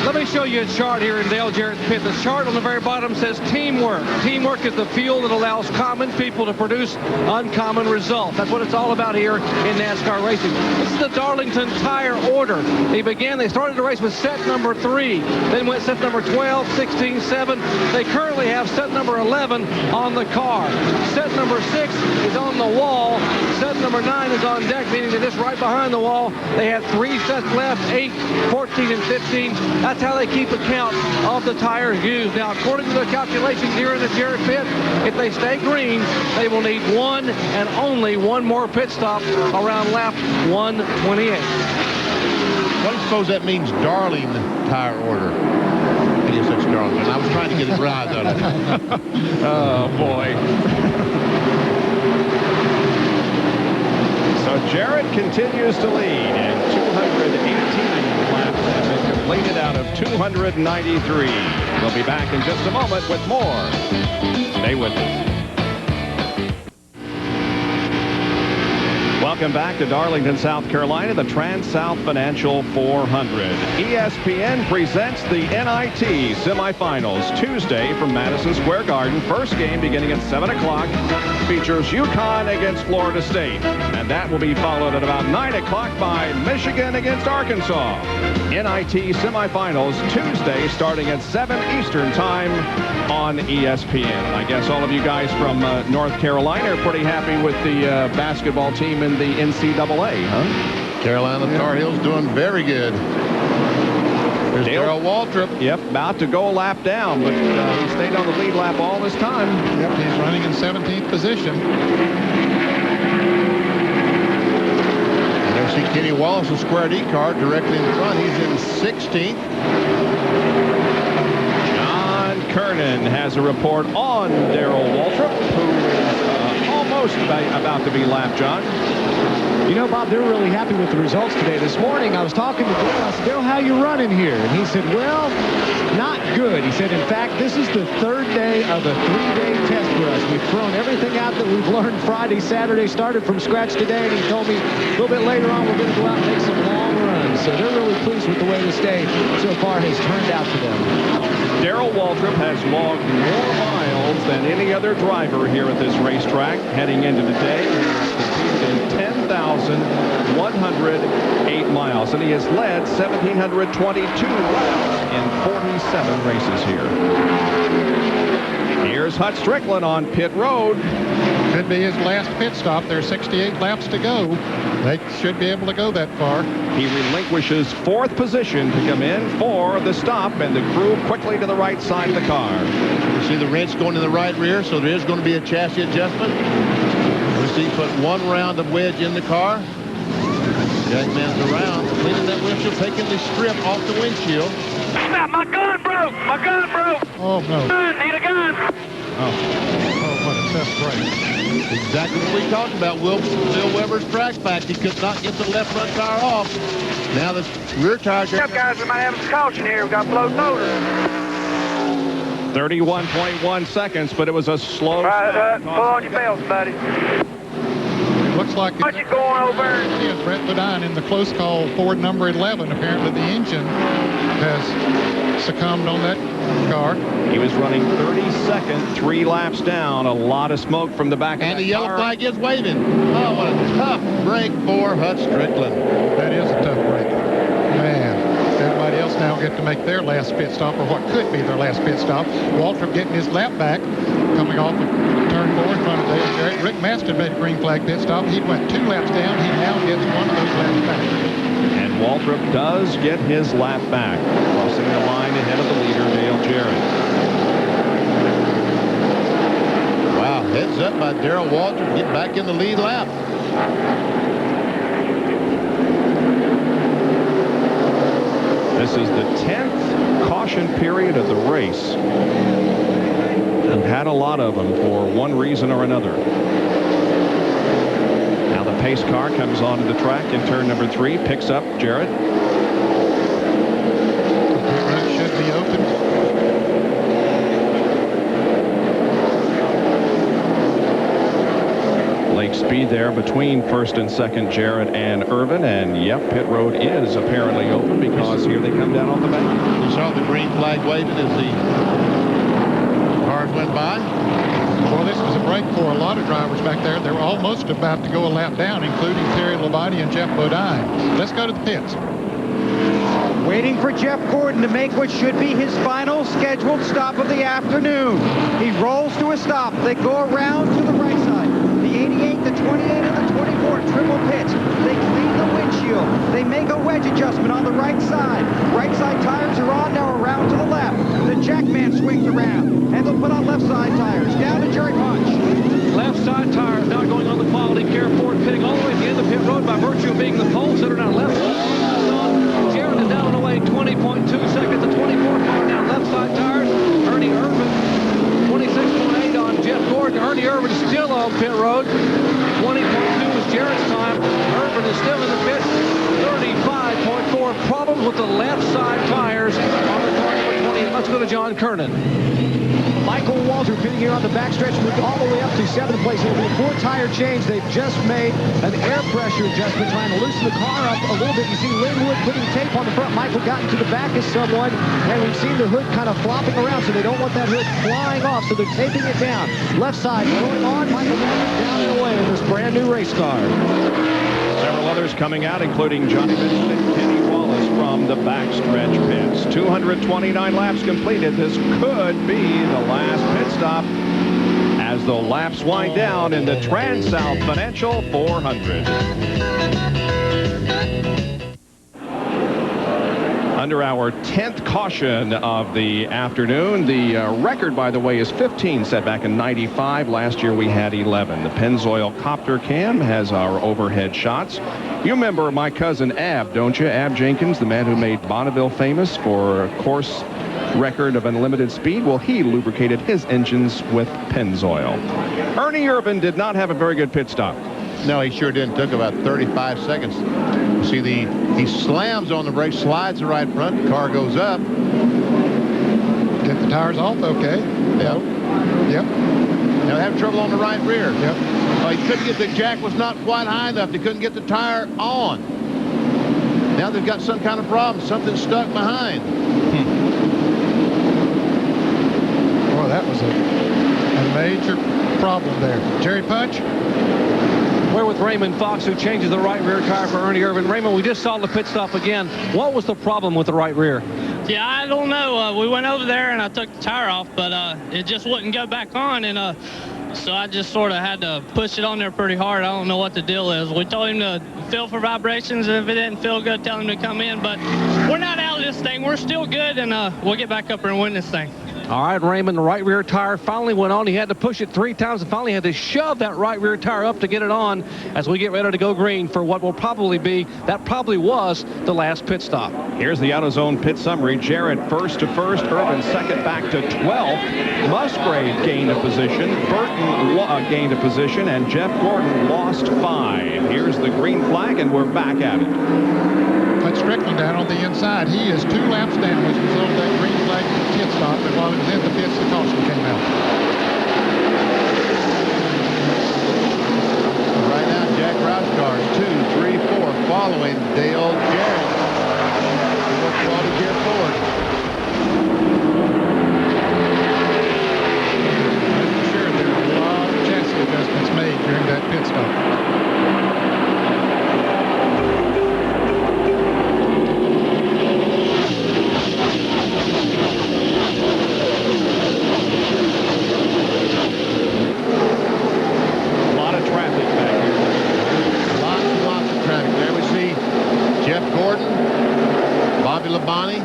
Let me show you a chart here in Dale Jarrett's pit. The chart on the very bottom says teamwork. Teamwork is the fuel that allows common people to produce uncommon results. That's what it's all about here in NASCAR racing. This is the Darlington tire order. They started the race with set number 3, then went set number 12, 16, 7. They currently have set number 11 on the car. Set number 6 is on the wall. Set number 9 is on deck, meaning they're just right behind the wall. They have 3 sets left, 8, 14, and 15. That's how they keep account of the tires used. Now, according to their calculations here in the Jarrett pit, if they stay green, they will need 1 and only 1 more pit stop around lap 128. What do you suppose that means, Darling tire order? It is such Darlington. I was trying to get it right, though. Oh, boy. So Jarrett continues to lead, and 218 laps have been completed out of 293. We'll be back in just a moment with more. Stay with us. Welcome back to Darlington, South Carolina, the TranSouth Financial 400. ESPN presents the NIT semifinals Tuesday from Madison Square Garden. First game beginning at 7 o'clock features UConn against Florida State. And that will be followed at about 9 o'clock by Michigan against Arkansas. NIT semifinals Tuesday starting at 7 Eastern time on ESPN. I guess all of you guys from North Carolina are pretty happy with the basketball team in the NCAA, huh? Carolina Tar Heels doing very good. There's Darrell Waltrip. Yep, about to go a lap down, but he stayed on the lead lap all this time. Yep, he's running in 17th position. And there see Kenny Wallace, a Square D car, directly in front. He's in 16th. John Kernan has a report on Darrell Waltrip, who is almost about to be lapped, John. You know, Bob, they're really happy with the results today. This morning, I was talking to Darrell. I said, Darrell, how you running here? And he said, well, not good. He said, in fact, this is the third day of a 3-day test for us. We've thrown everything out that we've learned Friday, Saturday, started from scratch today. And he told me a little bit later on, we're going to go out and make some long runs. So they're really pleased with the way this day so far has turned out for them. Darrell Waltrip has logged more miles than any other driver here at this racetrack heading into the day. He has competed in 10,108 miles, and he has led 1,722 laps in 47 races here. Here's Hut Strickland on pit road. Could be his last pit stop. There's 68 laps to go. They should be able to go that far. He relinquishes 4th position to come in for the stop, and the crew quickly to the right side of the car. You see the wrench going to the right rear, so there is going to be a chassis adjustment. We see put 1 round of wedge in the car. Jackman's around, cleaning that windshield, taking the strip off the windshield. Stop! My gun broke! My gun broke! Oh, no. Need a gun! Oh, what a tough break. Exactly what we talked about. Bill Weber's track fact. He could not get the left front tire off. Now the rear tire. Up, guys, we might have some caution here. We've got floating motors. 31.1 seconds, but it was a slow. Pull on your belts, buddy. Looks like What you going over? It's Brett Bodine in the close call Ford number 11. Apparently the engine has succumbed on that car. He was running 32nd, 3 laps down. A lot of smoke from the back of And that the yellow car. flag is waving. Oh, what a tough break for Hut Strickland. That is a tough break. Man, everybody else now get to make their last pit stop, or what could be their last pit stop. Waltrip getting his lap back, coming off of turn 4 in front of Dale Jarrett. Rick Maston made a green flag pit stop. He went 2 laps down. He now gets 1 of those laps back. And Waltrip does get his lap back, crossing the line ahead of the leader, Dale Jarrett. Wow, heads up by Darrell Waltrip to get back in the lead lap. This is the 10th caution period of the race. And had a lot of them for one reason or another. Now the pace car comes onto the track in turn number 3, picks up Jarrett. That should be open. Lake speed there between 1st and 2nd, Jarrett and Irvin. And yep, pit road is apparently open because here they come down off the bank. You saw the green flag waving as the cars went by. Well, this was a break for a lot of drivers back there. They were almost about to go a lap down, including Terry Labonte and Jeff Bodine. Let's go to the pits. Waiting for Jeff Gordon to make what should be his final scheduled stop of the afternoon. He rolls to a stop. They go around to the right side. The 88, the 28, and the 24 triple pits. They clean the windshield. They make a wedge adjustment on the right side. Right side tires are on now around to the left. The Jackman swings around, and they'll put on left side tires. Down to Jerry Punch. Left side tires now going on the quality care Ford, pitting all the way to the end of pit road by virtue of being the pole sitter down left side. Jarrett is down away 20.2 seconds. The 24 car down left side tires. Ernie Irvin 26.8 on Jeff Gordon. Ernie Irvin is still on pit road. 20.2 is Jarrett's time. Irvin is still in the pit. 35.4 problems with the left side tires on the car number 20. Let's go to John Kernan. Michael Walter pitting here on the backstretch, moved all the way up to 7th place. It'll be a 4-tire change. They've just made an air pressure adjustment, trying to loosen the car up a little bit. You see Linwood putting tape on the front. Michael got into the back of someone, and we've seen the hood kind of flopping around, so they don't want that hood flying off, so they're taping it down. Left side going on. Michael down and away in this brand new race car. Several others coming out, including Johnny Vincent and Kenny Wallace from the backstretch pits. 229 laps completed. This could be the last pit stop as the laps wind down in the TranSouth Financial 400. Under our 10th caution of the afternoon. The record, by the way, is 15 set back in 95. Last year we had 11. The Pennzoil Copter Cam has our overhead shots. You remember my cousin Ab, don't you? Ab Jenkins, the man who made Bonneville famous for a course record of unlimited speed. Well, he lubricated his engines with Pennzoil. Ernie Irvan did not have a very good pit stop. No, he sure didn't. Took about 35 seconds. See, he slams on the brake, slides the right front, the car goes up. Get the tires off, okay. Yep. Yep. Now having trouble on the right rear. Yep. He couldn't get the jack, was not quite high enough. They couldn't get the tire on. Now they've got some kind of problem. Something stuck behind. Boy, that was a major problem there. Jerry Punch? We're with Raymond Fox, who changes the right rear tire for Ernie Irvan. Raymond, we just saw the pit stop again. What was the problem with the right rear? Yeah, I don't know. We went over there and I took the tire off, but it just wouldn't go back on, and so I just sort of had to push it on there pretty hard. I don't know what the deal is. We told him to feel for vibrations, and if it didn't feel good, tell him to come in. But we're not out of this thing. We're still good, and we'll get back up there and win this thing. All right, Raymond, the right rear tire finally went on. He had to push it 3 times and finally had to shove that right rear tire up to get it on as we get ready to go green for what will probably be, that probably was, the last pit stop. Here's the AutoZone pit summary. Jarrett first to first, Irvan second back to 12th. Musgrave gained a position, Burton gained a position, and Jeff Gordon lost 5. Here's the green flag, and we're back at it. Put Strickland down on the inside. He is 2 laps down as a result of that green flag pit stop. And while he was in the pits, the caution came out. Right now, Jack Roush cars 2, 3, 4 following Dale Jarrett. Quality gear forward. I'm sure there were a lot of chassis adjustments made during that pit stop. Labonte,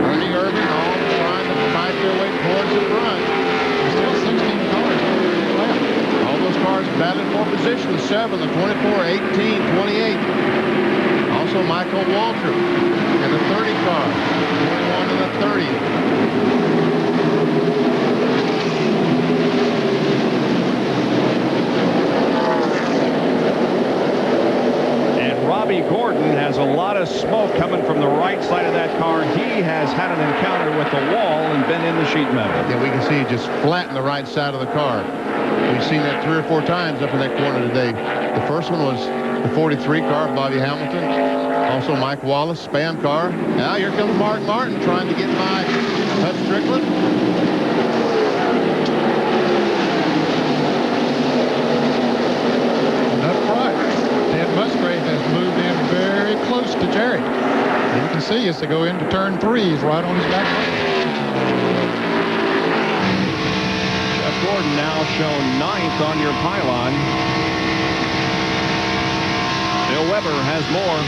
Ernie Irvan, all trying to fight their way towards the front. There's still 16 cars left. All those cars battling for position. The 7, the 24, 18, 28. Also Michael Waltrip and the 30 car, 21 and the 30. Robbie Gordon has a lot of smoke coming from the right side of that car. He has had an encounter with the wall and been in the sheet metal. Yeah, we can see it just flatten the right side of the car. We've seen that 3 or 4 times up in that corner today. The first one was the 43 car, Bobby Hamilton. Also Mike Wallace, Spam car. Now here comes Mark Martin trying to get by Hutch Strickland. Musgrave has moved in very close to Jarrett. You can see as they go into turn 3, he's right on his back. Jeff Gordon now shown 9th on your pylon. Bill Weber has more.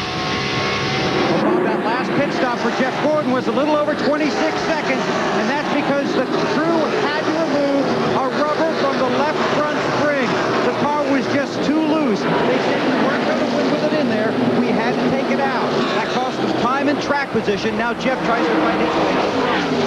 Well, Bob, that last pit stop for Jeff Gordon was a little over 26 seconds, and that's because the crew had to remove a rubber from the left front spring. The car was just too loose. They said we weren't going to win with it in there. We had to take it out. That cost them time and track position. Now Jeff tries to find his way.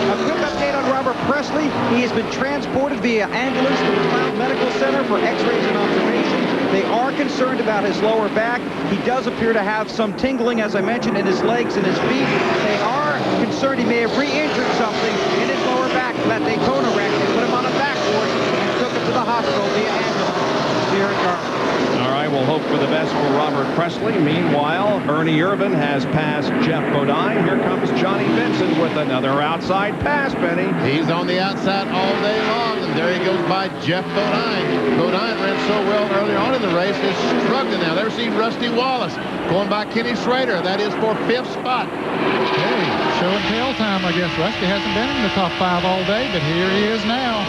A quick update on Robert Presley. He has been transported via ambulance to the Cloud Medical Center for x-rays and observation. They are concerned about his lower back. He does appear to have some tingling, as I mentioned, in his legs and his feet. They are concerned he may have re-injured something in his lower back. That Daytona wreck. They put him on a backboard and took him to the hospital via ambulance here at Darlington. All right, we'll hope for the best for Robert Presley. Meanwhile, Ernie Irvan has passed Jeff Bodine. Here comes Johnny Benson with another outside pass, Benny. He's on the outside all day long, and there he goes by Jeff Bodine. Bodine ran so well earlier on in the race, is struggling now. There see Rusty Wallace going by Kenny Schrader. That is for 5th spot. Hey, show and tell time, I guess. Rusty hasn't been in the top 5 all day, but here he is now.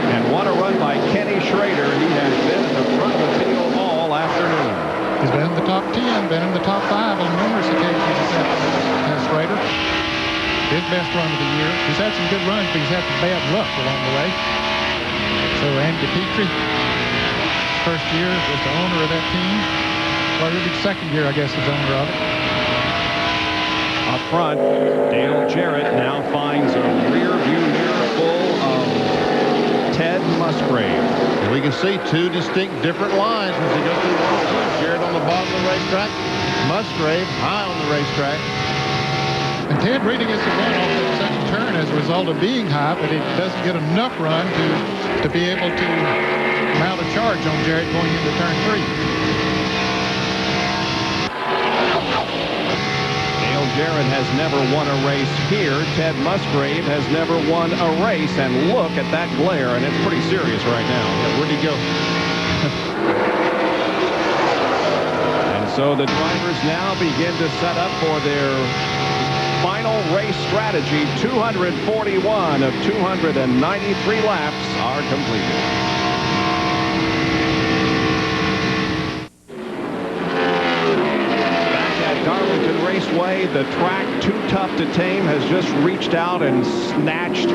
And what a run by Kenny Schrader. He has been at the front of the field all afternoon. He's been in the top 10, been in the top 5 on best run of the year. He's had some good runs, but he's had some bad luck along the way. So Andy Petrie, first year was the owner of that team. Well, it'll be the second year, I guess, as owner of it. Up front, Dale Jarrett now finds a rear view mirror full of Ted Musgrave. And we can see two distinct different lines as they go through the wall. Jarrett on the bottom of the racetrack, Musgrave high on the racetrack. And Ted really gets a run off that second turn as a result of being high, but he doesn't get enough run to be able to mount a charge on Jarrett going into turn 3. Dale Jarrett has never won a race here. Ted Musgrave has never won a race, and look at that glare, and it's pretty serious right now. Where'd he go? And so the drivers now begin to set up for their final race strategy. 241 of 293 laps are completed. Darlington Raceway, the track too tough to tame has just reached out and snatched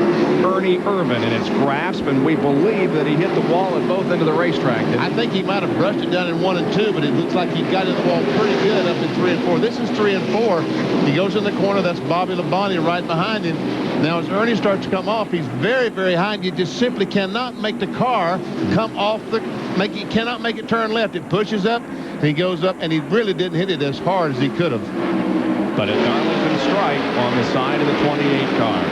Ernie Irvan in its grasp, and we believe that he hit the wall at both ends of the racetrack. I think he might have brushed it down in 1 and 2, but it looks like he got in the wall pretty good up in 3 and 4. This is 3 and 4. He goes in the corner. That's Bobby Labonte right behind him. Now, as Ernie starts to come off, he's very, very high. You just simply cannot make the car come off you cannot make it turn left. It pushes up, and he goes up, and he really didn't hit it as hard as he could have. But a Darlington strike on the side of the 28 car.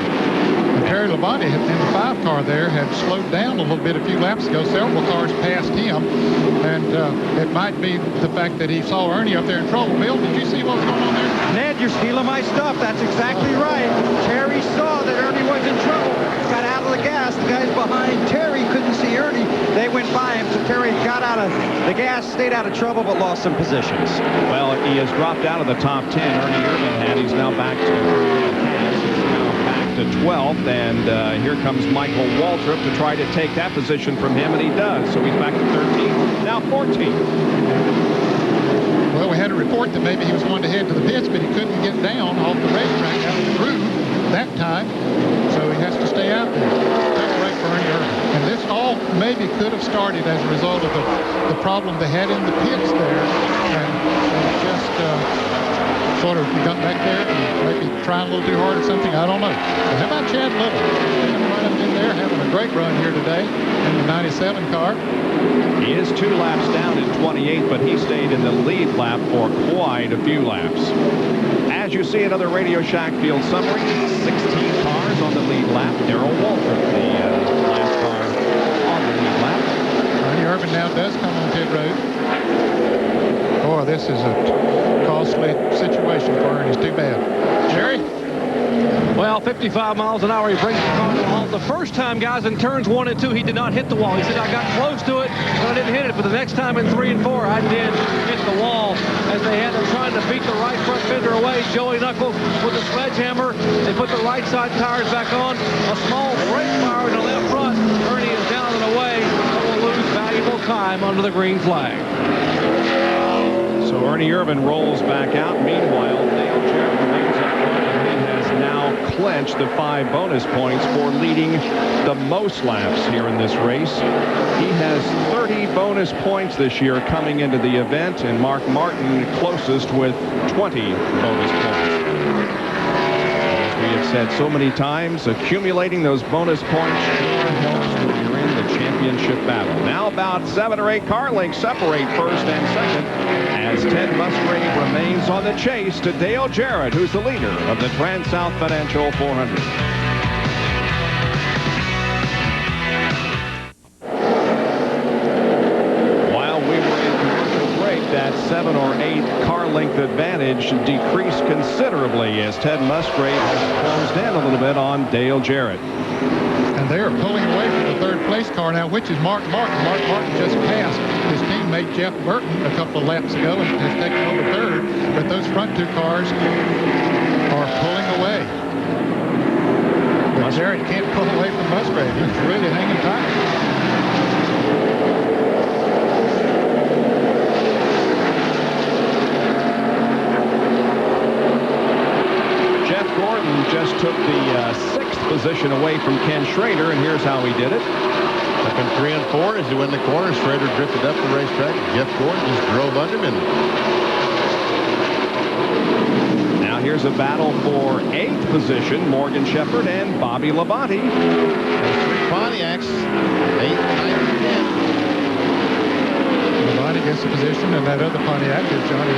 And Terry Labonte in the 5 car there had slowed down a little bit a few laps ago. Several cars passed him, and it might be the fact that he saw Ernie up there in trouble. Bill, did you see what was going on there? Ned, you're stealing my stuff. That's exactly right. Terry saw that Ernie was in trouble, got out of the gas. The guys behind Terry couldn't see Ernie. They went by him, so Terry got out of the gas, stayed out of trouble, but lost some positions. Well, he has dropped out of the top 10. Ernie Irvan had. He's now back to 12th, and here comes Michael Waltrip to try to take that position from him, and he does. So he's back to 13th, now 14th. Well, we had a report that maybe he was going to head to the pits, but he couldn't get down off the racetrack out of the groove that time, so he has to stay out there. Tough break for Ernie Irvan. And this all maybe could have started as a result of the problem they had in the pits there, and just sort of got back there and maybe trying a little too hard or something. I don't know. But how about Chad Little? Running in there, having a great run here today in the 97 car. He is 2 laps down in 28th, but he stayed in the lead lap for quite a few laps. As you see another Radio Shack field summary, 16 cars on the lead lap. Darrell Waltrip, the last car on the lead lap. Ernie Irvan now does come on pit road. Boy, this is a costly situation for Ernie. It's too bad. Jerry? Well, 55 miles an hour, he brings the car to a halt. The first time, guys, in turns 1 and 2, he did not hit the wall. He said, I got close to it, but I didn't hit it. But the next time in 3 and 4, I did hit the wall as they had him trying to beat the right front fender away. Joey Knuckles with a sledgehammer. They put the right side tires back on. A small brake fire in the left front. Ernie is down and away and will lose valuable time under the green flag. So Ernie Irvan rolls back out. Meanwhile, Dale Jarrett remains up front, and he has now clinched the 5 bonus points for leading the most laps here in this race. He has 30 bonus points this year coming into the event, and Mark Martin closest with 20 bonus points. As we have said so many times, accumulating those bonus points sure helps when you're in the championship battle. Now about 7 or 8 car lengths separate first and second, as Ted Musgrave remains on the chase to Dale Jarrett, who's the leader of the TranSouth Financial 400. While we were in commercial break, that 7 or 8 car length advantage decreased considerably as Ted Musgrave has closed in a little bit on Dale Jarrett. And they are pulling away from the 3rd place car now, which is Mark Martin. Mark Martin just passed his teammate Jeff Burton a couple of laps ago and has taken over 3rd. But those front 2 cars are pulling away. But Jarrett can't pull away from Musgrave. He's really hanging tight. Jeff Gordon just took the 6th position away from Ken Schrader, and here's how he did it. Up in 3 and 4 as he went in the corner. Schrader drifted up the racetrack. Jeff Gordon just drove under him. Now here's a battle for 8th position. Morgan Shepherd and Bobby Labonte. There's 3 Pontiacs, 8, 9, and 10. Labonte gets the position, and that other Pontiac is Johnny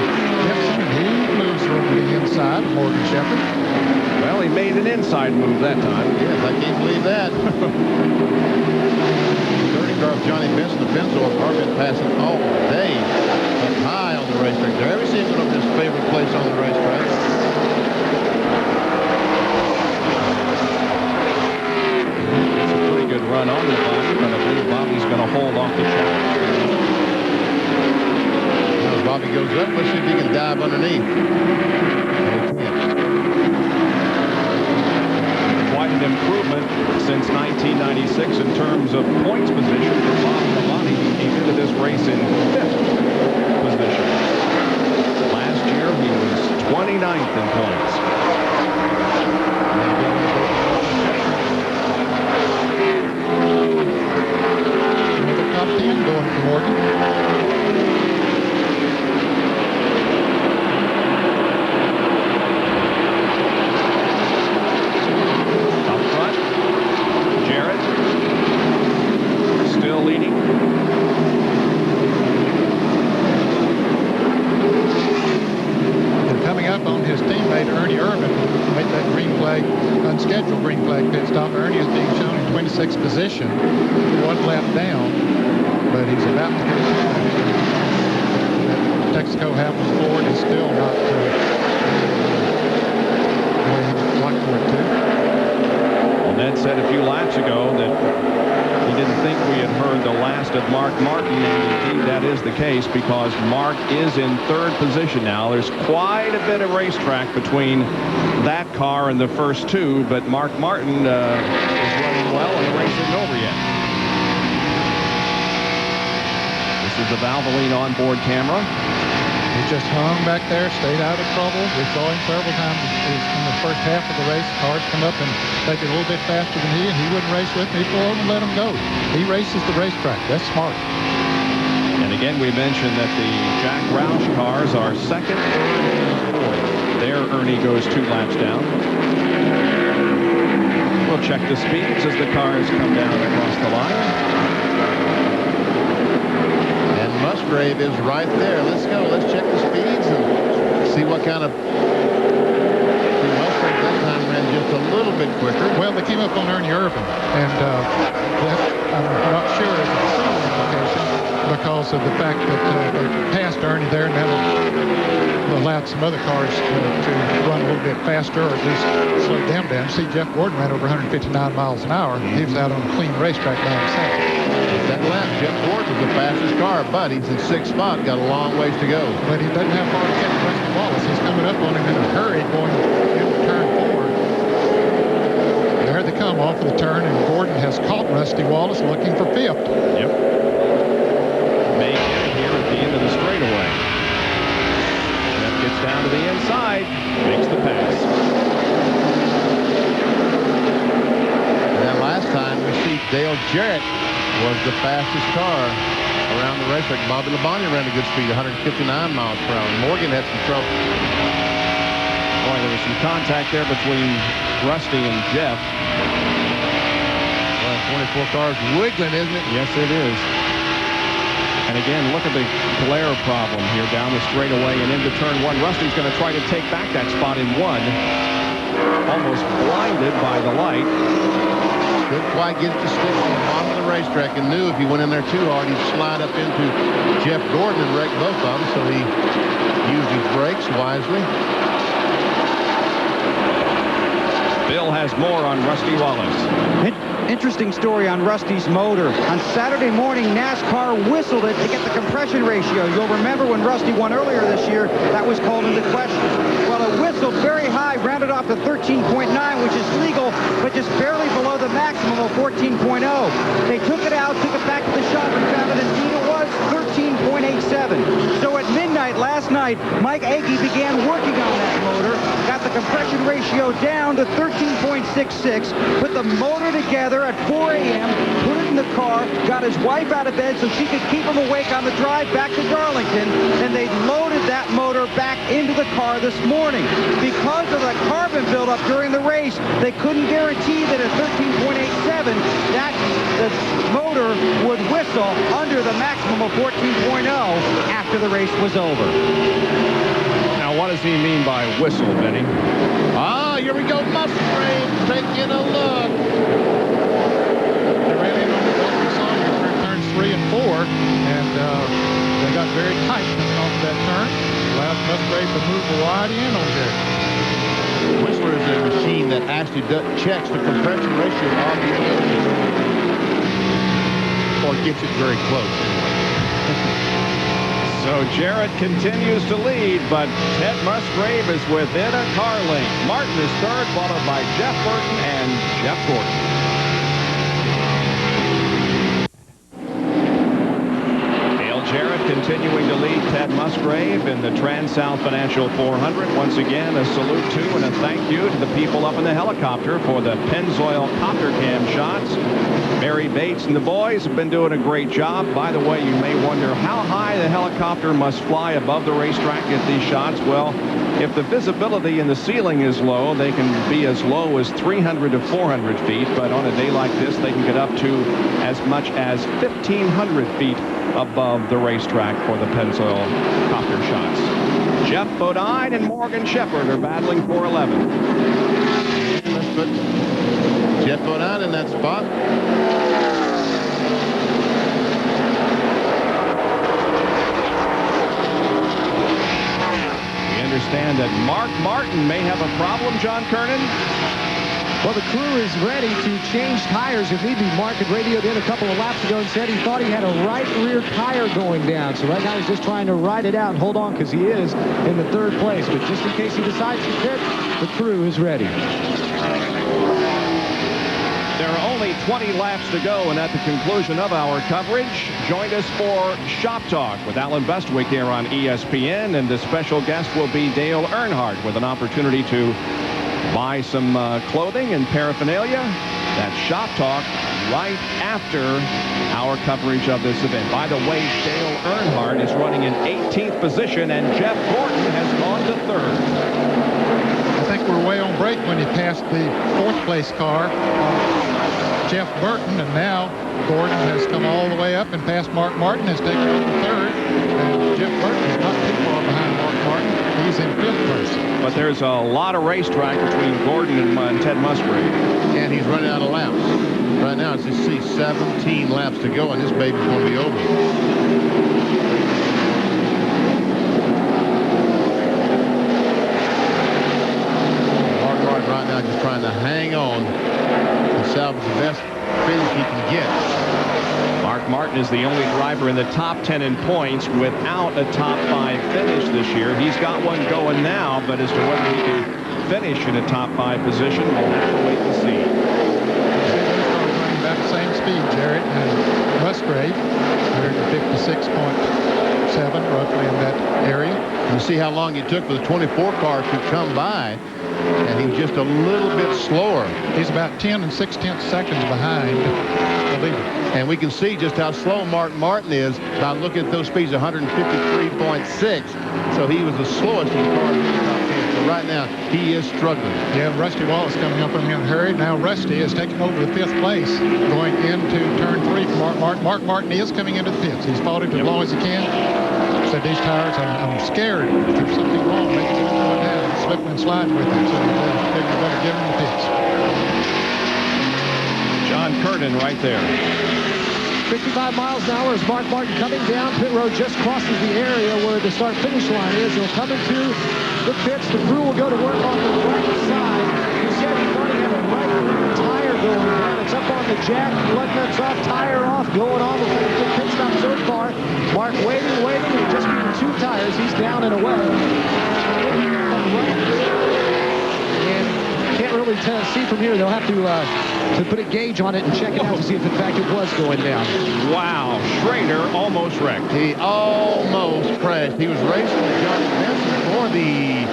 Gibson. He moves over the inside of Morgan Shepherd. Well, he made an inside move that time. Yes, I can't believe that. 30 car of Johnny Benson, the Benzo car, been passing all day up high on the racetrack. There, every season up his favorite place on the racetrack. It's a pretty good run on the Bobby, but I believe Bobby's going to hold off the challenge. As Bobby goes up, let's see if he can dive underneath. Quite an improvement since 1996 in terms of points position for Bobby Labonte. He came into this race in 5th position. Last year he was 29th in points. Another top 10 going for Morgan. Unscheduled green flag pit stop. Ernie is being shown in 26th position, 1 lap down, but he's about to get it. Texaco Havels Ford is still not where he would like for it to. Well, Ned said a few laps ago that he didn't think we had heard the last of Mark Martin, and indeed that is the case because Mark is in 3rd position now. There's quite a bit of racetrack between that car and the first 2, but Mark Martin is running well and the race isn't over yet. This is the Valvoline onboard camera. He just hung back there, stayed out of trouble. We saw him several times in the first half of the race. Cars come up and take it a little bit faster than he, and he wouldn't race with me. He'd pull over and let him go. He races the racetrack. That's smart. And again, we mentioned that the Jack Roush cars are 2nd, 3rd, and 4th. There, Ernie goes 2 laps down. We'll check the speeds as the cars come down across the line. And Musgrave is right there. Let's go. Let's check the speeds and see what kind of... Musgrave that time ran just a little bit quicker. Well, they came up on Ernie Irvin, and I'm not sure it's a true implication because of the fact that they passed Ernie there, and that'll allowed some other cars to run a little bit faster or at least slow them down. See, Jeff Gordon ran over 159 miles an hour. He was out on a clean racetrack by himself. That lap, Jeff Gordon was the fastest car, but he's in 6th spot, got a long ways to go. But he doesn't have far to catch Rusty Wallace. He's coming up on him in a hurry going into turn 4. There they come off of the turn, and Gordon has caught Rusty Wallace looking for 5th. Yep. May get it here at the end of the straightaway. Jeff gets down to the inside, makes the pass. And then last time we see Dale Jarrett was the fastest car around the racetrack. Bobby Labonte ran a good speed, 159 miles per hour. Morgan had some trouble. Boy, there was some contact there between Rusty and Jeff. Well, 24 cars wiggling, isn't it? Yes, it is. And again, look at the glare problem here down the straightaway and into turn 1. Rusty's going to try to take back that spot in 1. Almost blinded by the light. Couldn't quite get it to stick on the bottom of the racetrack, and knew if he went in there too hard, he'd slide up into Jeff Gordon and wreck both of them, so he used his brakes wisely. Bill has more on Rusty Wallace. Interesting story on Rusty's motor. On Saturday morning, NASCAR whistled it to get the compression ratio. You'll remember when Rusty won earlier this year, that was called into question. Well, it whistled very high, rounded off to 13.9, which is legal, but just barely below the maximum of 14.0. They took it out, took it back to the shop, and found that indeed it was 13.87. So at midnight, midnight last night, Mike Agee began working on that motor, got the compression ratio down to 13.66, put the motor together at 4 a.m., put it in the car, got his wife out of bed so she could keep him awake on the drive back to Darlington, and they loaded that motor back into the car this morning. Because of the carbon buildup during the race, they couldn't guarantee that at 13.87, that the motor would whistle under the maximum of 14.0 after the race was over. Now, what does he mean by whistle, Benny? Ah, here we go. Musgrave taking a look. They ran in on the Dalton Sawyer through turns 3 and 4, and they got very tight coming off that turn. Allowed Musgrave to move wide in on there. Whistler is a machine that actually checks the compression ratio of the engine, or gets it very close. So Jarrett continues to lead, but Ted Musgrave is within a car length. Martin is third, followed by Jeff Burton and Jeff Gordon. Jarrett continuing to lead Ted Musgrave in the TranSouth Financial 400. Once again, a salute to and a thank you to the people up in the helicopter for the Pennzoil copter cam shots. Mary Bates and the boys have been doing a great job. By the way, you may wonder how high the helicopter must fly above the racetrack to get these shots. Well, if the visibility in the ceiling is low, they can be as low as 300 to 400 feet. But on a day like this, they can get up to as much as 1,500 feet above the racetrack for the Pennzoil copter shots. Jeff Bodine and Morgan Shepherd are battling for 11. Let's put Jeff Bodine in that spot. We understand that Mark Martin may have a problem, John Kernan. Well, the crew is ready to change tires if need be. Mark had radioed in a couple of laps ago and said he thought he had a right rear tire going down. So right now he's just trying to ride it out and hold on because he is in the third place. But just in case he decides to pit, the crew is ready. There are only 20 laps to go, and at the conclusion of our coverage, join us for Shop Talk with Alan Bestwick here on ESPN, and the special guest will be Dale Earnhardt with an opportunity to buy some clothing and paraphernalia. That's Shop Talk right after our coverage of this event. By the way, Dale Earnhardt is running in 18th position, and Jeff Gordon has gone to third. I think we're way on break when he passed the fourth place car, Jeff Burton, and now Gordon has come all the way up and passed Mark Martin, has taken over third, and Jeff Burton is not too far behind Mark Martin. He's in fifth place. But there's a lot of racetrack between Gordon and Ted Musgrave. And he's running out of laps. Right now, as you see, 17 laps to go, and this baby's going to be over. Mark Martin right now just trying to hang on and salvage the best finish he can get. Mark Martin is the only driver in the top 10 in points without a top 5 finish this year. He's got one going now, but as to whether he can finish in a top 5 position, we'll have to wait and see. Running about the same speed, Jarrett and Musgrave. They're at 56.7, roughly in that area. You see how long it took for the 24 car to come by, and he's just a little bit slower. He's about 10 and 6/10 seconds behind the leader. And we can see just how slow Mark Martin is by looking at those speeds, 153.6. So he was the slowest in the car in the top 10. So right now, he is struggling. Yeah, Rusty Wallace coming up on him in a hurry. Now Rusty is taking over the fifth place, going into turn 3 for Mark Martin. Mark Martin is coming into the pits. He's fought it as long as he can. Said these tires, I'm scared. If there's something wrong, maybe they're going down. He's slipping and sliding with them. So they better give him the pits. John Kernan right there. 55 miles an hour as Mark Martin coming down. Pit road just crosses the area where the start-finish line is. He'll come into the pits. The crew will go to work on the right side. He said he thought he had a right tire going down. It's up on the jack. Lug nuts off, tire off, going on with the pit stop so far. Mark waiting, and just being 2 tires. He's down and away. And can't really really see from here. They'll have to put a gauge on it and check it out to see if, in fact, it was going down. Wow, Schrader almost wrecked. He almost crashed. He was racing with Johnny Benson for the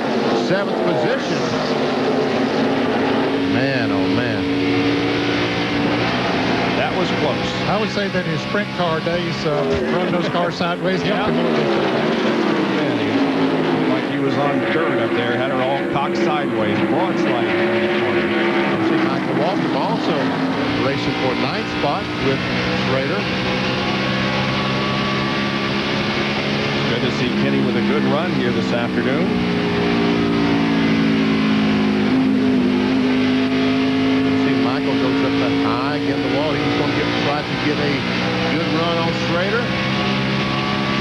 7th position. Man, oh man. That was close. I would say that his sprint car days running those cars sideways helped him a little bit. Like he was on dirt up there, had her all cocked sideways, broad sliding in the corner. See Michael Waltrip also racing for 9th spot with Schrader. Good to see Kenny with a good run here this afternoon. Michael goes up that high against the wall. He's going to try to get a good run on Schrader.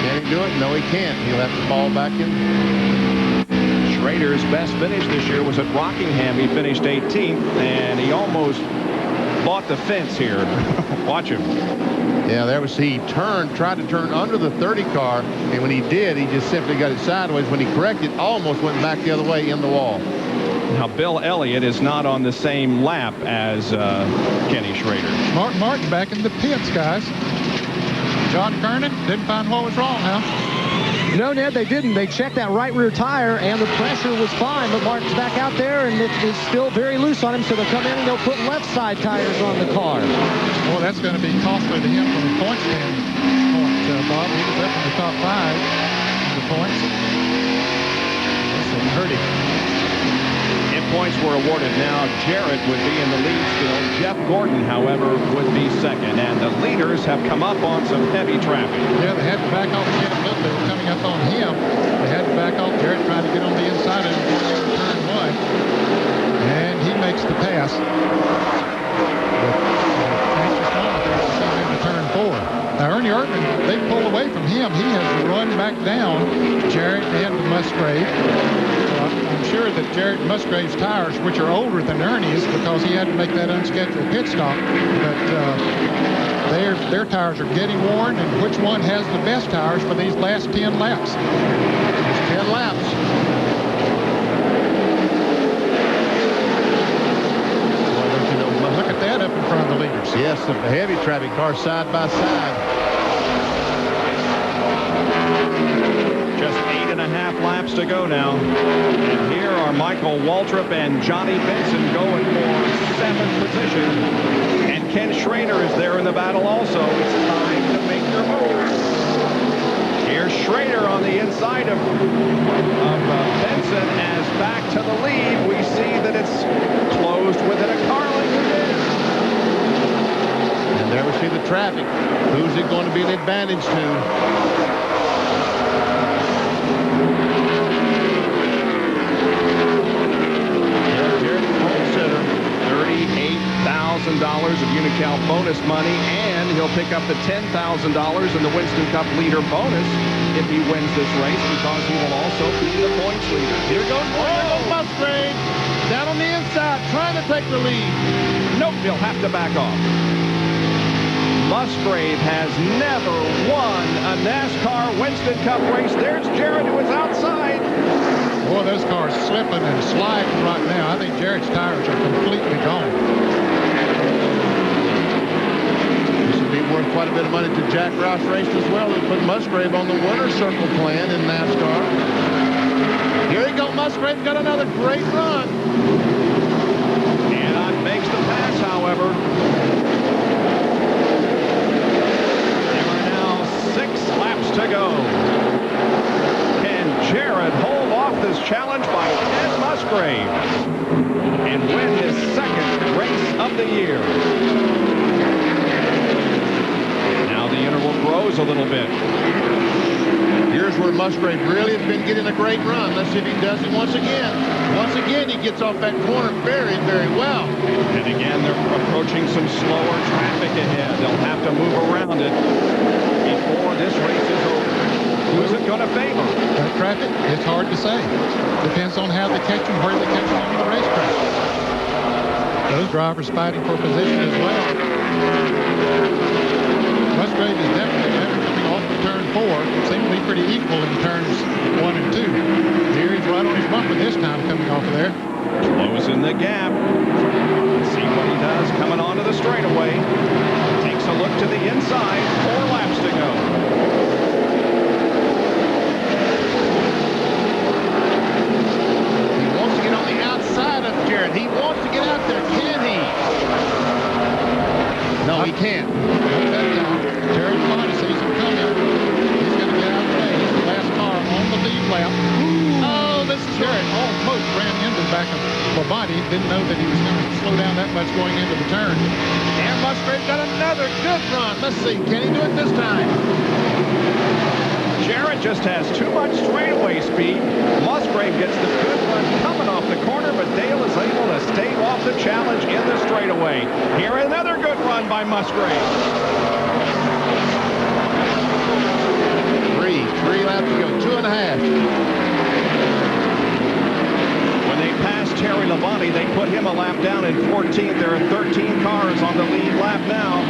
Can he do it? No, he can't. He'll have to fall back in. Schrader's best finish this year was at Rockingham. He finished 18th, and he almost bought the fence here. Watch him. Yeah, there was he tried to turn under the 30 car, and when he did, he just simply got it sideways. When he corrected, almost went back the other way in the wall. Now, Bill Elliott is not on the same lap as Kenny Schrader. Mark Martin back in the pits, guys. John Kernan didn't find what was wrong, huh? No, Ned, they didn't. They checked that right rear tire, and the pressure was fine, but Martin's back out there, and it is still very loose on him, so they'll come in and they'll put left side tires on the car. Well, that's going to be costly to him from a point standpoint, Bob. He was up in the top 5 of the points. That's hurt him. Points were awarded now. Jarrett would be in the lead still. Jeff Gordon, however, would be second. And the leaders have come up on some heavy traffic. Yeah, they had to back off again a little bit. Coming up on him. They had to back off. Jarrett trying to get on the inside of him going into turn 1. And he makes the pass. Anxious moment there to see him into turn 4. Now, Ernie Erdman, they pulled away from him. He has run back down Jarrett and Musgrave. I'm sure that Jared Musgrave's tires, which are older than Ernie's, because he had to make that unscheduled pit stop, but their tires are getting worn, and which one has the best tires for these last 10 laps? Just 10 laps. Well, don't you know, look at that up in front of the leaders. Yes, the heavy traffic cars side by side. Just 8.5 laps to go now. And here are Michael Waltrip and Johnny Benson going for 7th position. And Ken Schrader is there in the battle also. It's time to make your move. Here's Schrader on the inside of Benson as back to the lead. We see that it's closed within a car length of this. And there we see the traffic. Who's it going to be an advantage to? $38,000 of Unocal bonus money, and he'll pick up the $10,000 in the Winston Cup leader bonus if he wins this race, because he will also be the points leader. Here goes Musgrave down on the inside, trying to take the lead. Nope, he'll have to back off. Musgrave has never won a NASCAR Winston Cup race. There's Jarrett, who is outside. Boy, those cars slipping and sliding right now. I think Jarrett's tires are completely gone. This would be worth quite a bit of money to Jack Roush Racing as well. They put Musgrave on the winner's circle plan in NASCAR. Here he goes. Musgrave got another great run. And makes the pass, however. There are now 6 laps to go. Can Jarrett hold off this challenge by Ted Musgrave and win his 2nd race of the year? Now the interval grows a little bit. Here's where Musgrave really has been getting a great run. Let's see if he does it once again. Once again, he gets off that corner very, very well. And again, they're approaching some slower traffic ahead. They'll have to move around it before this race is over. Who's it going to favor? That traffic, it's hard to say. Depends on how they catch them, where they catch them on the racetrack. Those drivers fighting for position as well. Musgrave is definitely better coming off of turn 4. Seems to be pretty equal in turns 1 and 2. Here he's right on his bumper this time coming off of there. Closing the gap. back of Labonte. Didn't know that he was going to slow down that much going into the turn. And Musgrave got another good run. Let's see, can he do it this time? Jarrett just has too much straightaway speed. Musgrave gets the good run coming off the corner, but Dale is able to stave off the challenge in the straightaway. Here, another good run by Musgrave. Three laps to go, 2.5. When they pass Terry Labonte, they put him a lap down in 14th. There are 13 cars on the lead lap now.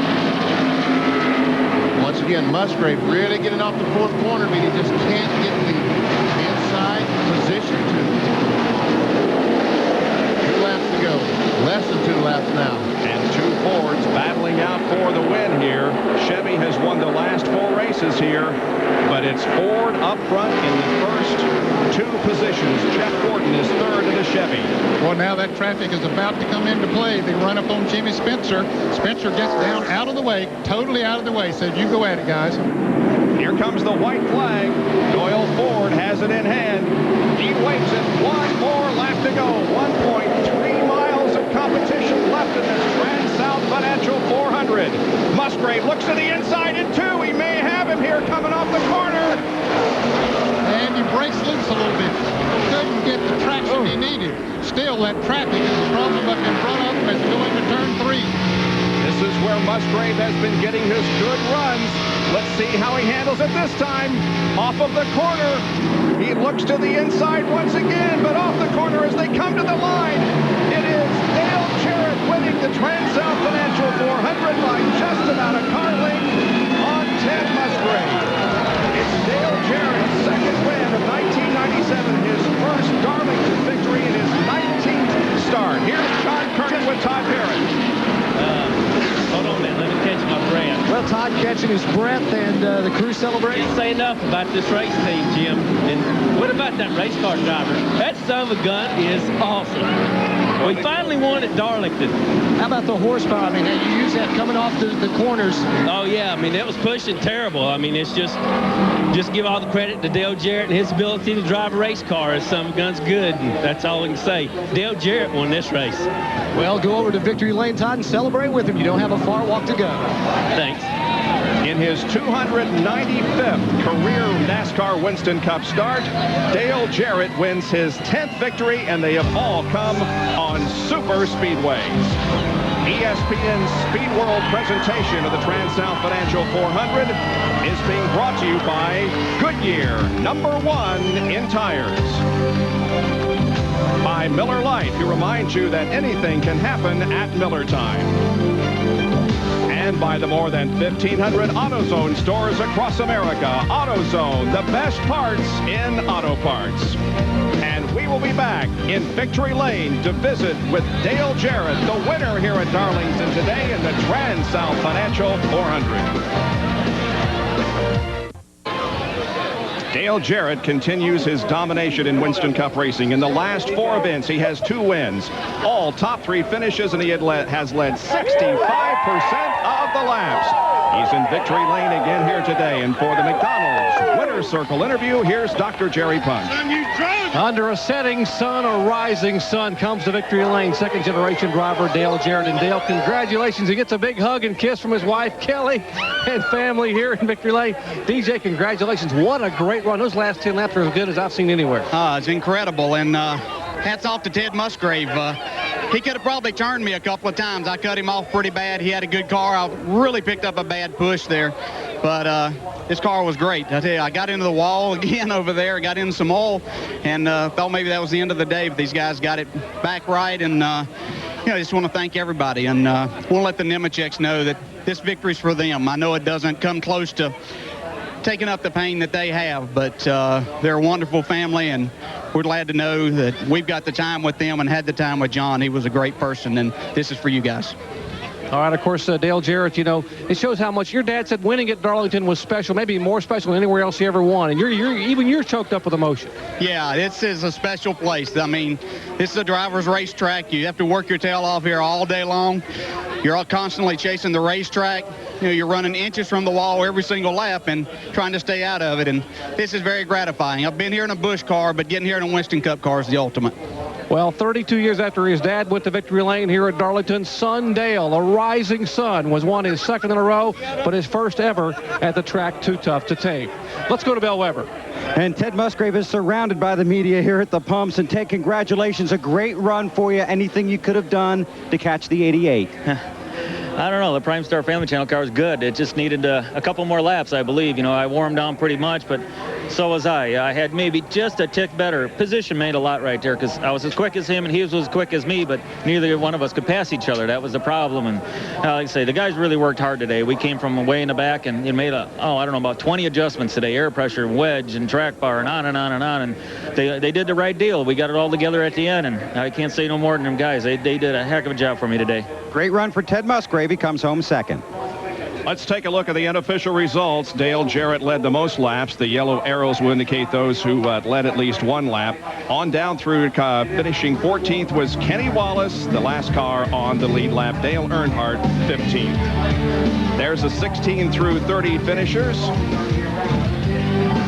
Once again, Musgrave really getting off the fourth corner, but he just can't get the inside position to it. 2 laps to go. Less than 2 laps now. And 2 Fords battling out for the win here. Chevy has won the last 4 races here, but it's Ford up front in the first 2 positions. Jeff Gordon is third in the Chevy. Well, now that traffic is about to come into play. They run up on Jimmy Spencer. Spencer gets down out of the way, totally out of the way. Said, you go at it, guys. Here comes the white flag. Doyle Ford has it in hand. He waits it. 1 more lap to go. 1.3 miles of competition left in this TranSouth Financial 400. Musgrave looks to the inside in 2. He may have him here coming off the corner. And he breaks loose a little bit. Couldn't get the traction he needed. Still, that traffic is a problem up in front of him as we go into turn 3. This is where Musgrave has been getting his good runs. Let's see how he handles it this time. Off of the corner. He looks to the inside once again, but off the corner as they come to the line. It is Dale Jarrett winning the TranSouth Financial 400 by just about a car length on Ted Musgrave. It's Dale Jarrett's second win of 1997, his first Darlington victory in his 19th start. Here's John Kernan with Todd Parrott. Hold on a minute, let me catch my breath. Well, Todd catching his breath and the crew celebrating. Can't say enough about this race team, Jim. And what about that race car driver? That son of a gun is awesome. We finally won at Darlington. How about the horsepower? I mean, you use that coming off the corners. Oh, yeah. I mean, it was pushing terrible. I mean, it's just give all the credit to Dale Jarrett and his ability to drive a race car. His son of a gun's good, and that's all we can say. Dale Jarrett won this race. Well, go over to Victory Lane, Todd, and celebrate with him. You don't have a far walk to go. Thanks. In his 295th career NASCAR Winston Cup start, Dale Jarrett wins his 10th victory, and they have all come on super speedways. ESPN's Speed World presentation of the TranSouth Financial 400 is being brought to you by Goodyear, #1 in tires. By Miller Lite, who reminds you that anything can happen at Miller time. And by the more than 1,500 AutoZone stores across America. AutoZone, the best parts in auto parts. And we will be back in Victory Lane to visit with Dale Jarrett, the winner here at Darlington today in the TranSouth Financial 400. Dale Jarrett continues his domination in Winston Cup racing. In the last 4 events, he has 2 wins, all top 3 finishes, and he has led 65% of the laps. He's in Victory Lane again here today. And for the McDonald's Winner's Circle interview, here's Dr. Jerry Punch. Under a setting sun, a rising sun, comes to Victory Lane, second-generation driver Dale Jarrett. And Dale, congratulations. He gets a big hug and kiss from his wife, Kelly, and family here in Victory Lane. DJ, congratulations. What a great run. Those last 10 laps are as good as I've seen anywhere. It's incredible, and hats off to Ted Musgrave. He could have probably turned me a couple of times. I cut him off pretty bad. He had a good car. I really picked up a bad push there, but this car was great. I tell you, I got into the wall again over there, got in some oil, and thought maybe that was the end of the day, but these guys got it back right, and I just want to thank everybody, and want to let the Nemecheks know that this victory's for them. I know it doesn't come close to taking up the pain that they have, but they're a wonderful family, and we're glad to know that we've got the time with them and had the time with John. He was a great person, and this is for you guys. All right, of course, Dale Jarrett, it shows how much your dad said winning at Darlington was special, maybe more special than anywhere else he ever won. And you're choked up with emotion. Yeah, this is a special place. I mean, this is a driver's racetrack. You have to work your tail off here all day long. You're all constantly chasing the racetrack. You're running inches from the wall every single lap and trying to stay out of it. And this is very gratifying. I've been here in a Busch car, but getting here in a Winston Cup car is the ultimate. Well, 32 years after his dad went to victory lane here at Darlington, son Dale, a rising sun, was won his second in a row, but his first ever at the track too tough to take. Let's go to Bill Weber. And Ted Musgrave is surrounded by the media here at the pumps. And Ted, congratulations. A great run for you. Anything you could have done to catch the 88? I don't know. The Prime Star Family Channel car was good. It just needed a couple more laps, I believe. You know, I wore him down pretty much, but so was I. I had maybe just a tick better. Position made a lot right there because I was as quick as him and he was as quick as me, but neither one of us could pass each other. That was the problem. And like I say, the guys really worked hard today. We came from way in the back and it made I don't know, about 20 adjustments today. Air pressure, wedge, and track bar, and on and on and on. And they did the right deal. We got it all together at the end, and I can't say no more than them guys. They did a heck of a job for me today. Great run for Ted Musgrave. He comes home second. Let's take a look at the unofficial results. Dale Jarrett led the most laps. The yellow arrows will indicate those who led at least one lap. On down through finishing 14th was Kenny Wallace, the last car on the lead lap. Dale Earnhardt, 15th. There's the 16 through 30 finishers.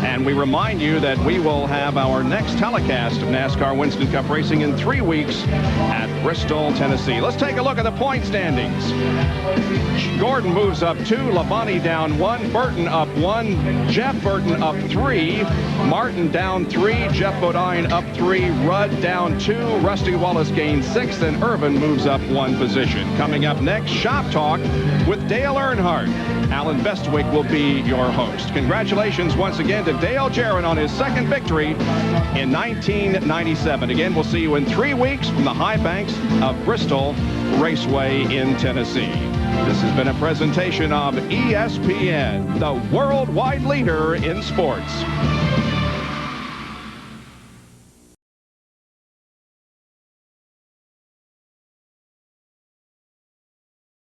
And we remind you that we will have our next telecast of NASCAR Winston Cup Racing in 3 weeks at Bristol, Tennessee. Let's take a look at the point standings. Gordon moves up 2, Labonte down 1, Burton up 1, Jeff Burton up 3, Martin down 3, Jeff Bodine up 3, Rudd down 2, Rusty Wallace gains 6th, and Irvin moves up 1 position. Coming up next, Shop Talk with Dale Earnhardt. Alan Bestwick will be your host. Congratulations once again to Dale Jarrett on his second victory in 1997. Again, we'll see you in 3 weeks from the high banks of Bristol Raceway in Tennessee. This has been a presentation of ESPN, the worldwide leader in sports.